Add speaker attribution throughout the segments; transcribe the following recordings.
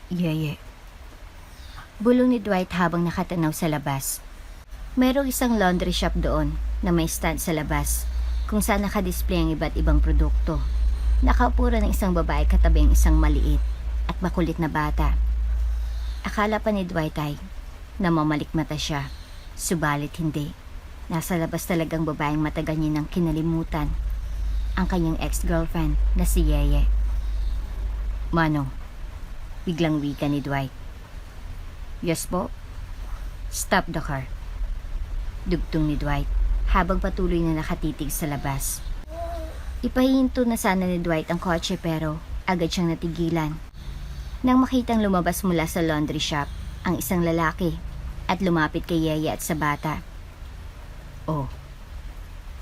Speaker 1: Yeye. Bulong ni Dwight habang nakatanaw sa labas. Mayroong isang laundry shop doon na may stand sa labas kung saan nakadisplay ang iba't ibang produkto. Nakaupo ng isang babae katabi ang isang maliit at makulit na bata. Akala pa ni Dwight ay namamalikmata siya, subalit hindi. Nasa labas talagang babaeng matagal niya nang kinalimutan, ang kanyang ex-girlfriend na si Yeye. Manong, biglang wika ni Dwight. Yes po? Stop the car. Dugtong ni Dwight habang patuloy na nakatitig sa labas. Ipahinto na sana ni Dwight ang kotse pero agad siyang natigilan nang makitang lumabas mula sa laundry shop ang isang lalaki at lumapit kay Yeye at sa bata. Oh,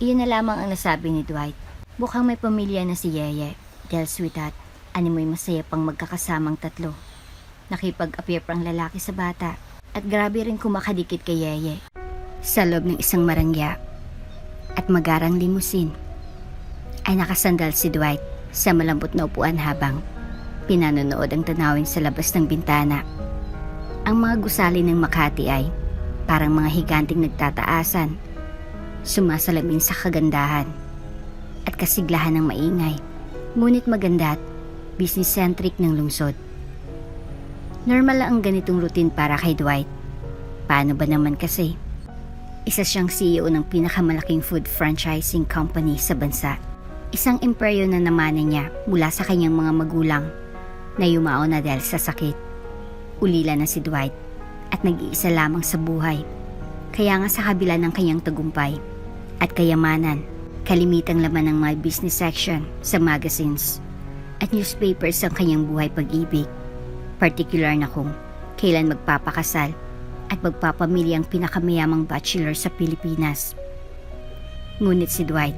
Speaker 1: iyon na lamang ang nasabi ni Dwight. Mukhang may pamilya na si Yeye dahil sweetheart, animoy masaya pang magkakasamang tatlo. Nakipag-appear pa ang lalaki sa bata at grabe rin kumakadikit kay Yeye sa loob ng isang marangya at magarang limusin ay nakasandal si Dwight sa malambot na upuan habang pinanonood ang tanawin sa labas ng bintana. Ang mga gusali ng Makati ay parang mga higanting nagtataasan, sumasalamin sa kagandahan at kasiglahan ng maingay, ngunit maganda at business-centric ng lungsod. Normal lang ang ganitong routine para kay Dwight. Paano ba naman kasi? Isa siyang CEO ng pinakamalaking food franchising company sa bansa. Isang imperyo na namanan niya mula sa kanyang mga magulang na yumao na dahil sa sakit. Ulila na si Dwight at nag-iisa lamang sa buhay. Kaya nga sa kabila ng kanyang tagumpay at kayamanan, kalimitang laman ng mga business section sa magazines at newspapers ang kanyang buhay pag-ibig. Partikular na kung kailan magpapakasal at magpapamilya ang pinakamayamang bachelor sa Pilipinas. Ngunit si Dwight,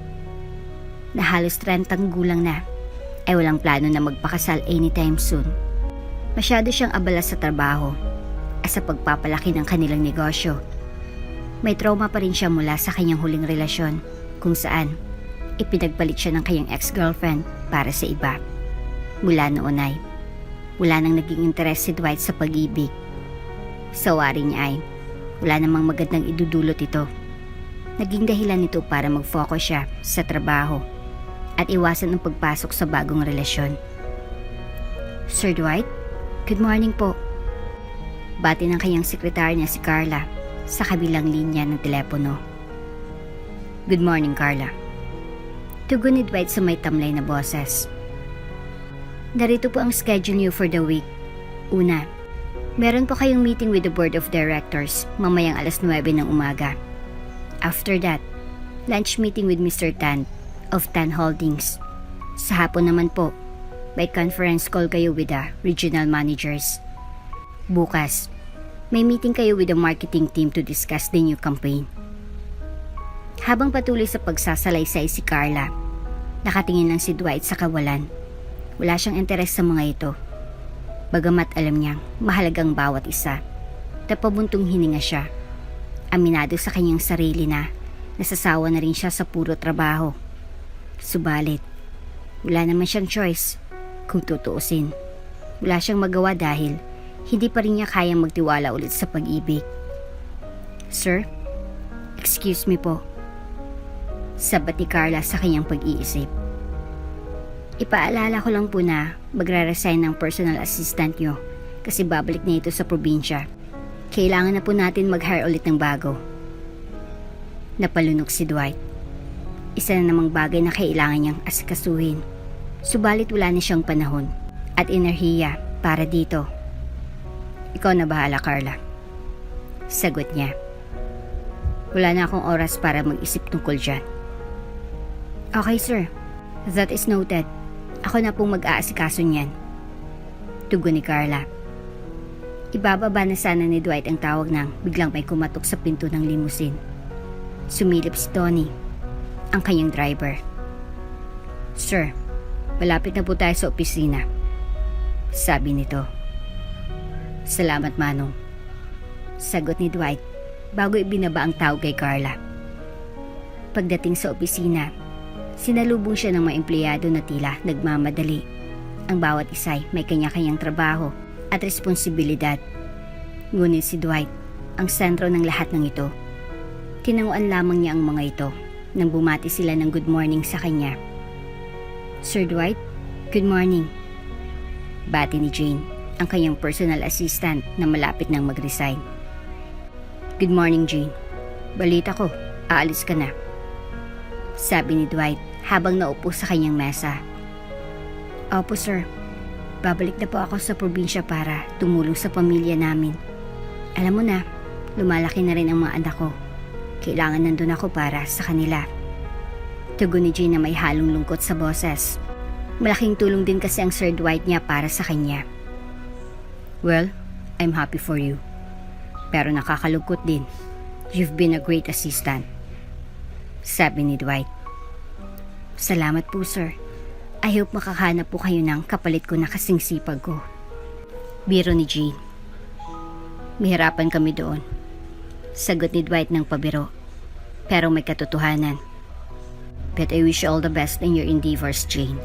Speaker 1: na halos 30 gulang na, ay walang plano na magpakasal anytime soon. Masyado siyang abala sa trabaho at sa pagpapalaki ng kanilang negosyo. May trauma pa rin siya mula sa kanyang huling relasyon kung saan ipinagpalit siya ng kanyang ex-girlfriend para sa iba. Mula noon ay wala nang naging interes si Dwight sa pag-ibig. Sa wari niya ay wala namang magandang idudulot ito. Naging dahilan nito para mag-focus siya sa trabaho at iwasan ang pagpasok sa bagong relasyon. Sir Dwight, good morning po. Bati ng kanyang sekretarya si Carla sa kabilang linya ng telepono. Good morning, Carla. Tugon ni Dwight sa may tamlay na boses. Narito po ang schedule niyo for the week. Una, meron po kayong meeting with the board of directors mamayang alas 9 ng umaga. After that, lunch meeting with Mr. Tan of Tan Holdings. Sa hapon naman po, may conference call kayo with the regional managers. Bukas, may meeting kayo with the marketing team to discuss the new campaign. Habang patuloy sa pagsasalaysay si Carla, nakatingin lang si Dwight sa kawalan. Wala siyang interes sa mga ito. Bagamat alam niyang mahalagang bawat isa, napabuntong hininga siya. Aminado sa kanyang sarili na nasasawa na rin siya sa puro trabaho. Subalit, wala naman siyang choice kung tutuusin. Wala siyang magawa dahil hindi pa rin niya kayang magtiwala ulit sa pag-ibig. Sir, excuse me po. Sabat ni Carla sa kanyang pag-iisip. Ipaalala ko lang po na magre-resign ng personal assistant nyo kasi babalik na ito sa probinsya. Kailangan na po natin mag-hire ulit ng bago. Napalunok si Dwight. Isa na namang bagay na kailangan niyang asikasuhin. Subalit wala na siyang panahon at enerhiya para dito. Ikaw na bahala, Carla. Sagot niya. Wala na akong oras para mag-isip tungkol dyan. Okay, sir. That is noted. Ako na pong mag-aasikaso niyan. Tugon ni Carla. Ibababa na sana ni Dwight ang tawag nang biglang may kumatok sa pinto ng limusin. Sumilip si Tony, ang kanyang driver. Sir, malapit na po tayo sa opisina. Sabi nito. Salamat, Manong. Sagot ni Dwight bago ibinaba ang tawag kay Carla. Pagdating sa opisina, sinalubong siya ng mga empleyado na tila nagmamadali. Ang bawat isa'y may kanya-kanyang trabaho at responsibilidad. Ngunit si Dwight, ang sentro ng lahat ng ito. Tinanguan lamang niya ang mga ito nang bumati sila ng good morning sa kanya. Sir Dwight, good morning. Bati ni Jane, ang kanyang personal assistant na malapit nang mag-resign. Good morning, Jane. Balita ko, aalis ka na. Sabi ni Dwight habang naupo sa kanyang mesa. Opo, sir. Babalik na po ako sa probinsya para tumulong sa pamilya namin. Alam mo na, lumalaki na rin ang mga anak ko. Kailangan nandun ako para sa kanila. Tugon ni Jane na may halong lungkot sa boses. Malaking tulong din kasi ang Sir Dwight niya para sa kanya. Well, I'm happy for you. Pero nakakalungkot din. You've been a great assistant. Sabi ni Dwight. Salamat po, sir. I hope makakahanap po kayo ng kapalit ko na kasing sipag ko. Biro ni Jane. Mihirapan kami doon. Sagot ni Dwight ng pabiro. Pero may katotohanan. But I wish you all the best in your endeavors, Jane.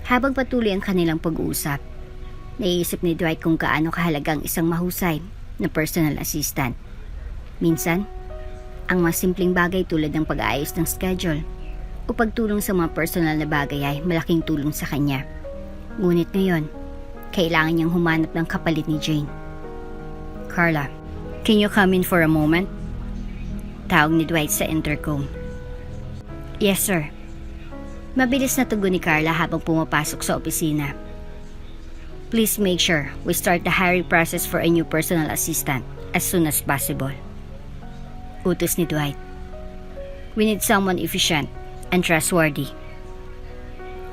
Speaker 1: Habang patuloy ang kanilang pag-uusap, naiisip ni Dwight kung gaano kahalaga ang isang mahusay na personal assistant. Minsan, ang mas simpleng bagay tulad ng pag-aayos ng schedule o pagtulong sa mga personal na bagay ay malaking tulong sa kanya. Ngunit ngayon, kailangan niyang humanap ng kapalit ni Jane. Carla, can you come in for a moment? Tawag ni Dwight sa intercom. Yes, sir. Mabilis na tugon ni Carla habang pumapasok sa opisina. Please make sure we start the hiring process for a new personal assistant as soon as possible. Utos ni Dwight. We need someone efficient and trustworthy.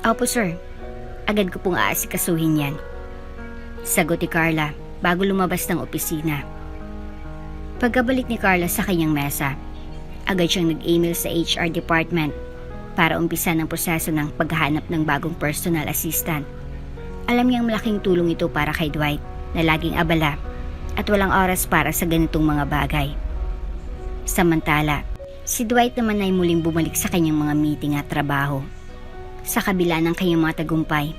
Speaker 1: Opo, sir. Agad ko pong aasikasuhin yan. Sagot ni Carla bago lumabas ng opisina. Pagkabalik ni Carla sa kanyang mesa, agad siyang nag-email sa HR department para umpisa ng proseso ng paghahanap ng bagong personal assistant. Alam niyang malaking tulong ito para kay Dwight na laging abala at walang oras para sa ganitong mga bagay. Samantala, si Dwight naman ay muling bumalik sa kanyang mga meeting at trabaho. Sa kabila ng kanyang mga tagumpay,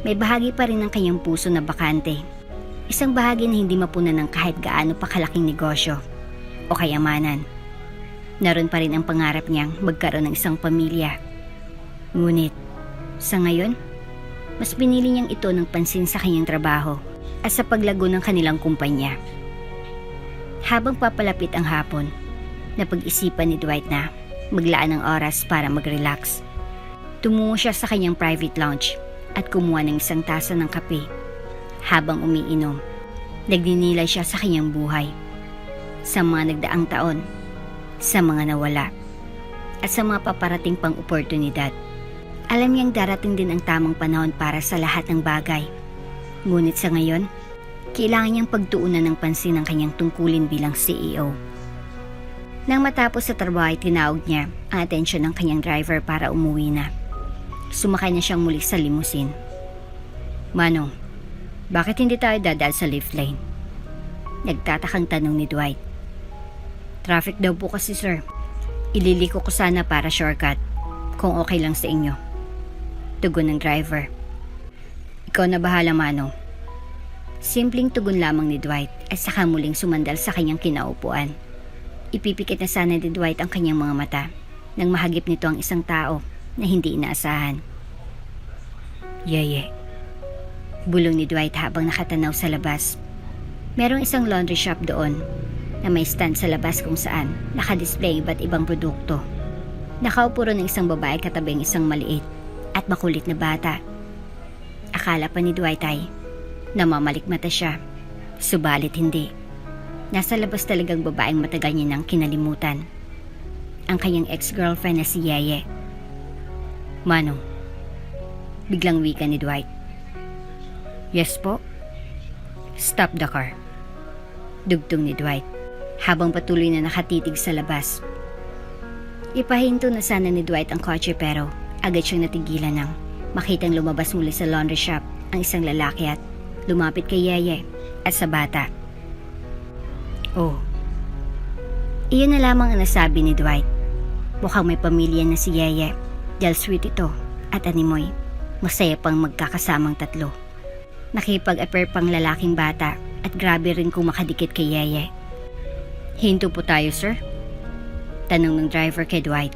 Speaker 1: may bahagi pa rin ng kanyang puso na bakante. Isang bahagi na hindi mapunan ng kahit gaano pa kalaking negosyo o kayamanan. Naroon pa rin ang pangarap niyang magkaroon ng isang pamilya. Ngunit, sa ngayon, mas pinili niyang ito ng pansin sa kanyang trabaho at sa paglago ng kanilang kumpanya. Habang papalapit ang hapon, napag-isipan ni Dwight na maglaan ng oras para mag-relax. Tumungo siya sa kanyang private lounge at kumuha ng isang tasa ng kape. Habang umiinom, nagninilay siya sa kanyang buhay, sa mga nagdaang taon, sa mga nawala, at sa mga paparating pang oportunidad. Alam niyang darating din ang tamang panahon para sa lahat ng bagay. Ngunit sa ngayon, kailangan niyang pagtuunan ng pansin ang kanyang tungkulin bilang CEO. Nang matapos sa trabaho ay tinawag niya ang atensyon ng kanyang driver para umuwi na. Sumakay na siyang muli sa limousine. Manong, bakit hindi tayo dadal sa lift lane? Nagtatakang tanong ni Dwight. Traffic daw po kasi, sir. Ililiko ko sana para shortcut, kung okay lang sa inyo. Tugon ng driver. Ikaw na bahala, Manong. Simpleng tugon lamang ni Dwight at saka muling sumandal sa kanyang kinaupuan. Ipipikit na sana ni Dwight ang kanyang mga mata nang mahagip nito ang isang tao na hindi inaasahan. Yeye. Bulong ni Dwight habang nakatanaw sa labas. Merong isang laundry shop doon na may stand sa labas kung saan nakadisplay iba't ibang produkto. Nakaupo ron ng isang babae katabi ng isang maliit at makulit na bata. Akala pa ni Dwight ay namamalikmata siya, subalit hindi. Nasa labas talagang babaeng matagal niya nang kinalimutan. Ang kanyang ex-girlfriend na si Yeye. Manong, biglang wika ni Dwight. Yes po? Stop the car. Dugtong ni Dwight habang patuloy na nakatitig sa labas. Ipahinto na sana ni Dwight ang kotse pero agad siyang natigilan nang makitang lumabas muli sa laundry shop ang isang lalaki at lumapit kay Yeye at sa bata. Oh, iyon na lamang ang nasabi ni Dwight. Mukhang may pamilya na si Yeye dahil sweet ito at animoy. Masaya pang magkakasamang tatlo. Nakipag-appear pang lalaking bata at grabe rin kung makadikit kay Yeye. Hinto po tayo, sir? Tanong ng driver kay Dwight.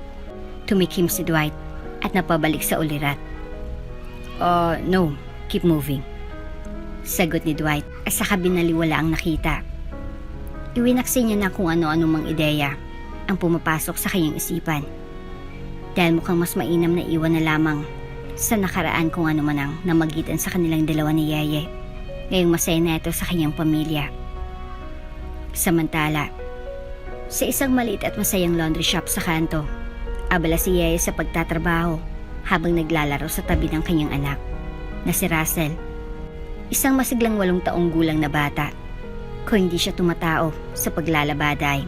Speaker 1: Tumikim si Dwight at napabalik sa ulirat. No. Keep moving. Sagot ni Dwight at saka binaliwala ang nakita. Iwinaksin niya na kung ano-ano mang ideya ang pumapasok sa kanyang isipan. Dahil mukhang mas mainam na iwan na lamang sa nakaraan kung ano man ang namagitan sa kanilang dalawa ni Yeye. Ngayong masaya na ito sa kanyang pamilya. Samantala, sa isang maliit at masayang laundry shop sa kanto, abala si Yeye sa pagtatrabaho habang naglalaro sa tabi ng kanyang anak na si Russell. Isang masiglang 8 taong gulang na bata. Kung hindi siya tumatao sa paglalabada ay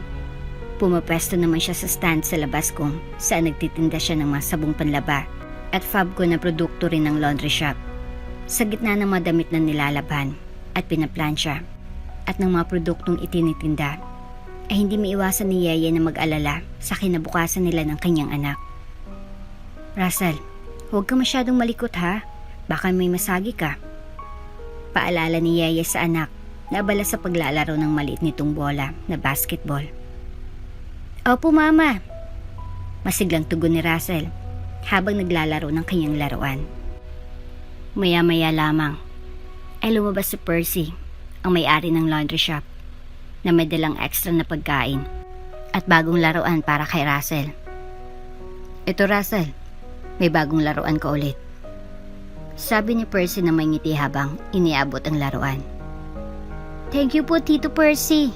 Speaker 1: pumapwesto naman siya sa stand sa labas kung saan nagtitinda siya ng mga sabong panlaba at Fabco na produkto rin ng laundry shop. Sa gitna ng mga damit na nilalaban at pinaplansya at ng mga produktong itinitinda ay hindi maiwasan ni Yeye na mag-alala sa kinabukasan nila ng kanyang anak. Russell, huwag ka masyadong malikot ha, baka may masagi ka. Paalala ni Yeye sa anak na abala sa paglalaro ng maliit nitong bola na basketball. Opo, Mama. Masiglang tugon ni Russell habang naglalaro ng kanyang laruan. Maya-maya lamang ay lumabas si Percy, ang may-ari ng laundry shop, na may dalang extra na pagkain at bagong laruan para kay Russell. Ito, Russell, may bagong laruan ka ulit. Sabi ni Percy na may ngiti habang iniabot ang laruan. Thank you po, Tito Percy.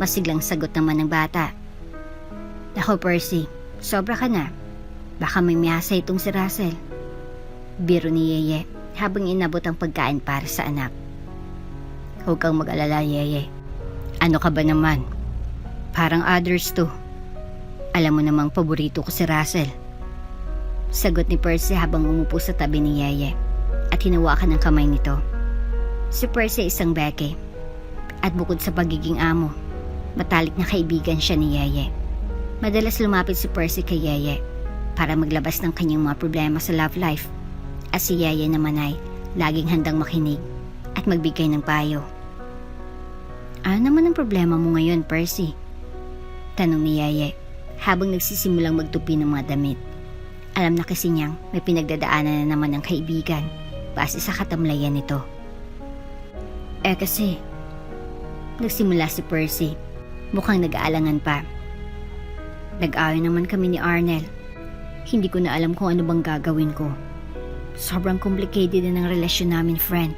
Speaker 1: Masiglang sagot naman ng bata. Nako, Percy, sobra ka na. Baka may miyasa itong si Russell. Biro ni Yeye habang inabot ang pagkain para sa anak. Huwag kang mag-alala, Yeye. Ano ka ba naman? Parang others to. Alam mo namang paborito ko si Russell. Sagot ni Percy habang umupo sa tabi ni Yeye at hinawakan ang kamay nito. Si Percy isang beke at bukod sa pagiging amo, matalik na kaibigan siya ni Yeye. Madalas lumapit si Percy kay Yeye para maglabas ng kanyang mga problema sa love life at si Yeye naman ay laging handang makinig at magbigay ng payo. Ano naman ang problema mo ngayon, Percy? Tanong ni Yeye habang nagsisimulang magtupi ng mga damit. Alam na kasi niyang may pinagdadaanan na naman ng kaibigan base sa katamlayan nito. Kasi, nagsimula si Percy. Mukhang nag-aalangan pa. Nag-away naman kami ni Arnel. Hindi ko na alam kung ano bang gagawin ko. Sobrang complicated na ng relasyon namin, friend.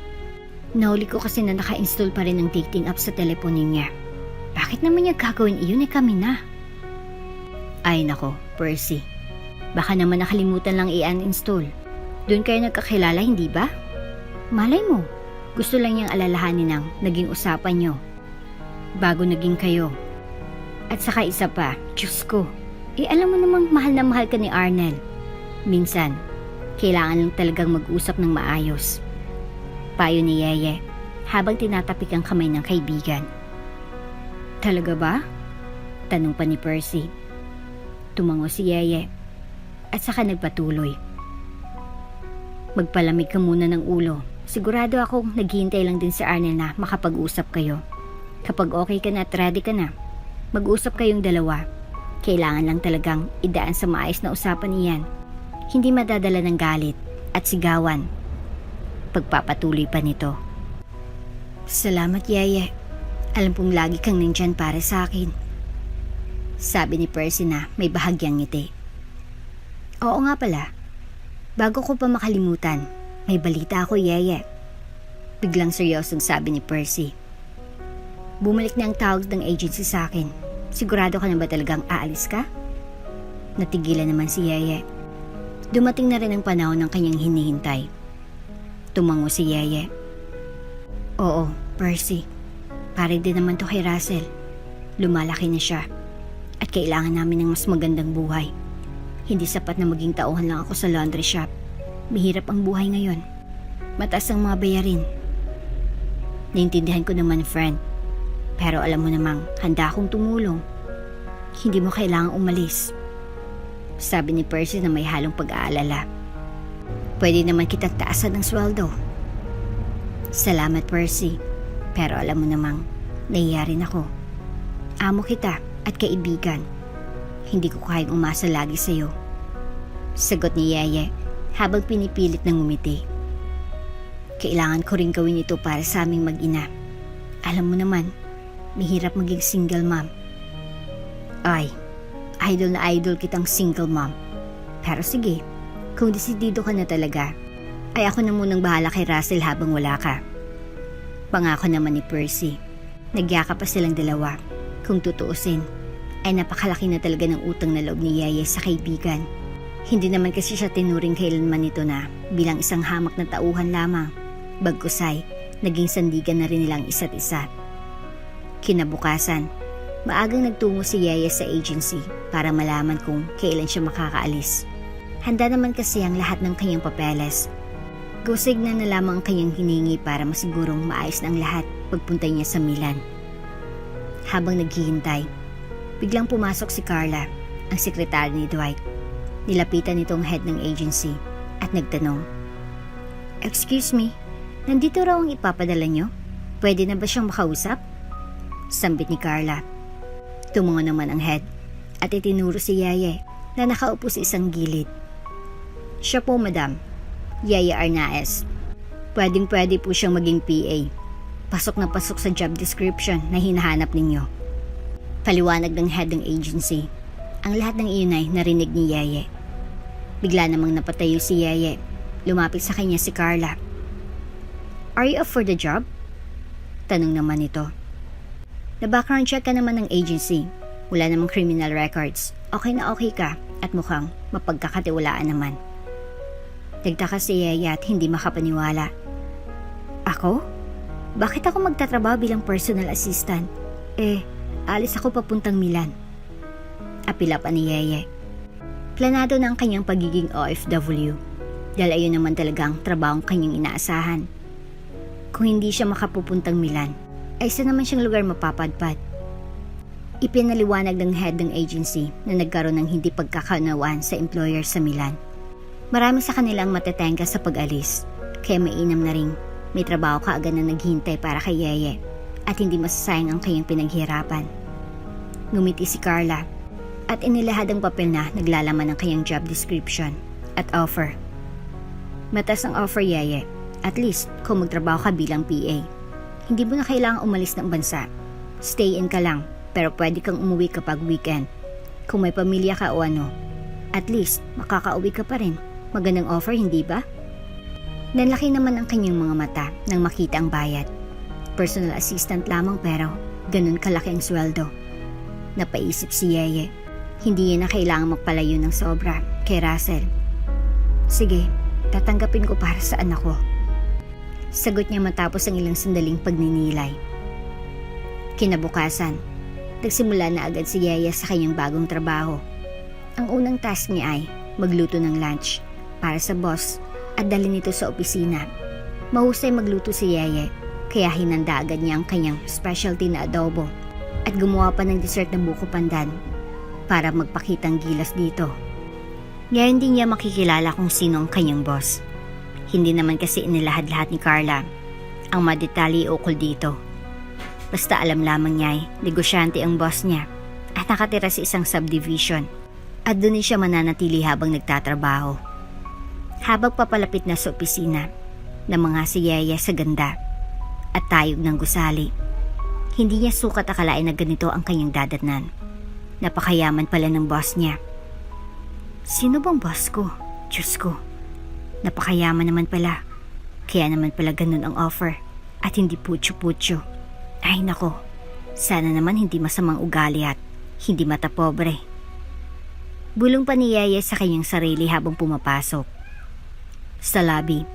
Speaker 1: Nahuli ko kasi na naka-install pa rin ng dating app sa telepono niya. Bakit naman niya gagawin iyon kami na? Ay nako, Percy. Baka naman nakalimutan lang i-uninstall. Doon kayo nagkakilala, hindi ba? Malay mo. Gusto lang niyang alalahanin ang naging usapan niyo bago naging kayo. At saka isa pa, Diyos ko, alam mo namang mahal na mahal ka ni Arnel. Minsan, kailangan lang talagang mag-usap ng maayos. Payo ni Yeye habang tinatapik ang kamay ng kaibigan. Talaga ba? Tanong pa ni Percy. Tumango si Yeye at saka nagpatuloy. Magpalamig ka muna ng ulo. Sigurado akong naghihintay lang din si Arnel na makapag-usap kayo. Kapag okay ka na at ready ka na, mag-usap kayong dalawa. Kailangan lang talagang idaan sa maayos na usapan niyan. Hindi madadala ng galit at sigawan. Pagpapatuloy pa nito. Salamat, Yeye. Alam kong lagi kang nandyan para sa akin. Sabi ni Percy na may bahagyang ngiti. Oo nga pala. Bago ko pa makalimutan, may balita ako, Yeye. Biglang seryosong sabi ni Percy. Bumalik na ang tawag ng agency sa akin. Sigurado ka na ba talagang aalis ka? Natigilan naman si Yeye. Dumating na rin ang panahon ng kanyang hinihintay. Tumango si Yeye. Oo, Percy. Pare din naman to kay Russell. Lumalaki na siya. At kailangan namin ng mas magandang buhay. Hindi sapat na maging tauhan lang ako sa laundry shop. Mahirap ang buhay ngayon. Mataas ang mga bayarin. Naintindihan ko naman, friend. Pero alam mo namang handa akong tumulong. Hindi mo kailangang umalis. Sabi ni Percy na may halong pag-aalala. Pwede naman kitang taasan ng sweldo. Salamat, Percy. Pero alam mo namang, nahiya rin ako. Amo kita at kaibigan. Hindi ko kayang umasa lagi sa'yo. Sagot ni Yeye habang pinipilit na ngumiti. Kailangan ko rin gawin ito para sa aming mag-ina. Alam mo naman, mahirap maging single mom. Ay, idol na idol kitang single mom. Pero sige, kung desidido ka na talaga, ay ako na munang bahala kay Russell habang wala ka. Pangako naman ni Percy. Nagyakap pa silang dalawa. Kung tutuusin, ay napakalaki na talaga ng utang na loob ni Yeye sa kaibigan. Hindi naman kasi siya tinuring kailanman nito na bilang isang hamak na tauhan lamang. Bagkusay, naging sandigan na rin nilang isa't isa. Kinabukasan, maagang nagtungo si Yeye sa agency para malaman kung kailan siya makakaalis. Handa naman kasi ang lahat ng kanyang papeles. Gusig na lamang ang kanyang hiningi para masigurong maayos na ang lahat pagpunta niya sa Milan. Habang naghihintay, biglang pumasok si Carla, ang sekretary ni Dwight. Nilapitan nitong head ng agency at nagtanong, "Excuse me, nandito raw ang ipapadala niyo? Pwede na ba siyang makausap?" Sambit ni Carla. Tumungo naman ang head at itinuro si Yeye na nakaupo sa isang gilid. "Siya po, madam. Yeye Arnaez. Pwedeng-pwede po siyang maging PA. Pasok na pasok sa job description na hinahanap ninyo." Paliwanag ng head ng agency. Ang lahat ng iyon ay narinig ni Yeye. Bigla namang napatayo si Yeye. Lumapit sa kanya si Carla. "Are you up for the job?" Tanong naman nito. "Na-background check ka naman ng agency. Wala namang criminal records. Okay na okay ka at mukhang mapagkakatiwalaan naman." Nagtaka si Yeye at hindi makapaniwala. "Ako? Bakit ako magtatrabaho bilang personal assistant? Alis ako papuntang Milan." Apila pa ni Yeye. Planado na ang kanyang pagiging OFW dahil ayun naman talaga ang trabahong kanyang inaasahan. Kung hindi siya makapupuntang Milan, ay isa naman siyang lugar mapapadpad. Ipinaliwanag ng head ng agency na nagkaroon ng hindi pagkakaunawaan sa employer sa Milan. Marami sa kanilang matetengga sa pag-alis, kaya mainam na rin may trabaho kaagad na naghihintay para kay Yeye at hindi masasayang ang kanyang pinaghirapan. Ngumiti si Carla at inilahad ang papel na naglalaman ng kanyang job description at offer. Matas ang offer, Yeye. At least kung magtrabaho ka bilang PA, hindi mo na kailangang umalis ng bansa. Stay in ka lang, pero pwede kang umuwi kapag weekend. Kung may pamilya ka o ano, at least makakauwi ka pa rin. Magandang offer, hindi ba? Nanlaki naman ang kanyang mga mata nang makita ang bayad. Personal assistant lamang pero ganun kalaki ang sweldo. Napaisip si Yeye. Hindi niya na kailangang magpalayo ng sobra kay Russell. "Sige, tatanggapin ko para sa anak ko." Sagot niya matapos ang ilang sandaling pagninilay. Kinabukasan, nagsimula na agad si Yeye sa kanyang bagong trabaho. Ang unang task niya ay magluto ng lunch para sa boss at dalhin ito sa opisina. Mahusay magluto si Yeye, kaya hinanda agad niya ang kanyang specialty na adobo at gumawa pa ng dessert na buko pandan para magpakitang gilas dito. Ngayon din niya makikilala kung sino ang kanyang boss. Hindi naman kasi inilahad-lahat ni Carla ang madetalye ukol dito. Basta alam lamang niya ay negosyante ang boss niya at nakatira sa isang subdivision at doon siya mananatili habang nagtatrabaho. Habang papalapit na sa opisina, namanga si Yeye sa ganda at tayog ng gusali. Hindi niya sukat akalain na ganito ang kanyang dadatnan. Napakayaman pala ng boss niya. Sino bang boss ko? Diyos ko. Napakayaman naman pala. Kaya naman pala ganun ang offer at hindi putyo-putyo. Ay nako, sana naman hindi masamang ugali at hindi mata pobre. Bulong pa ni Yeye sa kanyang sarili habang pumapasok. Sa lobby,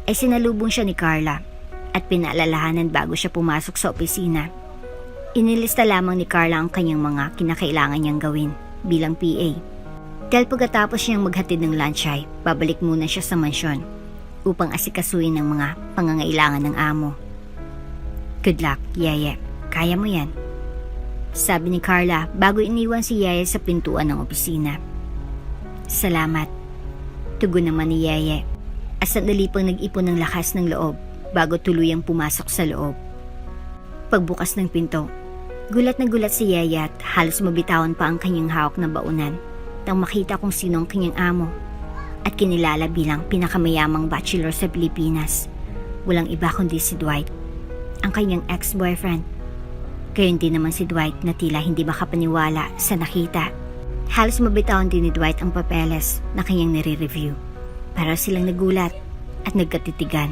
Speaker 1: ay sinalubong siya ni Carla at pinaalalahanan bago siya pumasok sa opisina. Inilista lamang ni Carla ang kanyang mga kinakailangan niyang gawin bilang PA. Dahil pagkatapos niyang maghatid ng lunch ay babalik muna siya sa mansyon upang asikasuin ang mga pangangailangan ng amo. Good luck, Yeye. Kaya mo yan. Sabi ni Carla bago iniwan si Yeye sa pintuan ng opisina. Salamat. Tugon naman ni Yeye. At sandali pang nag-ipon ng lakas ng loob bago tuluyang pumasok sa loob. Pagbukas ng pinto, gulat na gulat si Yaya at halos mabitawan pa ang kanyang hawak na baunan nang makita kung sino ang kanyang amo at kinilala bilang pinakamayamang bachelor sa Pilipinas. Walang iba kundi si Dwight, ang kanyang ex-boyfriend. Gayon din naman si Dwight na tila hindi makapaniwala sa nakita. Halos mabitawan din ni Dwight ang papeles na kanyang nire-review. Para silang nagulat at nagkatitigan.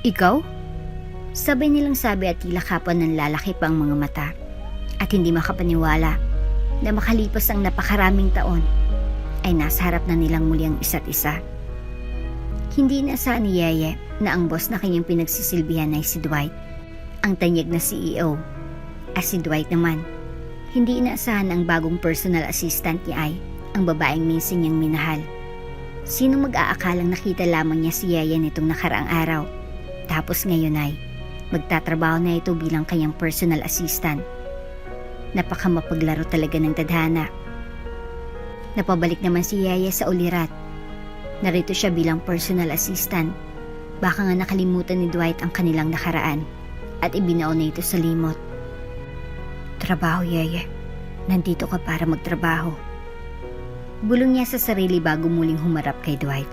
Speaker 1: Ikaw? Sabay nilang sabi at tila kapwa ng lalaki pa ang mga mata. At hindi makapaniwala na makalipas ang napakaraming taon ay nasa harap na nilang muli ang isa't isa. Hindi inaasahan ni Yeye na ang boss na kanyang pinagsisilbihan ay si Dwight, ang tanyag na CEO. At si Dwight naman, hindi inaasahan na ang bagong personal assistant niya ay ang babaeng minsan niyang minahal. Sino mag-aakalang nakita lamang niya si Yeye nitong nakaraang araw, tapos ngayon ay magtatrabaho na ito bilang kanyang personal assistant. Napakamapaglaro talaga ng tadhana. Napabalik naman si Yeye sa ulirat. Narito siya bilang personal assistant. Baka nga nakalimutan ni Dwight ang kanilang nakaraan at ibinao na ito sa limot. Trabaho, Yeye. Nandito ka para magtrabaho. Bulong niya sa sarili bago muling humarap kay Dwight.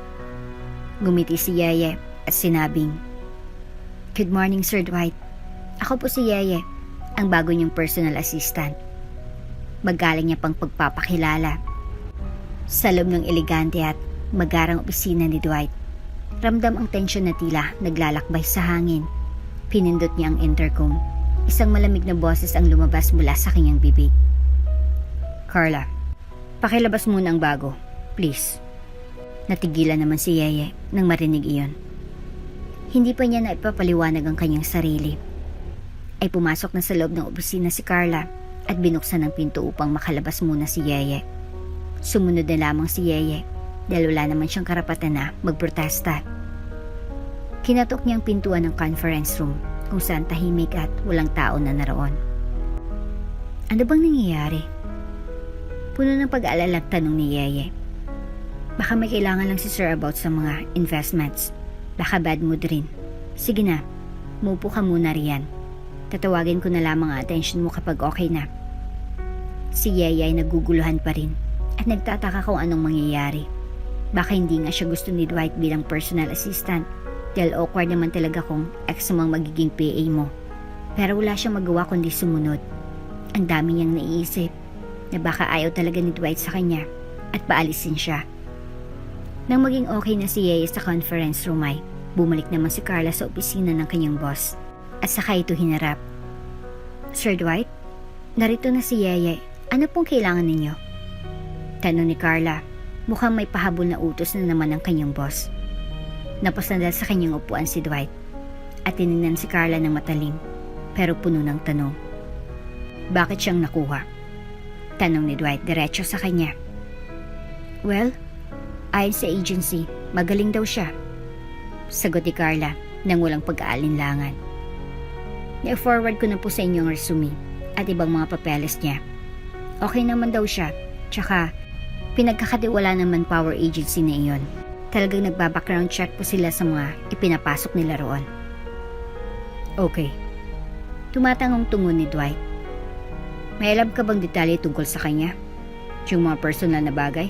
Speaker 1: Gumiti si Yeye at sinabing, "Good morning, Sir Dwight. Ako po si Yeye, ang bago niyong personal assistant." Magaling niya pang pagpapakilala. Sa loob ng elegante at magarang opisina ni Dwight, ramdam ang tensyon na tila naglalakbay sa hangin. Pinindot niya ang intercom. Isang malamig na boses ang lumabas mula sa kanyang bibig. "Carla, pakilabas muna ang bago, please." Natigilan naman si Yeye nang marinig iyon. Hindi pa niya naipapaliwanag ang kanyang sarili. Ay pumasok na sa loob ng opisina si Carla at binuksan ang pinto upang makalabas muna si Yeye. Sumunod na lamang si Yeye dahil wala naman siyang karapatan na magprotesta. Kinatok niya ang pintuan ng conference room kung saan tahimik at walang tao na naroon. Ano bang nangyayari? Puno ng pag-aalala ang tanong ni Yeye. Baka may kailangan lang si Sir about sa mga investments. Baka bad mood rin. Sige na, muupo ka muna riyan. Tatawagin ko na lamang ang attention mo kapag okay na. Si Yeye ay naguguluhan pa rin at nagtataka kung anong mangyayari. Baka hindi nga siya gusto ni Dwight bilang personal assistant dahil awkward naman talaga kung ex mo ang magiging PA mo. Pero wala siyang magawa kundi sumunod. Ang dami niyang naiisip na baka ayaw talaga ni Dwight sa kanya at paalisin siya. Nang maging okay na si Yeye sa conference room ay bumalik naman si Carla sa opisina ng kanyang boss at saka ito hinarap. "Sir Dwight, narito na si Yeye. Ano pong kailangan ninyo?" Tanong ni Carla. Mukhang may pahabol na utos na naman ang kanyang boss. Napasandal sa kanyang upuan si Dwight at tinignan si Carla ng matalim pero puno ng tanong. Bakit siyang nakuha? Tanong ni Dwight diretso sa kanya. "Well, ayon sa agency, magaling daw siya." Sagot ni Carla nang walang pag-aalinlangan. "I-forward ko na po sa inyo ang resume at ibang mga papeles niya. Okay naman daw siya, tsaka pinagkakatiwala naman power agency na iyon. Talagang nagbabackground check po sila sa mga ipinapasok nila roon." "Okay." Tumatangong tungo ni Dwight. "May alam ka bang detalye tungkol sa kanya? Yung mga personal na bagay?"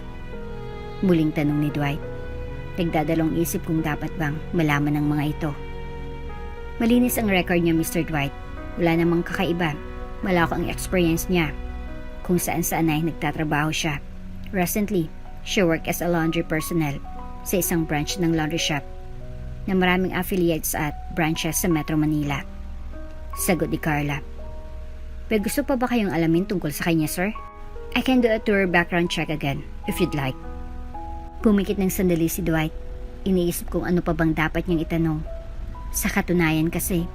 Speaker 1: Muling tanong ni Dwight. Nagdadalawang isip kung dapat bang malaman ng mga ito. Malinis ang record niya, Mr. Dwight. Wala namang kakaiba. Malawak ang experience niya. Kung saan-saan ay nagtatrabaho siya. Recently, she worked as a laundry personnel sa isang branch ng laundry shop na maraming affiliates at branches sa Metro Manila. Sagot ni Carla. "Pero gusto pa ba kayong alamin tungkol sa kanya, sir? I can do a tour background check again, if you'd like." Pumikit ng sandali si Dwight. Iniisip kung ano pa bang dapat niyang itanong. Sa katunayan kasi,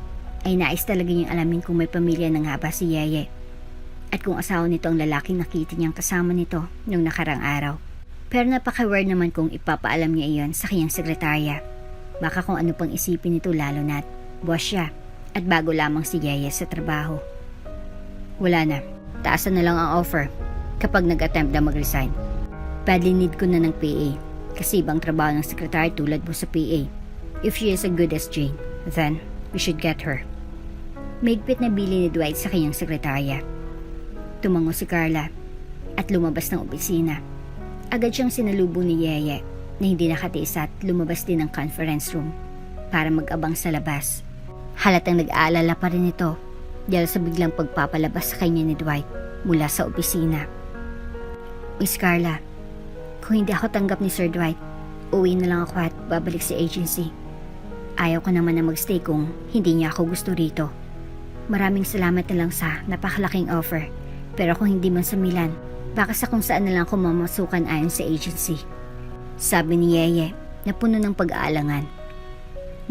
Speaker 1: ay nais talaga niyang alamin kung may pamilya ng haba si Yeye. At kung asawa nito ang lalaking nakita niyang kasama nito nung nakarang araw. Pero napaka-weird naman kung ipapaalam niya iyon sa kanyang sekretarya. Baka kung ano pang isipin nito lalo na't boss siya at bago lamang si Yeye sa trabaho. "Wala na. Taasan na lang ang offer kapag nag-attempt na mag-resign. Badly need ko na ng PA kasi ibang trabaho ng sekretary tulad mo sa PA. If she is as good as Jane, then we should get her. Maigpit na bili ni Dwight sa kanyang sekretarya. Tumango si Carla at lumabas ng opisina. Agad siyang sinalubong ni Yeye na hindi nakatiis at lumabas din ng conference room para mag-abang sa labas. Halatang nag-aalala pa rin ito dahil sa biglang pagpapalabas sa kanya ni Dwight mula sa opisina. Miss Carla, kung hindi ako tanggap ni Sir Dwight, uwi na lang ako at babalik sa agency. Ayaw ko naman na magstay kung hindi niya ako gusto rito. Maraming salamat na lang sa napakalaking offer, pero kung hindi man sa Milan, baka sa kung saan na lang ako mamasukan ayon sa agency. Sabi ni Yeye na puno ng pag-aalangan.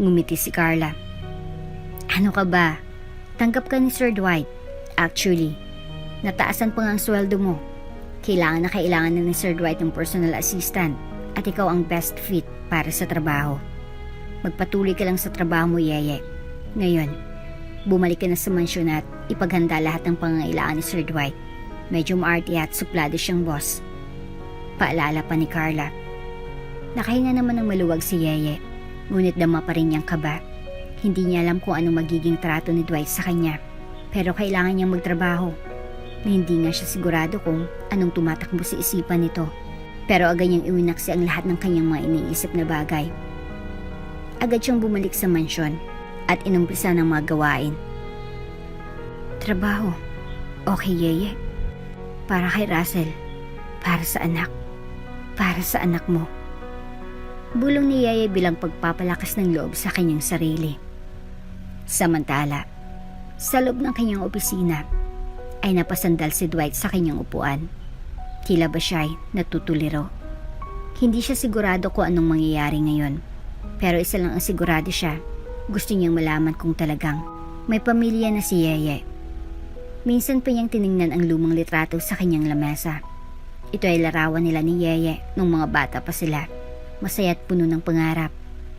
Speaker 1: Ngumiti si Carla. Ano ka ba? Tanggap ka ni Sir Dwight. Actually, nataasan pa nga ang sweldo mo. Kailangan na ni Sir Dwight ng personal assistant at ikaw ang best fit para sa trabaho. Magpatuloy ka lang sa trabaho mo, Yeye. Ngayon, bumalik ka na sa mansyon at ipaghanda lahat ng pangangailangan ni Sir Dwight. Medyo maarte at suplado siyang boss. Paalala pa ni Carla. Nakahinga naman ng maluwag si Yeye, ngunit dama pa rin niyang kaba. Hindi niya alam kung anong magiging trato ni Dwight sa kanya, pero kailangan niyang magtrabaho. Na hindi nga siya sigurado kung anong tumatakbo sa isipan nito. Pero agad niyang iwinaksi ang lahat ng kanyang mga iniisip na bagay. Agad siyang bumalik sa mansyon at inumpisa ng mga gawain. Trabaho. Okay, Yeye. Para kay Russell. Para sa anak. Para sa anak mo. Bulong ni Yeye bilang pagpapalakas ng loob sa kanyang sarili. Samantala, sa loob ng kanyang opisina, ay napasandal si Dwight sa kanyang upuan. Tila ba siya'y natutuliro? Hindi siya sigurado kung anong mangyayari ngayon. Pero isa lang ang sigurado siya. Gusto niyang malaman kung talagang may pamilya na si Yeye. Minsan pa niyang tiningnan ang lumang litrato sa kanyang lamesa. Ito ay larawan nila ni Yeye nung mga bata pa sila. Masaya at puno ng pangarap.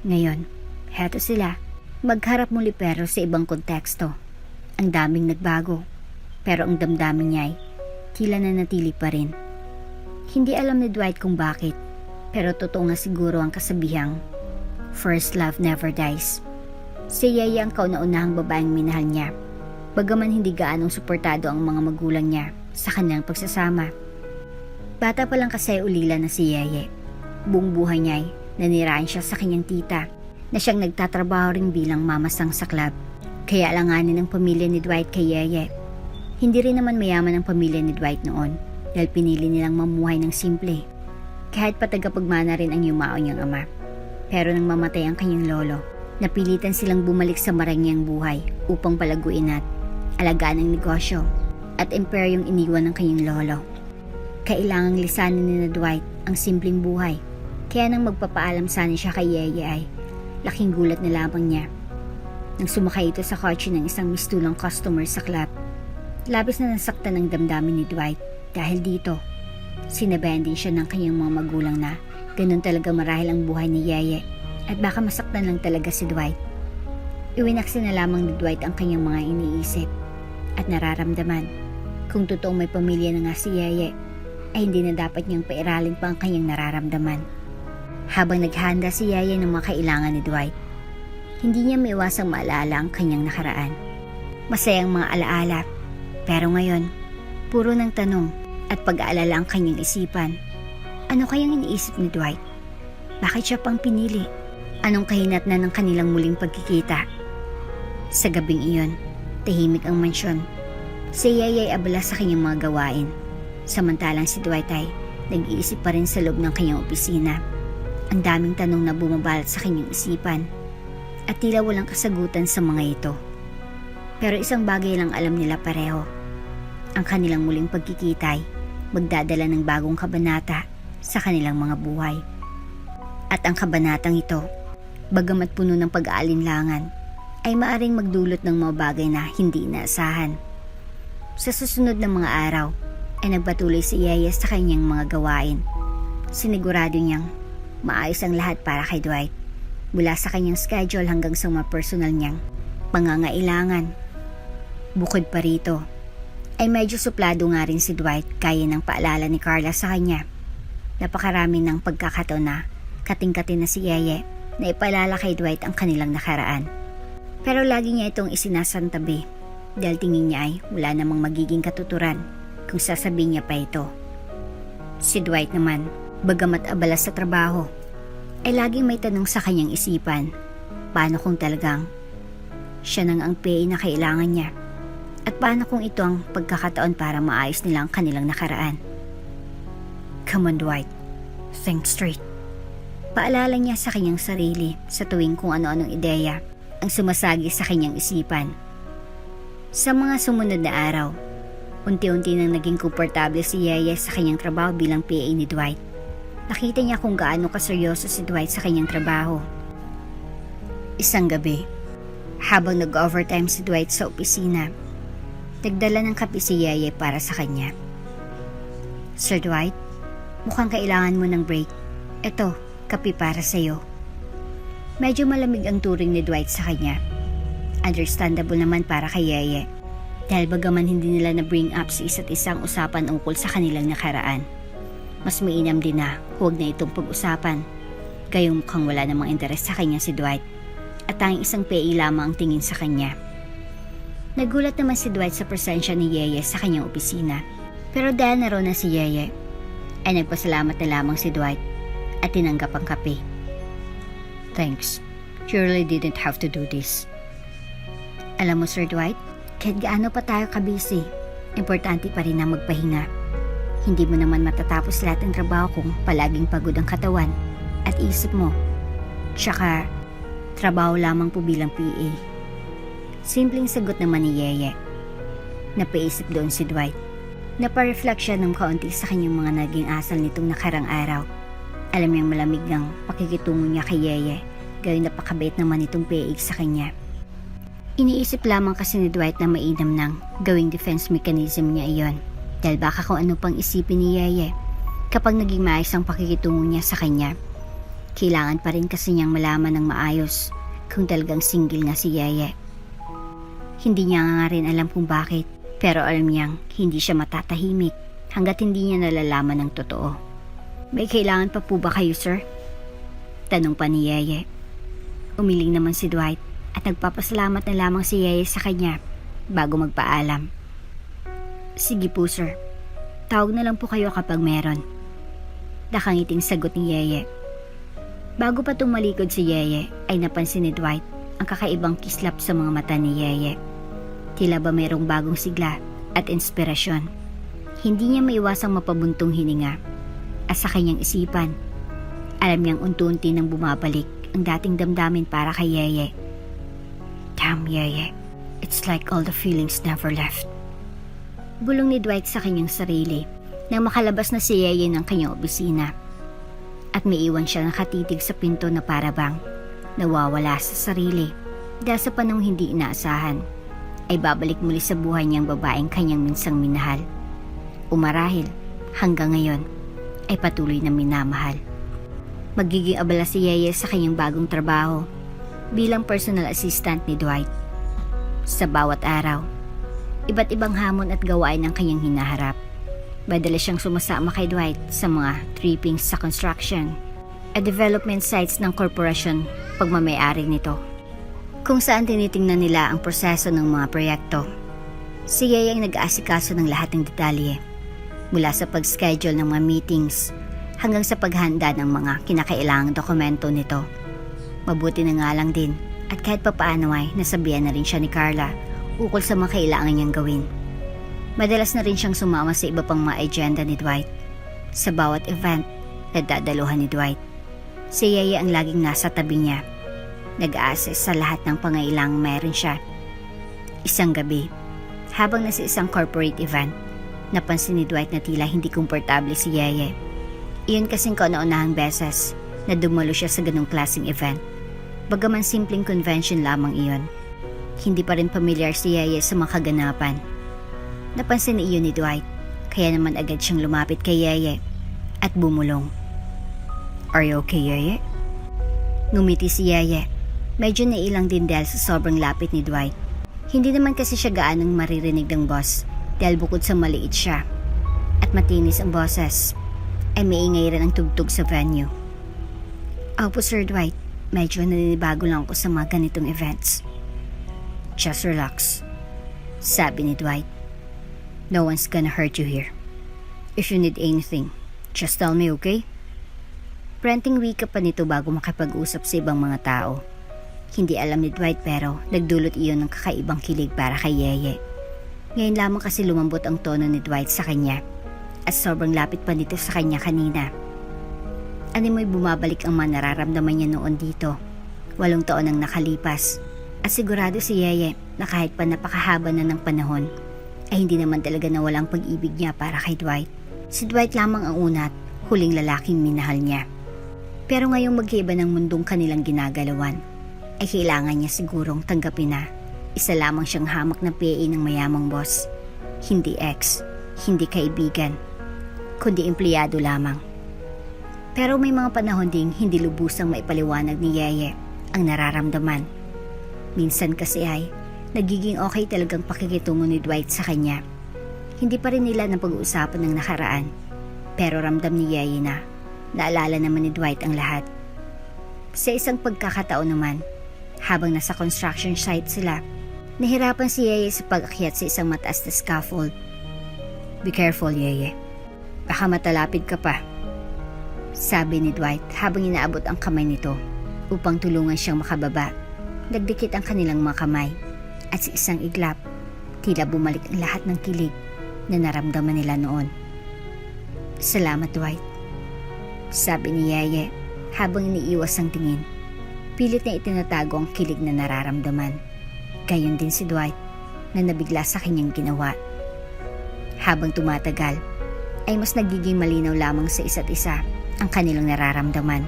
Speaker 1: Ngayon, heto sila. Magharap muli pero sa ibang konteksto. Ang daming nagbago. Pero ang damdamin niya ay tila nanatili pa rin. Hindi alam ni Dwight kung bakit. Pero totoo nga siguro ang kasabihang first love never dies. Si Yeye ang kauna-unahang babaeng minahal niya. Bagaman hindi gaanong suportado ang mga magulang niya sa kanyang pagsasama. Bata pa lang kasi ulila na si Yeye. Buong buhay niya ay nanirahan siya sa kanyang tita na siyang nagtatrabaho rin bilang mamasang sa club. Kaya alanganin ng pamilya ni Dwight kay Yeye. Hindi rin naman mayaman ang pamilya ni Dwight noon dahil pinili nilang mamuhay ng simple. Kahit patagapagmana rin ang yumao niyang ama. Pero nang mamatay ang kanyang lolo, napilitan silang bumalik sa marangyang buhay upang palaguin at alagaan ang negosyo at imperyong iniwan ng kanyang lolo. Kailangang lisanin ni Dwight ang simpleng buhay. Kaya nang magpapaalam sana siya kay Yeye ay laking gulat na lamang niya. Nang sumakay ito sa kotse ng isang mistulang customer sa club, labis na nasaktan ang damdamin ni Dwight dahil dito. Sinabayan din siya ng kanyang mga magulang na ganun talaga marahil ang buhay ni Yeye at baka masaktan lang talaga si Dwight. Iwinaksi na lamang ni Dwight ang kanyang mga iniisip at nararamdaman. Kung totoong may pamilya na nga si Yeye, ay hindi na dapat niyang pairalin pa ang kanyang nararamdaman. Habang naghahanda si Yeye ng mga kailangan ni Dwight, hindi niya maiwasang maalala ang kanyang nakaraan. Masayang mga alaala, pero ngayon, puro ng tanong at pag-aalala ang kanyang isipan. Ano kayang iniisip ni Dwight? Bakit siya pang pinili? Anong kahinatnan ng kanilang muling pagkikita? Sa gabing iyon, tahimik ang mansyon. Si Yeye ay abala sa kanyang mga gawain. Samantalang si Dwight ay nag-iisip pa rin sa loob ng kanyang opisina. Ang daming tanong na bumabalot sa kanyang isipan at tila walang kasagutan sa mga ito. Pero isang bagay lang alam nila pareho. Ang kanilang muling pagkikita ay magdadala ng bagong kabanata sa kanilang mga buhay. At ang kabanatang ito, bagamat puno ng pag-aalinlangan, ay maaring magdulot ng mga bagay na hindi inaasahan. Sa susunod na mga araw, ay nagpatuloy si Yeye sa kanyang mga gawain. Sinigurado niyang maayos ang lahat para kay Dwight, mula sa kanyang schedule hanggang sa mga personal niyang pangangailangan. Bukod pa rito, ay medyo suplado nga rin si Dwight gaya ng paalala ni Carla sa kanya. Napakarami ng pagkakataon na kating-katin na si Yeye na ipalala kay Dwight ang kanilang nakaraan. Pero lagi niya itong isinasantabi dahil tingin niya ay wala namang magiging katuturan kung sasabihin niya pa ito. Si Dwight naman, bagamat abala sa trabaho, ay laging may tanong sa kanyang isipan. Paano kung talagang siya nang ang PA na kailangan niya? At paano kung ito ang pagkakataon para maayos nila ang kanilang nakaraan? Come on, Dwight. Think straight. Paalala niya sa kanyang sarili sa tuwing kung ano-anong ideya ang sumasagi sa kanyang isipan. Sa mga sumunod na araw, unti-unti nang naging komportable si Yeye sa kanyang trabaho bilang PA ni Dwight. Nakita niya kung gaano kaseryoso si Dwight sa kanyang trabaho. Isang gabi, habang nag-overtime si Dwight sa opisina, nagdala ng kape si Yeye para sa kanya. Sir Dwight, mukhang kailangan mo ng break. Eto, kape para sa'yo. Medyo malamig ang turing ni Dwight sa kanya. Understandable naman para kay Yeye, dahil bagaman hindi nila na-bring up sa isa't isang usapan ukol sa kanilang nakaraan. Mas mainam din na huwag na itong pag-usapan, gayong mukhang wala namang interes sa kanya si Dwight, at tanging isang PA lamang ang tingin sa kanya. Nagulat naman si Dwight sa presensya ni Yeye sa kanyang opisina, pero dahil naroon na si Yeye, ay nagpasalamat na lamang si Dwight at tinanggap ang kape. Thanks. You really didn't have to do this. Alam mo, Sir Dwight, kahit gaano pa tayo kabisi, importante pa rin na magpahinga. Hindi mo naman matatapos lahat ng trabaho kung palaging pagod ang katawan at isip mo. Tsaka, trabaho lamang po bilang PA. Simpleng sagot naman ni Yeye. Napaisip doon si Dwight. Napareflect siya ng kaunti sa kanyang mga naging asal nitong nakarang araw. Alam niyang malamig ng pakikitungo niya kay Yeye, gayong napakabait naman itong PA sa kanya. Iniisip lamang kasi ni Dwight na mainam ng gawing defense mechanism niya iyon, dahil baka kung ano pang isipin ni Yeye kapag naging maayos ang pakikitungo niya sa kanya. Kailangan pa rin kasi niyang malaman ng maayos kung talagang single nga si Yeye. Hindi niya nga rin alam kung bakit, pero alam niyang hindi siya matatahimik hanggat hindi niya nalalaman ng totoo. May kailangan pa po ba kayo, sir? Tanong pa ni Yeye. Umiling naman si Dwight at nagpapasalamat na lamang si Yeye sa kanya bago magpaalam. Sige po, sir. Tawag na lang po kayo kapag meron. Nakangiting sagot ni Yeye. Bago pa tumalikod si Yeye ay napansin ni Dwight ang kakaibang kislap sa mga mata ni Yeye. Tila ba mayroong bagong sigla at inspirasyon. Hindi niya maiwasang mapabuntong hininga. At sa kanyang isipan, alam niyang unti-unti nang bumabalik ang dating damdamin para kay Yeye. Damn, Yeye. It's like all the feelings never left. Bulong ni Dwight sa kanyang sarili nang makalabas na si Yeye ng kanyang opisina. At may iwan siya nakatitig sa pinto na parabang nawawala sa sarili dahil sa panahong hindi inaasahan ay babalik muli sa buhay niyang babaeng kanyang minsang minahal. Umarahil hanggang ngayon ay patuloy na minamahal. Magiging abala si Yeye sa kanyang bagong trabaho bilang personal assistant ni Dwight. Sa bawat araw, iba't ibang hamon at gawain ang kanyang hinaharap. Madalas siyang sumasama kay Dwight sa mga trippings sa construction at development sites ng korporasyon pagmamayari nito, kung saan tinitingnan nila ang proseso ng mga proyekto. Si Yeye ang nag-aasikaso ng lahat ng detalye, mula sa pag-schedule ng mga meetings hanggang sa paghanda ng mga kinakailangang dokumento nito. Mabuti na nga lang din at kahit papaano ay nasabihan na rin siya ni Carla ukol sa mga kailangan niyang gawin. Madalas na rin siyang sumama sa iba pang mga agenda ni Dwight. Sa bawat event na dadaluhan ni Dwight, si Yeye ang laging nasa tabi niya, nag-a-assess sa lahat ng pangailangang meron siya. Isang gabi, habang nasa isang corporate event, napansin ni Dwight na tila hindi komportable si Yeye. Iyon kasing kauna-unahang beses na dumalo siya sa ganong klaseng event. Bagaman simpleng convention lamang iyon, hindi pa rin pamilyar si Yeye sa mga kaganapan. Napansin ni iyon ni Dwight, kaya naman agad siyang lumapit kay Yeye at bumulong. Are you okay, Yeye? Ngumiti si Yeye. Medyo nailang din dahil sa sobrang lapit ni Dwight. Hindi naman kasi siya gaanong maririnig ng boss dahil bukod sa maliit siya at matinis ang boses, ay maingay rin ang tugtog sa venue. Opo, Sir Dwight. Medyo naninibago lang ako sa mga ganitong events. Just relax, sabi ni Dwight. No one's gonna hurt you here. If you need anything, just tell me, okay? Prenting wika pa nito bago makipag-usap sa ibang mga tao. Hindi alam ni Dwight pero nagdulot iyon ng kakaibang kilig para kay Yeye. Ngayon lamang kasi lumambot ang tono ni Dwight sa kanya at sobrang lapit pa nito sa kanya kanina. Mo'y bumabalik ang mga nararamdaman niya noon dito. 8 taon ang nakalipas at sigurado si Yeye na kahit pa napakahaba na ng panahon ay hindi naman talaga nawala ang pag-ibig niya para kay Dwight. Si Dwight lamang ang una at huling lalaking minahal niya. Pero ngayong magkaiba ng mundong kanilang ginagalawan, ay kailangan niya sigurong tanggapin na isa lamang siyang hamak na PA ng mayamang boss. Hindi ex, hindi kaibigan, kundi empleyado lamang. Pero may mga panahon ding hindi lubusang maipaliwanag ni Yeye ang nararamdaman. Minsan kasi ay nagiging okay talagang pakikitungo ni Dwight sa kanya. Hindi pa rin nila napag-uusapan ng nakaraan, pero ramdam ni Yeye na naalala naman ni Dwight ang lahat. Sa isang pagkakataon naman, habang nasa construction site sila, nahirapan si Yeye sa pag-akyat sa isang mataas na scaffold. Be careful, Yeye. Baka matalapid ka pa, sabi ni Dwight habang inaabot ang kamay nito upang tulungan siyang makababa. Nagdikit ang kanilang mga kamay at sa isang iglap, tila bumalik ang lahat ng kilig na naramdaman nila noon. Salamat, Dwight, sabi ni Yeye habang iniiwas ang tingin. Pilit na itinatago ang kilig na nararamdaman. Gayon din si Dwight na nabigla sa kanyang ginawa. Habang tumatagal, ay mas nagiging malinaw lamang sa isa't isa ang kanilang nararamdaman.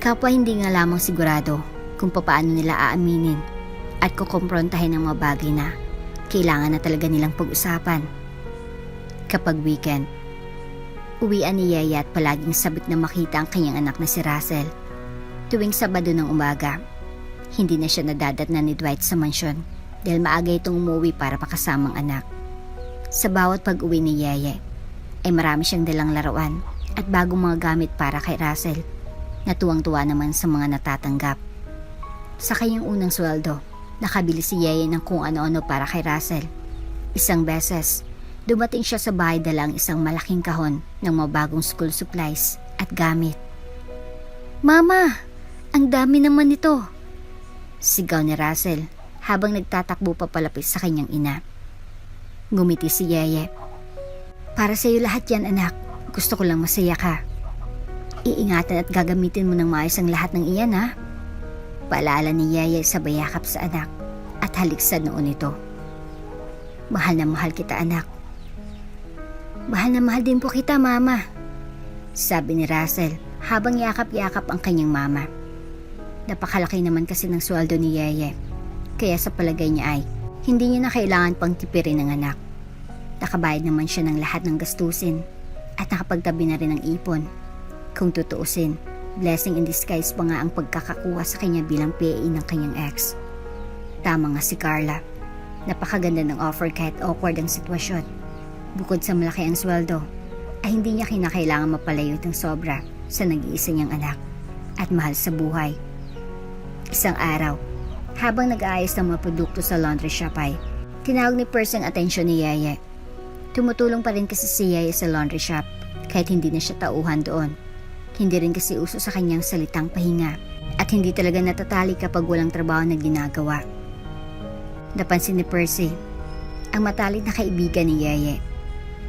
Speaker 1: Kapwa hindi nga lamang sigurado kung papaano nila aaminin at kukumprontahin ang mga bagay na kailangan na talaga nilang pag-usapan. Kapag weekend, uwian ni Yeye at palaging sabik na makita ang kanyang anak na si Russell. Tuwing Sabado ng umaga, hindi na siya nadadatnan ni Dwight sa mansyon dahil maaga itong umuwi para pakasamang anak. Sa bawat pag-uwi ni Yeye, ay marami siyang dalang laruan at bagong mga gamit para kay Russell na tuwang-tuwa naman sa mga natatanggap. Sa kanyang unang sweldo, nakabili si Yeye ng kung ano-ano para kay Russell. Isang beses, dumating siya sa bahay dala ang isang malaking kahon ng mga bagong school supplies at gamit. Mama, ang dami naman nito, sigaw ni Russell habang nagtatakbo pa palapit sa kanyang ina. Ngumiti si Yeye. Para sa iyo lahat yan, anak. Gusto ko lang masaya ka. Iingatan at gagamitin mo ng maayos ang lahat ng iyan, ha? Paalala ni Yeye sabay yakap sa anak at halik sa noo nito. Mahal na mahal kita, anak. Mahal na mahal din po kita, mama, sabi ni Russell habang yakap-yakap ang kanyang mama. Napakalaki naman kasi ng sweldo ni Yeye, kaya sa palagay niya ay hindi niya na kailangan pang tipirin ng anak. Nakabayad naman siya ng lahat ng gastusin at nakapagtabi na rin ng ipon. Kung tutuusin, blessing in disguise pa nga ang pagkakakuha sa kanya bilang PA ng kanyang ex. Tama nga si Carla. Napakaganda ng offer kahit awkward ang sitwasyon. Bukod sa malaki ang sweldo, ay hindi niya kinakailangan mapalayo ng sobra sa nag-iisa niyang anak at mahal sa buhay. Isang araw, habang nag-aayos ng mga produkto sa laundry shop ay tinawag ni Percy ang atensyon ni Yeye. Tumutulong pa rin kasi si Yeye sa laundry shop kahit hindi na siya tauhan doon. Hindi rin kasi uso sa kanyang salitang pahinga at hindi talaga natatali kapag walang trabaho na ginagawa. Napansin ni Percy ang matalik na kaibigan ni Yeye.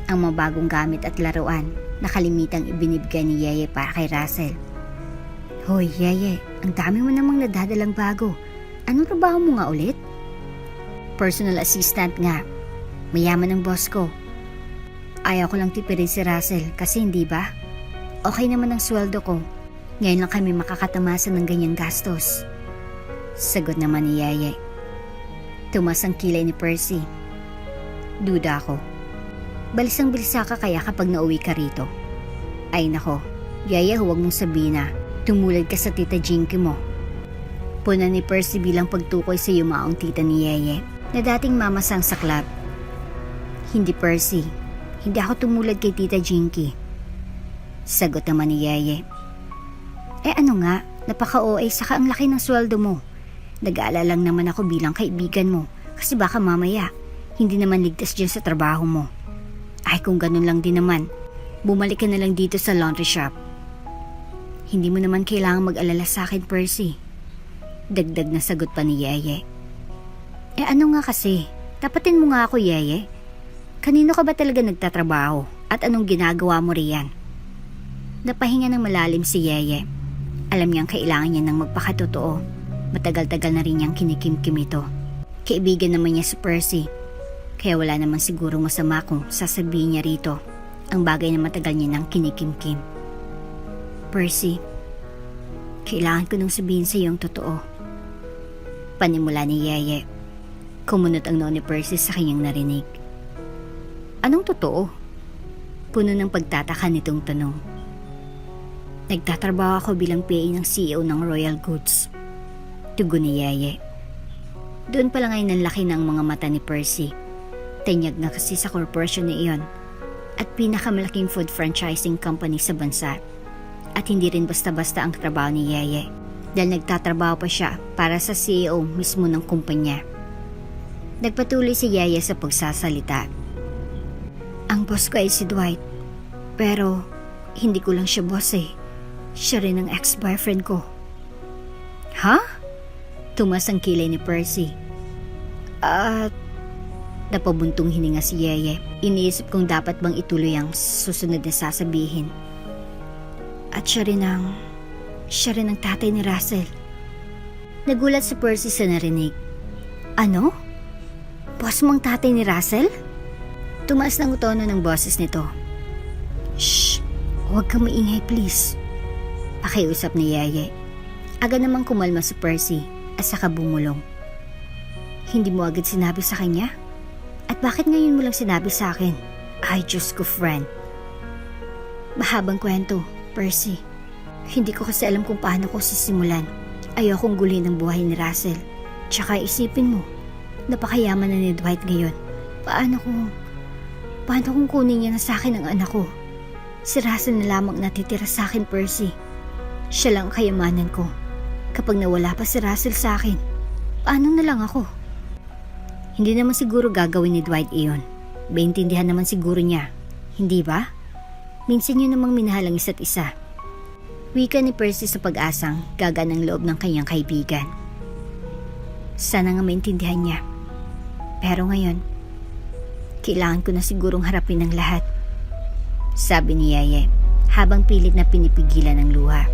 Speaker 1: Ang mga bagong gamit at laruan na kalimitang ibinibigay ni Yeye para kay Russell. Hoy Yeye, ang dami mo namang nadadalang bago. Anong trabaho mo nga ulit? Personal assistant nga. Mayaman ang boss ko. Ayaw ko lang tipirin si Russell kasi hindi ba? Okay naman ang sweldo ko. Ngayon lang kami makakatamasan ng ganyang gastos. Sagot naman ni Yeye. Tumas ang kilay ni Percy. Duda ako. Balisang-bilisa ka kaya kapag nauwi ka rito. Ay nako, Yeye, huwag mong sabihin na tumulad ka sa tita Jinky mo. Puna ni Percy bilang pagtukoy sa yumaong tita ni Yeye na dating mamasang sa club. Hindi Percy, hindi ako tumulad kay tita Jinky. Sagot naman ni Yeye. Eh ano nga, Napaka-OA saka ang laki ng sweldo mo. Nag-aalala lang naman ako bilang kaibigan mo kasi baka mamaya hindi naman ligtas dyan sa trabaho mo. Ay kung ganun lang din naman, bumalik ka na lang dito sa laundry shop. Hindi mo naman kailangang mag-alala sa akin, Percy. Dagdag na sagot pa ni Yeye. Eh ano nga kasi, tapatin mo nga ako, Yeye. Kanino ka ba talaga nagtatrabaho at anong ginagawa mo riyan? Napahinga ng malalim si Yeye. Alam niyang kailangan niya ng magpakatotoo. Matagal-tagal na rin niyang kinikimkim ito. Kaibigan naman niya si Percy. Kaya wala naman siguro masama kung sasabihin niya rito ang bagay na matagal niya nang kinikimkim. Percy, kailangan ko nang sabihin sa iyo ang totoo. Panimula ni Yeye. Kumunot ang noo ni Percy sa kanyang narinig. Anong totoo? Puno ng pagtataka nitong tanong. Nagtatrabaho ako bilang PA ng CEO ng Royal Goods. Tugon ni Yeye. Doon pa lang ay nanlaki ng mga mata ni Percy. Tanyag na kasi sa korporasyon ni iyon at pinakamalaking food franchising company sa bansa. At hindi rin basta-basta ang trabaho ni Yeye dahil nagtatrabaho pa siya para sa CEO mismo ng kumpanya. Nagpatuloy si Yeye sa pagsasalita. Ang boss ko ay si Dwight, pero hindi ko lang siya boss eh. Siya rin ang ex-boyfriend ko. Ha? Tumas ang kilay ni Percy. Napabuntong hininga si Yeye. Iniisip kong dapat bang ituloy ang susunod na sasabihin. At siya rin ang tatay ni Russell. Nagulat si Percy sa narinig. Ano? Boss mo ang tatay ni Russell? Tumaas ng tono ng boses nito. Shh! Huwag kang maingay please. Pakiusap ni Yeye. Agad namang kumalma si Percy at saka bumulong. Hindi mo agad sinabi sa kanya? At bakit ngayon mo lang sinabi sa akin? Ay Diyos ko friend. Mahabang kwento. Percy, hindi ko kasi alam kung paano ko sisimulan. Ayokong gulin ang buhay ni Russell. Tsaka isipin mo, napakayaman na ni Dwight ngayon. Paano kung kunin niya na sa akin ang anak ko? Si Russell na lamang natitira sa akin, Percy. Siya lang ang kayamanan ko. Kapag nawala pa si Russell sa akin, paano na lang ako? Hindi naman siguro gagawin ni Dwight iyon. Maintindihan naman siguro niya. Hindi ba? Minsan yun namang minahal ang isa't isa. Wika ni Percy sa pag-asang gagaan ng loob ng kanyang kaibigan. Sana nga maintindihan niya. Pero ngayon, kailangan ko na sigurong harapin ang lahat. Sabi ni Yeye habang pilit na pinipigilan ng luha.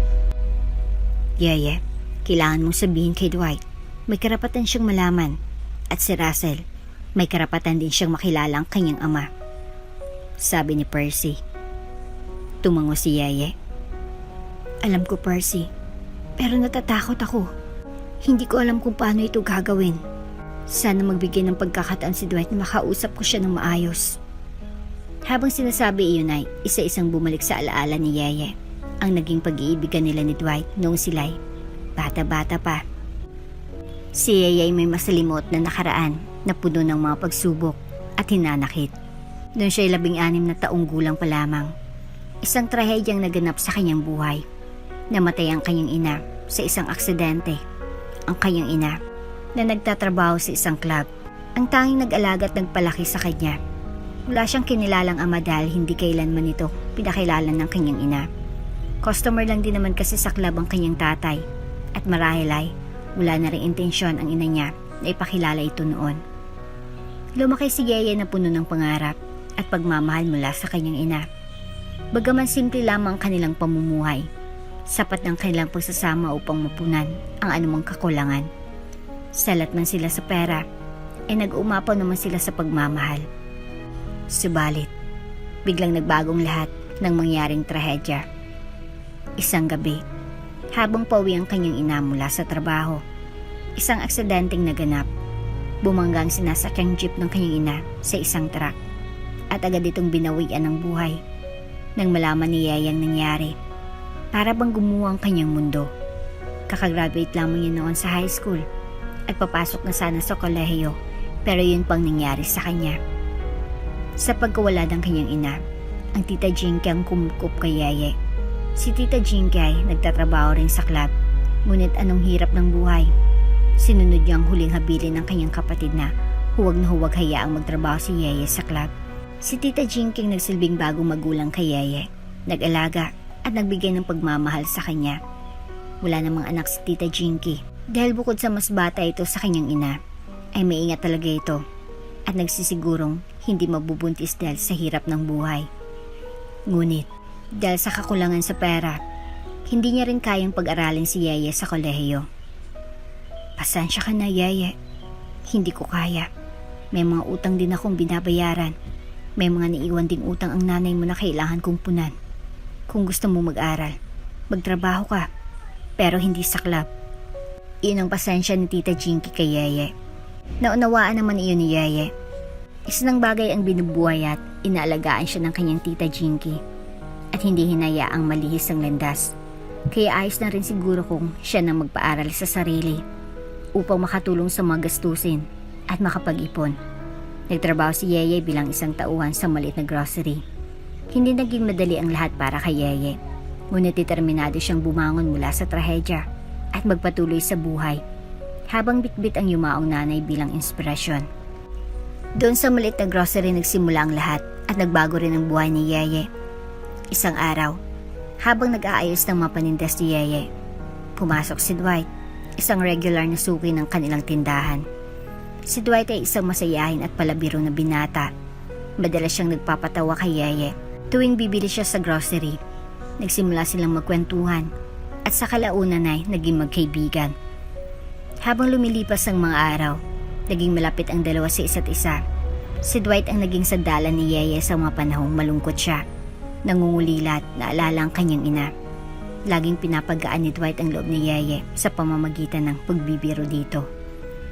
Speaker 1: Yeye, kailangan mong sabihin kay Dwight. May karapatan siyang malaman. At si Russell, may karapatan din siyang makilala ang kanyang ama. Sabi ni Percy. Tumango si Yeye. Alam ko Percy, pero natatakot ako. Hindi ko alam kung paano ito gagawin. Sana magbigay ng pagkakataon si Dwight na makausap ko siya ng maayos. Habang sinasabi iyon ay isa-isang bumalik sa alaala ni Yeye ang naging pag-iibigan nila ni Dwight noong sila'y bata-bata pa. Si Yeye ay may masalimot na nakaraan na puno ng mga pagsubok at hinanakit. Noon siya'y 16 na taong gulang pa lamang. Isang trahedyang naganap sa kanyang buhay. Namatay ang kanyang ina sa isang aksidente. Ang kanyang ina na nagtatrabaho sa isang club. Ang tanging nag-alaga at nagpalaki sa kanya. Wala siyang kinilalang ama dahil hindi kailanman ito pinakilala ng kanyang ina. Customer lang din naman kasi sa club ang kanyang tatay. At marahil ay wala na rin intensyon ang ina niya na ipakilala ito noon. Lumaki si Yeye na puno ng pangarap at pagmamahal mula sa kanyang ina. Bagaman simple lamang kanilang pamumuhay, sapat ng kanilang pagsasama upang mapunan ang anumang kakulangan. Salat man sila sa pera, ay nag-umapaw naman sila sa pagmamahal. Subalit, biglang nagbagong lahat ng mangyaring trahedya. Isang gabi, habang pauwi ang kanyang ina mula sa trabaho, isang aksidenteng naganap. Bumangga ang sinasakyang jeep ng kanyang ina sa isang truck at agad itong binawian ng buhay. Nang malaman ni Yeye ang nangyari, para bang gumuho ang kanyang mundo. Kakagraduate lamang niya noon sa high school at papasok na sana sa kolehiyo, pero yun pang nangyari sa kanya. Sa pagkawala ng kanyang ina, ang tita Jinky ang kumukup kay Yeye. Si tita Jinky ay nagtatrabaho rin sa club Ngunit anong hirap ng buhay. Sinunod niya ang huling habilin ng kanyang kapatid na huwag hayaang magtrabaho si Yeye sa club. Si Tita Jinky nagsilbing bagong magulang kay Yeye, nag-alaga at nagbigay ng pagmamahal sa kanya. Wala namang anak si Tita Jinky dahil bukod sa mas bata ito sa kanyang ina, ay maingat talaga ito at nagsisigurong hindi mabubuntis dahil sa hirap ng buhay. Ngunit dahil sa kakulangan sa pera, hindi niya rin kayang pag-aralin si Yeye sa kolehiyo. Pasensya ka na, Yeye. Hindi ko kaya. May mga utang din akong binabayaran. May mga naiwan ding utang ang nanay mo na kailangan kong punan. Kung gusto mo mag-aral, magtrabaho ka. Pero hindi sa club. Iyon ang pasensya ni Tita Jinky kay Yeye. Naunawaan naman iyon ni Yeye. Isang bagay ang binubuhay at inaalagaan siya ng kanyang Tita Jinky. At hindi hinayaang malihis ang landas. Kaya ayos na rin siguro kung siya nang magpaaral sa sarili upang makatulong sa mga gastusin at makapag-ipon. Nagtrabaho si Yeye bilang isang tauhan sa maliit na grocery. Hindi naging madali ang lahat para kay Yeye. Ngunit determinado siyang bumangon mula sa trahedya at magpatuloy sa buhay habang bitbit ang yumaong nanay bilang inspirasyon. Doon sa maliit na grocery nagsimula ang lahat at nagbago rin ang buhay ni Yeye. Isang araw, habang nag-aayos ng mga panindas ni Yeye, pumasok si Dwight, isang regular na suki ng kanilang tindahan. Si Dwight ay isang masayahin at palabiro na binata. Madalas siyang nagpapatawa kay Yeye tuwing bibili siya sa grocery. Nagsimula silang magkwentuhan at sa kalaunan ay naging magkaibigan. Habang lumilipas ang mga araw, naging malapit ang dalawa sa isa't isa. Si Dwight ang naging sandalan ni Yeye sa mga panahong malungkot siya. Nangungulilat na alala ang kanyang ina. Laging pinapagaan ni Dwight ang loob ni Yeye sa pamamagitan ng pagbibiro dito.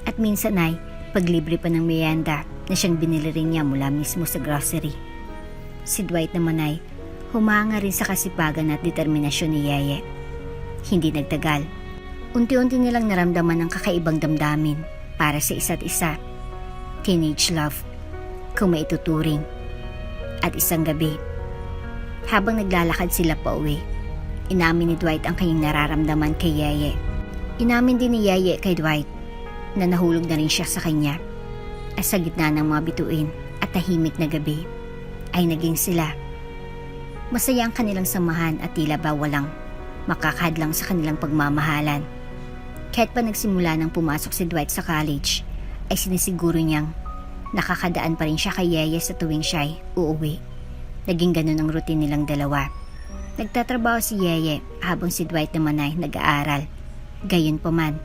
Speaker 1: At minsan ay paglibre pa ng merienda na siyang binili rin niya mula mismo sa grocery. Si Dwight naman ay humanga rin sa kasipagan at determinasyon ni Yeye. Hindi nagtagal. Unti-unti nilang naramdaman ang kakaibang damdamin para sa isa't isa. Teenage love, kung maituturing. At isang gabi, habang naglalakad sila pa uwi, inamin ni Dwight ang kanyang nararamdaman kay Yeye. Inamin din ni Yeye kay Dwight na nahulog na rin siya sa kanya. At sa gitna ng mga bituin at tahimik na gabi, ay naging sila. Masaya ang kanilang samahan at tila ba walang makakadlang sa kanilang pagmamahalan. Kahit pa nagsimula nang pumasok si Dwight sa college, ay sinisiguro niyang nakakadaan pa rin siya kay Yeye sa tuwing siya'y uuwi. Naging ganun ang routine nilang dalawa. Nagtatrabaho si Yeye habang si Dwight naman ay nag-aaral. Gayunpaman,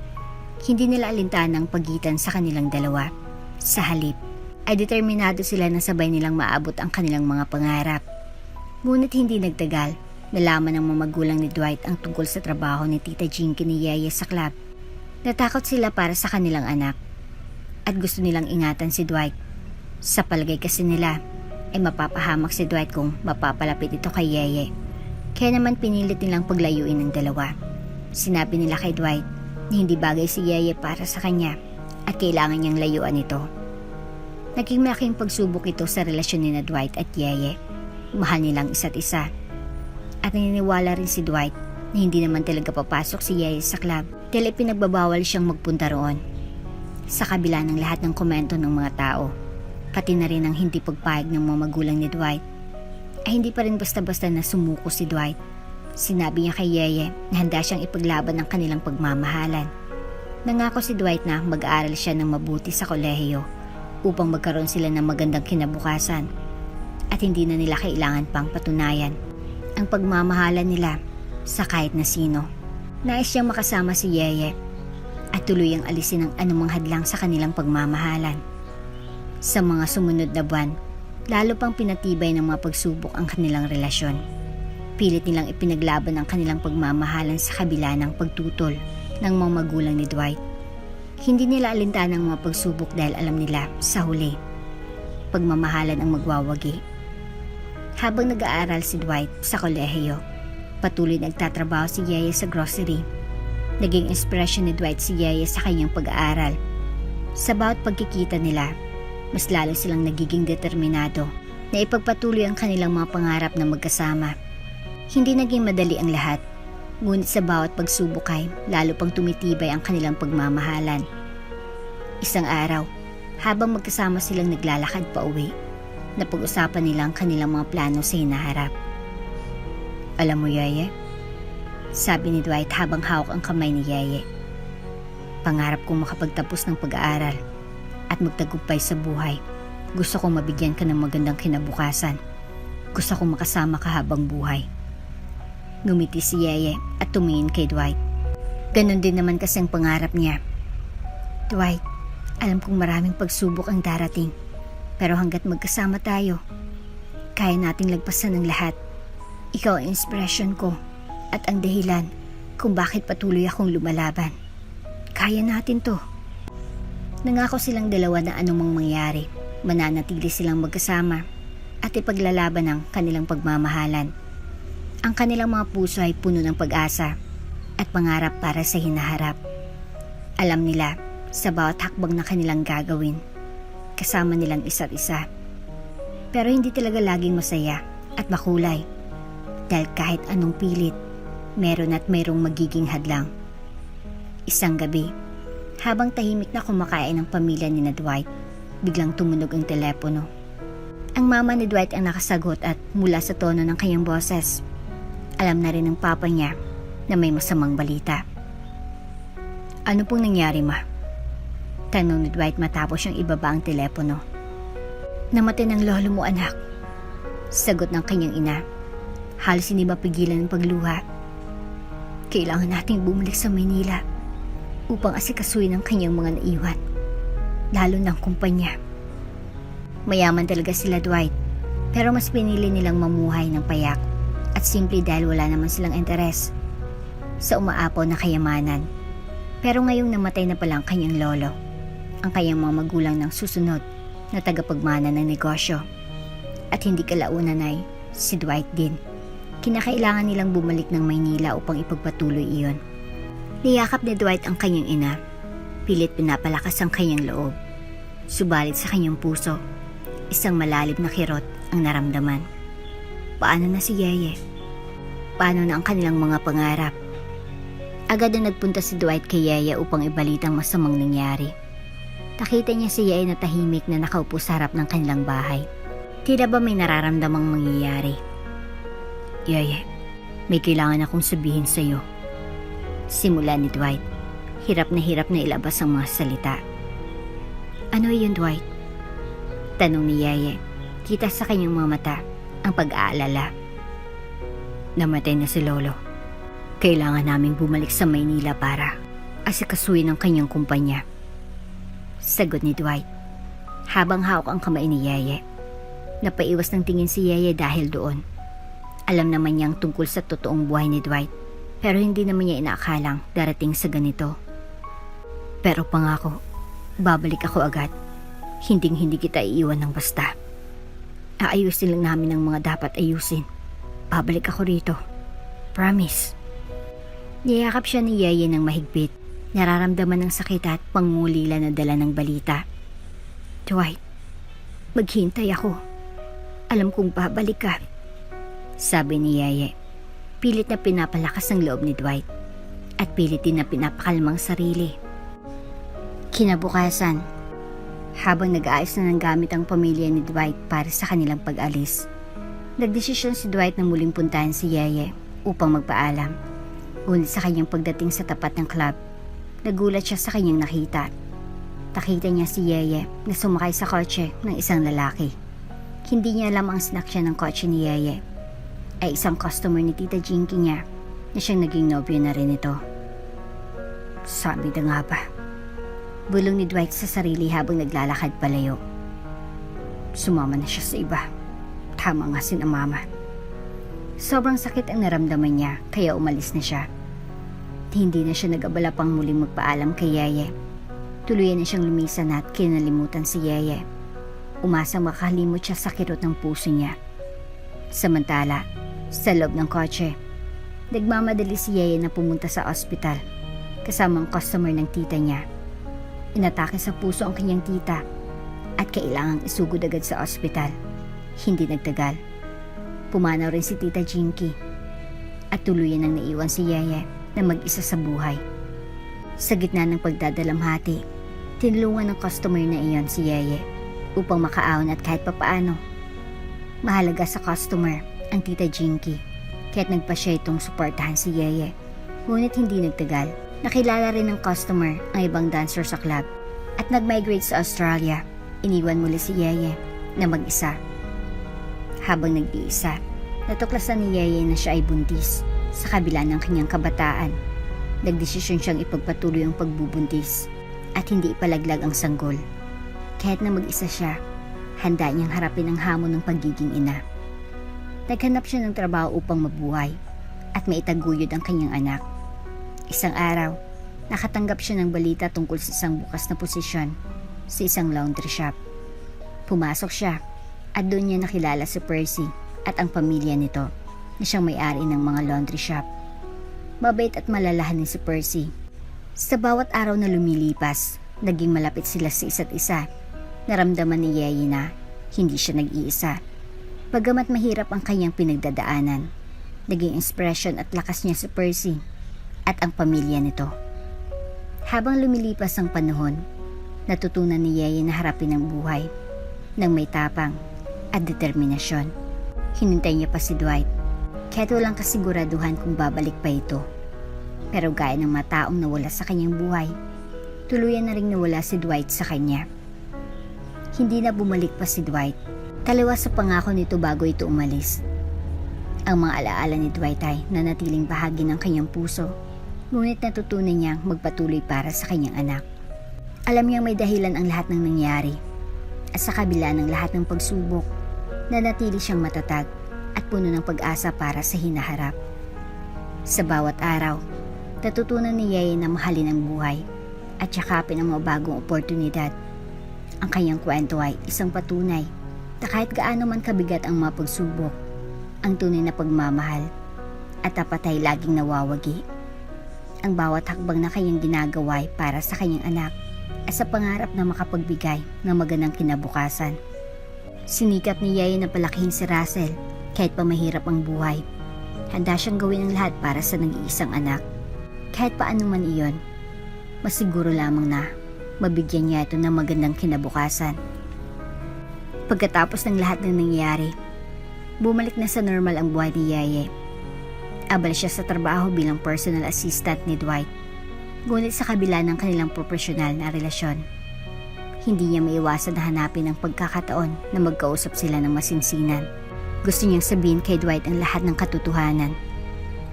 Speaker 1: hindi nila alintanang pagitan sa kanilang dalawa. Sa halip, ay determinado sila na sabay nilang maabot ang kanilang mga pangarap. Ngunit hindi nagtagal, nalaman ng mga magulang ni Dwight ang tungkol sa trabaho ni Tita Jinky ni Yeye sa club. Natakot sila para sa kanilang anak at gusto nilang ingatan si Dwight. Sa palagay kasi nila ay mapapahamak si Dwight kung mapapalapit ito kay Yeye. Kaya naman pinilit nilang paglayuin ng dalawa. Sinabi nila kay Dwight na hindi bagay si Yeye para sa kanya at kailangan niyang layuan ito. Naging malaking pagsubok ito sa relasyon ni Dwight at Yeye. Mahal nilang isa't isa. At naniniwala rin si Dwight na hindi naman talaga papasok si Yeye sa club dahil ipinagbabawal siyang magpunta roon. Sa kabila ng lahat ng komento ng mga tao, pati na rin ang hindi pagpahig ng mga magulang ni Dwight, ay hindi pa rin basta-basta na sumuko si Dwight. Sinabi niya kay Yeye na handa siyang ipaglaban ang kanilang pagmamahalan. Nangako si Dwight na mag-aaral siya ng mabuti sa kolehiyo upang magkaroon sila ng magandang kinabukasan at hindi na nila kailangan pang patunayan ang pagmamahalan nila sa kahit na sino. Nais siyang makasama si Yeye at tuluyang alisin ang anumang hadlang sa kanilang pagmamahalan. Sa mga sumunod na buwan, lalo pang pinatibay ng mga pagsubok ang kanilang relasyon. Pilit nilang ipinaglaban ang kanilang pagmamahalan sa kabila ng pagtutol ng mga magulang ni Dwight. Hindi nila alintana ang mga pagsubok dahil alam nila sa huli, pagmamahalan ang magwawagi. Habang nag-aaral si Dwight sa kolehiyo, patuloy nagtatrabaho si Yeye sa grocery. Naging inspirasyon ni Dwight si Yeye sa kanyang pag-aaral. Sa bawat pagkikita nila, mas lalo silang nagiging determinado na ipagpatuloy ang kanilang mga pangarap na magkasama. Hindi naging madali ang lahat. Ngunit sa bawat pagsubok ay lalo pang tumitibay ang kanilang pagmamahalan. Isang araw, habang magkasama silang naglalakad pa uwi, napag-usapan nila ang kanilang mga plano sa hinaharap. Alam mo, Yeye, sabi ni Dwight habang hawak ang kamay ni Yeye, pangarap kong makapagtapos ng pag-aaral at magtagumpay sa buhay. Gusto kong mabigyan ka ng magandang kinabukasan. Gusto kong makasama ka habang buhay. Ngumiti si Yeye at tumingin kay Dwight. Ganon din naman kasi ang pangarap niya. Dwight, alam kong maraming pagsubok ang darating, pero hanggat magkasama tayo, kaya nating lagpasan ng lahat. Ikaw ang inspirasyon ko at ang dahilan kung bakit patuloy akong lumalaban. Kaya natin to. Nangako silang dalawa na anumang mangyari, mananatili silang magkasama at ipaglalaban ang kanilang pagmamahalan. Ang kanilang mga puso ay puno ng pag-asa at pangarap para sa hinaharap. Alam nila sa bawat hakbang na kanilang gagawin, kasama nilang isa't isa. Pero hindi talaga laging masaya at makulay. Dahil kahit anong pilit, meron at mayroong magiging hadlang. Isang gabi, habang tahimik na kumakain ng pamilya ni Dwight, biglang tumunog ang telepono. Ang mama ni Dwight ang nakasagot at mula sa tono ng kanyang boses, alam na rin ng papa niya na may masamang balita. Ano pong nangyari, ma? Tanong ni Dwight matapos siyang ibaba ang telepono. Namatay ng lolo mo, anak. Sagot ng kanyang ina. Halos hindi mapigilan ang pagluha. Kailangan nating bumalik sa Maynila upang asikasuhin ang kanyang mga naiwan, lalo ng kumpanya. Mayaman talaga sila, Dwight, pero mas pinili nilang mamuhay ng payak at simple dahil wala naman silang interes sa umaapaw na kayamanan. Pero ngayong namatay na pala ang kanyang lolo, ang kanyang mga magulang ng susunod na tagapagmana ng negosyo, at hindi kalaunan ay si Dwight din. Kinakailangan nilang bumalik ng Maynila upang ipagpatuloy iyon. Niyakap ni Dwight ang kanyang ina. Pilit pinapalakas ang kanyang loob. Subalit sa kanyang puso, isang malalim na kirot ang naramdaman. Paano na si Yeye? Paano na ang kanilang mga pangarap? Agad na nagpunta si Dwight kay Yeye upang ibalitang masamang nangyari. Nakita niya si Yeye na tahimik na nakaupo sa harap ng kanilang bahay. Tila ba may nararamdamang mangyayari? Yeye, may kailangan akong sabihin sa iyo. Simula ni Dwight, hirap na ilabas ang mga salita. Ano yun, Dwight? Tanong ni Yeye. Kita sa kanyang mga mata ang pag-aalala. Namatay na si Lolo. Kailangan naming bumalik sa Maynila para asikasuhin ang kanyang kumpanya. Sagot ni Dwight habang hawak ang kamay ni Yeye. Napaiwas ng tingin si Yeye dahil doon. Alam naman niyang tungkol sa totoong buhay ni Dwight, pero hindi naman niya inaakalang darating sa ganito. Pero pangako, babalik ako agad. Hinding-hindi kita iiwan ng basta. Aayusin lang namin ang mga dapat ayusin. Babalik ako rito. Promise. Niyakap siya ni Yeye ng mahigpit. Nararamdaman ng sakit at pangulila na dala ng balita. Dwight, maghintay ako. Alam kong babalik ka. Sabi ni Yeye. Pilit na pinapalakas ang loob ni Dwight. At pilit din na pinapakalmang sarili. Kinabukasan, habang nag-aayos na ng gamit ang pamilya ni Dwight para sa kanilang pag-alis, nagdesisyon si Dwight na muling puntahan si Yeye upang magpaalam. Ngunit sa kanyang pagdating sa tapat ng club, nagulat siya sa kanyang nakita. Nakita niya si Yeye na sumakay sa kotse ng isang lalaki. Hindi niya alam ang sinakyan ng kotse ni Yeye ay isang customer ni Tita Jinky niya na siyang naging nobyo na rin ito. Sabi na nga ba? Bulong ni Dwight sa sarili habang naglalakad palayo. Sumama na siya sa iba. Tama nga sina mama. Sobrang sakit ang naramdaman niya kaya umalis na siya. Hindi na siya nag-abala pang muling magpaalam kay Yeye. Tuluyan na siyang lumisan at kinalimutan si Yeye. Umasang makalimot siya sa kirot ng puso niya. Samantala, sa loob ng kotse, nagmamadali si Yeye na pumunta sa ospital kasama ang customer ng tita niya. Inatake sa puso ang kanyang tita at kailangang isugod agad sa ospital. Hindi nagtagal. Pumanaw rin si Tita Jinky. at tuluyan ang naiwan si Yeye na mag-isa sa buhay. Sa gitna ng pagdadalamhati, tinulungan ng customer na iyon si Yeye upang makaahon at kahit papaano. Mahalaga sa customer ang Tita Jinky, kaya't nagpa siya itong suportahan si Yeye. Ngunit hindi nagtagal, nakilala rin ng customer ang ibang dancer sa club at nag-migrate sa Australia. Iniwan muli si Yeye na mag-isa. Habang nag-iisa, natuklasan ni Yeye na siya ay buntis sa kabila ng kanyang kabataan. Nagdesisyon siyang ipagpatuloy ang pagbubuntis at hindi ipalaglag ang sanggol. Kahit na mag-isa siya, handa niyang harapin ang hamon ng pagiging ina. Naghanap siya ng trabaho upang mabuhay at maitaguyod ang kanyang anak. Isang araw, nakatanggap siya ng balita tungkol sa isang bukas na posisyon sa isang laundry shop. Pumasok siya at doon niya nakilala si Percy at ang pamilya nito na siyang may-ari ng mga laundry shop. Mabait at malalahanin si Percy. Sa bawat araw na lumilipas, naging malapit sila sa isa't isa. Naramdaman ni Yeye na hindi siya nag-iisa. Bagamat mahirap ang kanyang pinagdadaanan, naging inspirasyon at lakas niya si Percy at ang pamilya nito. Habang lumilipas ang panahon, natutunan ni Yeye na harapin ang buhay ng may tapang at determinasyon. Hinintay niya pa si Dwight, kahit walang kasiguraduhan kung babalik pa ito. Pero gaya ng mga taong nawala sa kanyang buhay, tuluyan na ring nawala si Dwight sa kanya. Hindi na bumalik pa si Dwight. Taliwas sa pangako nito bago ito umalis. Ang mga alaala ni Dwight ay nanatiling bahagi ng kanyang puso, ngunit natutunan niyang magpatuloy para sa kanyang anak. Alam niyang may dahilan ang lahat ng nangyari, at sa kabila ng lahat ng pagsubok, nanatili siyang matatag at puno ng pag-asa para sa hinaharap. Sa bawat araw, natutunan ni Yeye na mahalin ang buhay at yakapin ang mga bagong oportunidad. Ang kanyang kwento ay isang patunay na kahit gaano man kabigat ang mga pagsubok, ang tunay na pagmamahal at tapat ay laging nawawagi. Ang bawat hakbang na kanyang ginagawa ay para sa kanyang anak at sa pangarap na makapagbigay ng magandang kinabukasan. Sinikap ni Yeye na palakihin si Russell kahit pa mahirap ang buhay. Handa siyang gawin ang lahat para sa nag-iisang anak. Kahit paano man iyon, masiguro lamang na mabigyan niya ito ng magandang kinabukasan. Pagkatapos ng lahat ng nangyayari, bumalik na sa normal ang buhay ni Yeye. Abala siya sa trabaho bilang personal assistant ni Dwight. Ngunit sa kabila ng kanilang profesional na relasyon, hindi niya maiwasan na hanapin ang pagkakataon na magkausap sila ng masinsinan. Gusto niyang sabihin kay Dwight ang lahat ng katotohanan,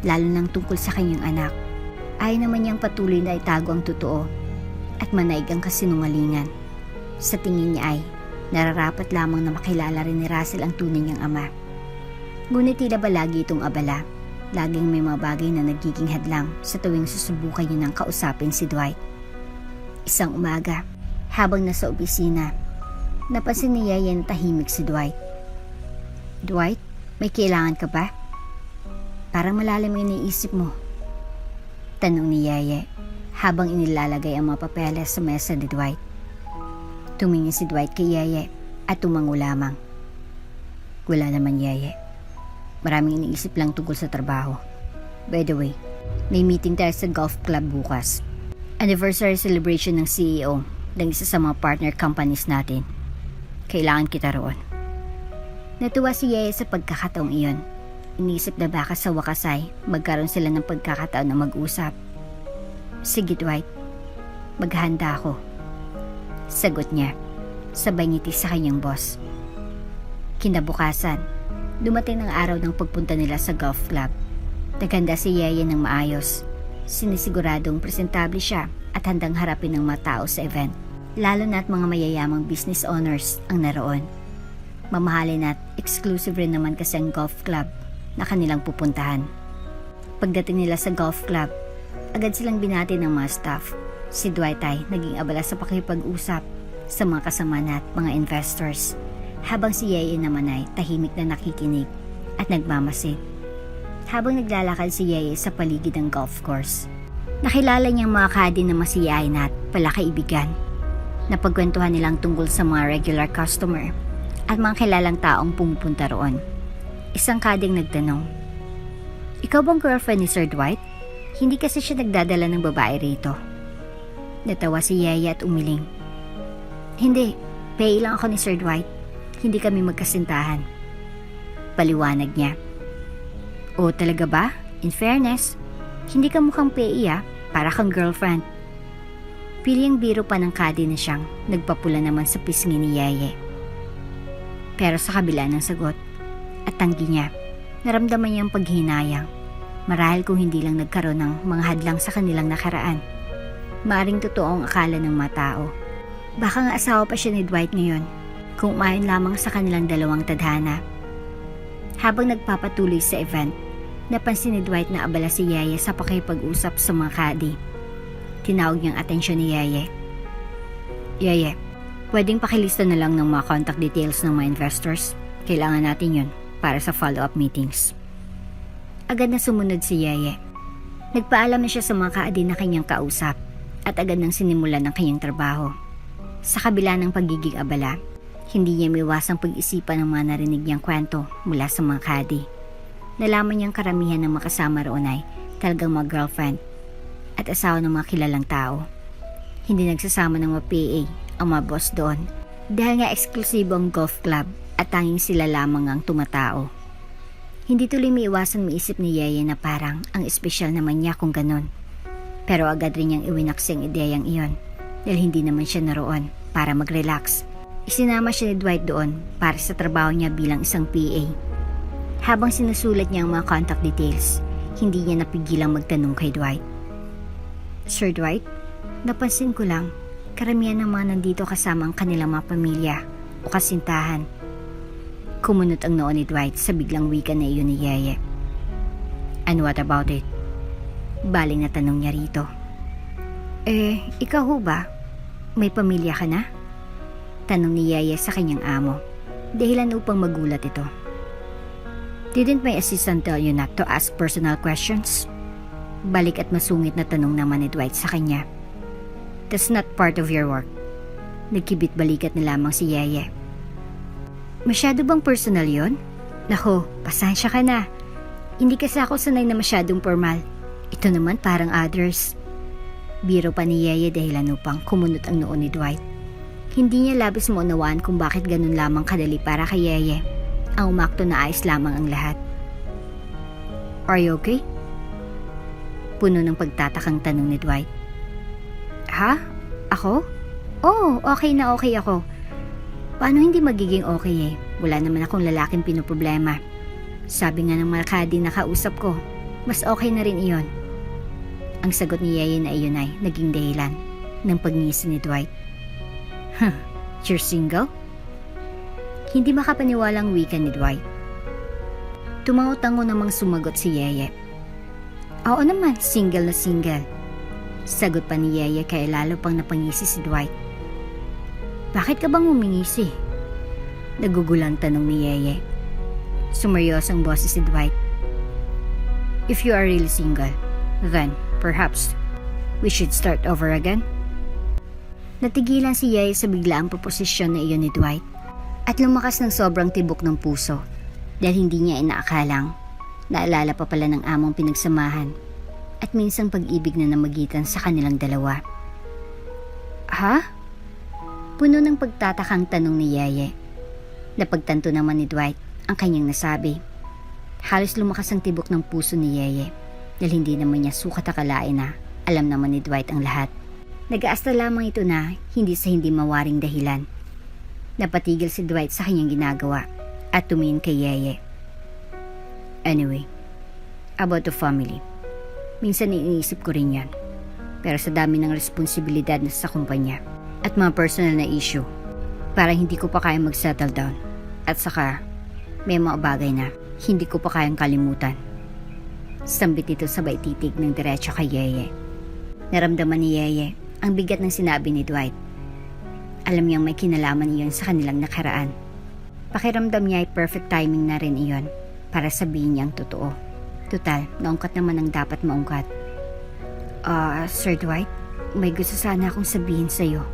Speaker 1: lalo nang tungkol sa kanyang anak. Ayaw naman niyang patuloy na itago ang totoo at manaig ang kasinungalingan. Sa tingin niya ay nararapat lamang na makilala rin ni Russell ang tunay niyang ama. Ngunit tila ba lagi itong abala? Laging may mga bagay na nagiging hadlang sa tuwing susubukan niya ng kausapin si Dwight. Isang umaga, habang nasa opisina, napansin ni Yeye na tahimik si Dwight. Dwight, may kailangan ka ba? Parang malalim yung iniisip mo. Tanong ni Yeye habang inilalagay ang mga papeles sa mesa ni Dwight. Tumingin si Dwight kay Yeye at tumango lamang. Wala naman, Yeye. Maraming iniisip lang tungkol sa trabaho. By the way, may meeting tayo sa golf club bukas. Anniversary celebration ng CEO ng isa sa mga partner companies natin. Kailangan kita roon. Natuwa si Yeye sa pagkakataong iyon. Iniisip na baka sa wakas ay magkaroon sila ng pagkakataon na mag-usap. Sige Dwight, maghahanda ako. Sagot niya, sabay ngiti sa kanyang boss. Kinabukasan, dumating ang araw ng pagpunta nila sa golf club. Naghanda si Yeye ng maayos. Sinisiguradong presentable siya at handang harapin ng mga tao sa event. Lalo na at mga mayayamang business owners ang naroon. Mamahalin at exclusive rin naman kasi ang golf club na kanilang pupuntahan. Pagdating nila sa golf club, agad silang binati ng mga staff. Si Dwight ay naging abala sa pakipag-usap sa mga kasama at mga investors, habang si Yeye naman ay tahimik na nakikinig at nagmamasid. Habang naglalakad si Yeye sa paligid ng golf course, nakilala niyang mga kadi na masiyahin at palakaibigan. Napagkwentuhan nilang tungkol sa mga regular customer at mga kilalang taong pumupunta roon. Isang kading nagtanong, Ikaw bang girlfriend ni Sir Dwight? Hindi kasi siya nagdadala ng babae rito. Natawa si Yaya at umiling. Hindi, PA lang ako ni Sir Dwight. Hindi kami magkasintahan. Paliwanag niya. O talaga ba? In fairness, hindi ka mukhang PA para kang girlfriend. Piling biro pa ng kadi na siyang nagpapula naman sa pisngi ni Yeye. Pero sa kabila ng sagot at tanggi niya, naramdaman niyang paghinayang. Marahil kung hindi lang nagkaroon ng mga hadlang sa kanilang nakaraan. Maaring totoo ang akala ng mga tao. Baka nga asawa pa siya ni Dwight ngayon, kung umayon lamang sa kanilang dalawang tadhana. Habang nagpapatuloy sa event, napansin ni Dwight na abala si Yeye sa pakipag-usap sa mga kadi. Tinawag niyang atensyon ni Yeye. Yeye, pwedeng pakilista na lang ng mga contact details ng mga investors. Kailangan natin yun para sa follow-up meetings. Agad na sumunod si Yeye. Nagpaalam na siya sa mga kaadi na kanyang kausap at agad nang sinimulan ng kanyang trabaho. Sa kabila ng pagiging abala, hindi niya maiwasang pag-isipan ng mga narinig niyang kwento mula sa mga kadi. Nalaman niyang karamihan ng makasama roon ay talagang mga girlfriend at asawa ng mga kilalang tao. Hindi nagsasama ng mga PA ang mga boss doon dahil nga eksklusibo ang golf club at tanging sila lamang ang tumatao. Hindi tuloy maiwasan maisip ni Yeye na parang ang espesyal naman niya kung ganon. Pero agad rin niyang iwinaks ang ideyang iyon dahil hindi naman siya naroon para mag-relax. Isinama siya ni Dwight doon para sa trabaho niya bilang isang PA. Habang sinusulat niya ang mga contact details, hindi niya napigilang magtanong kay Dwight. Sir Dwight, napansin ko lang, karamihan ng mga nandito kasama ang kanilang mga pamilya o kasintahan. Kumunot ang noo ni Dwight sa biglang wika na iyon ni Yeye. And what about it? Baling na tanong niya rito. Ikaw ho ba? May pamilya ka na? Tanong ni Yeye sa kanyang amo, dahilan upang magulat ito. Didn't my assistant tell you not to ask personal questions? Balik at masungit na tanong naman ni Dwight sa kanya. That's not part of your work. Nagkibit-balikat na lamang si Yeye. Masyado bang personal yon? Nako, pasensya ka na. Hindi kasi ako sanay na masyadong formal. Ito naman parang others. Biro pa ni Yeye dahilan upang kumunot ang noo ni Dwight. Hindi niya labis maunawaan kung bakit ganun lamang kadali para kay Yeye. Ang umakto na ayos lamang ang lahat. Are you okay? Puno ng pagtatakang tanong ni Dwight. Ha? Ako? Oo, okay na okay ako. Paano hindi magiging okay Wala naman akong lalaking pinoproblema. Sabi nga ng mga kadi na kausap ko, mas okay na rin iyon. Ang sagot ni Yeye na iyon ay naging dahilan ng pagngisi ni Dwight. You're single? Hindi makapaniwalang wika ni Dwight. Tumango-tango namang sumagot si Yeye. Oo naman, single na single. Sagot pa ni Yeye kaya lalo pang napangisi si Dwight. Bakit ka bang umingisi? Nagugulang tanong ni Yeye. Sumeryos ang boses si Dwight. If you are really single, then perhaps we should start over again. Natigilan si Yeye sa biglaang proposisyon na iyon ni Dwight at lumakas ng sobrang tibok ng puso dahil hindi niya inaakalang naalala pa pala ng among pinagsamahan at minsang pag-ibig na namagitan sa kanilang dalawa. Ha? Puno ng pagtatakang tanong ni Yeye. Napagtanto naman ni Dwight ang kanyang nasabi. Halos lumakas ang tibok ng puso ni Yeye dahil hindi naman niya sukat akalain na alam naman ni Dwight ang lahat. Nag-aasta lamang ito na hindi sa hindi mawaring dahilan. Napatigil si Dwight sa kanyang ginagawa at tumingin kay Yeye. Anyway, about the family. Minsan iniisip ko rin yan. Pero sa dami ng responsibilidad na sa kumpanya at mga personal na issue, parang hindi ko pa kayang mag-settle down. At saka, may mga bagay na hindi ko pa kayang kalimutan. Sambit ito sabay titig ng diretso kay Yeye. Naramdaman ni Yeye ang bigat ng sinabi ni Dwight. Alam niyang may kinalaman iyon sa kanilang nakaraan. Pakiramdam niya ay perfect timing na rin iyon para sabihin niyang totoo. Tutal, naungkat naman ang dapat maungkat. Sir Dwight, may gusto sana akong sabihin sa'yo.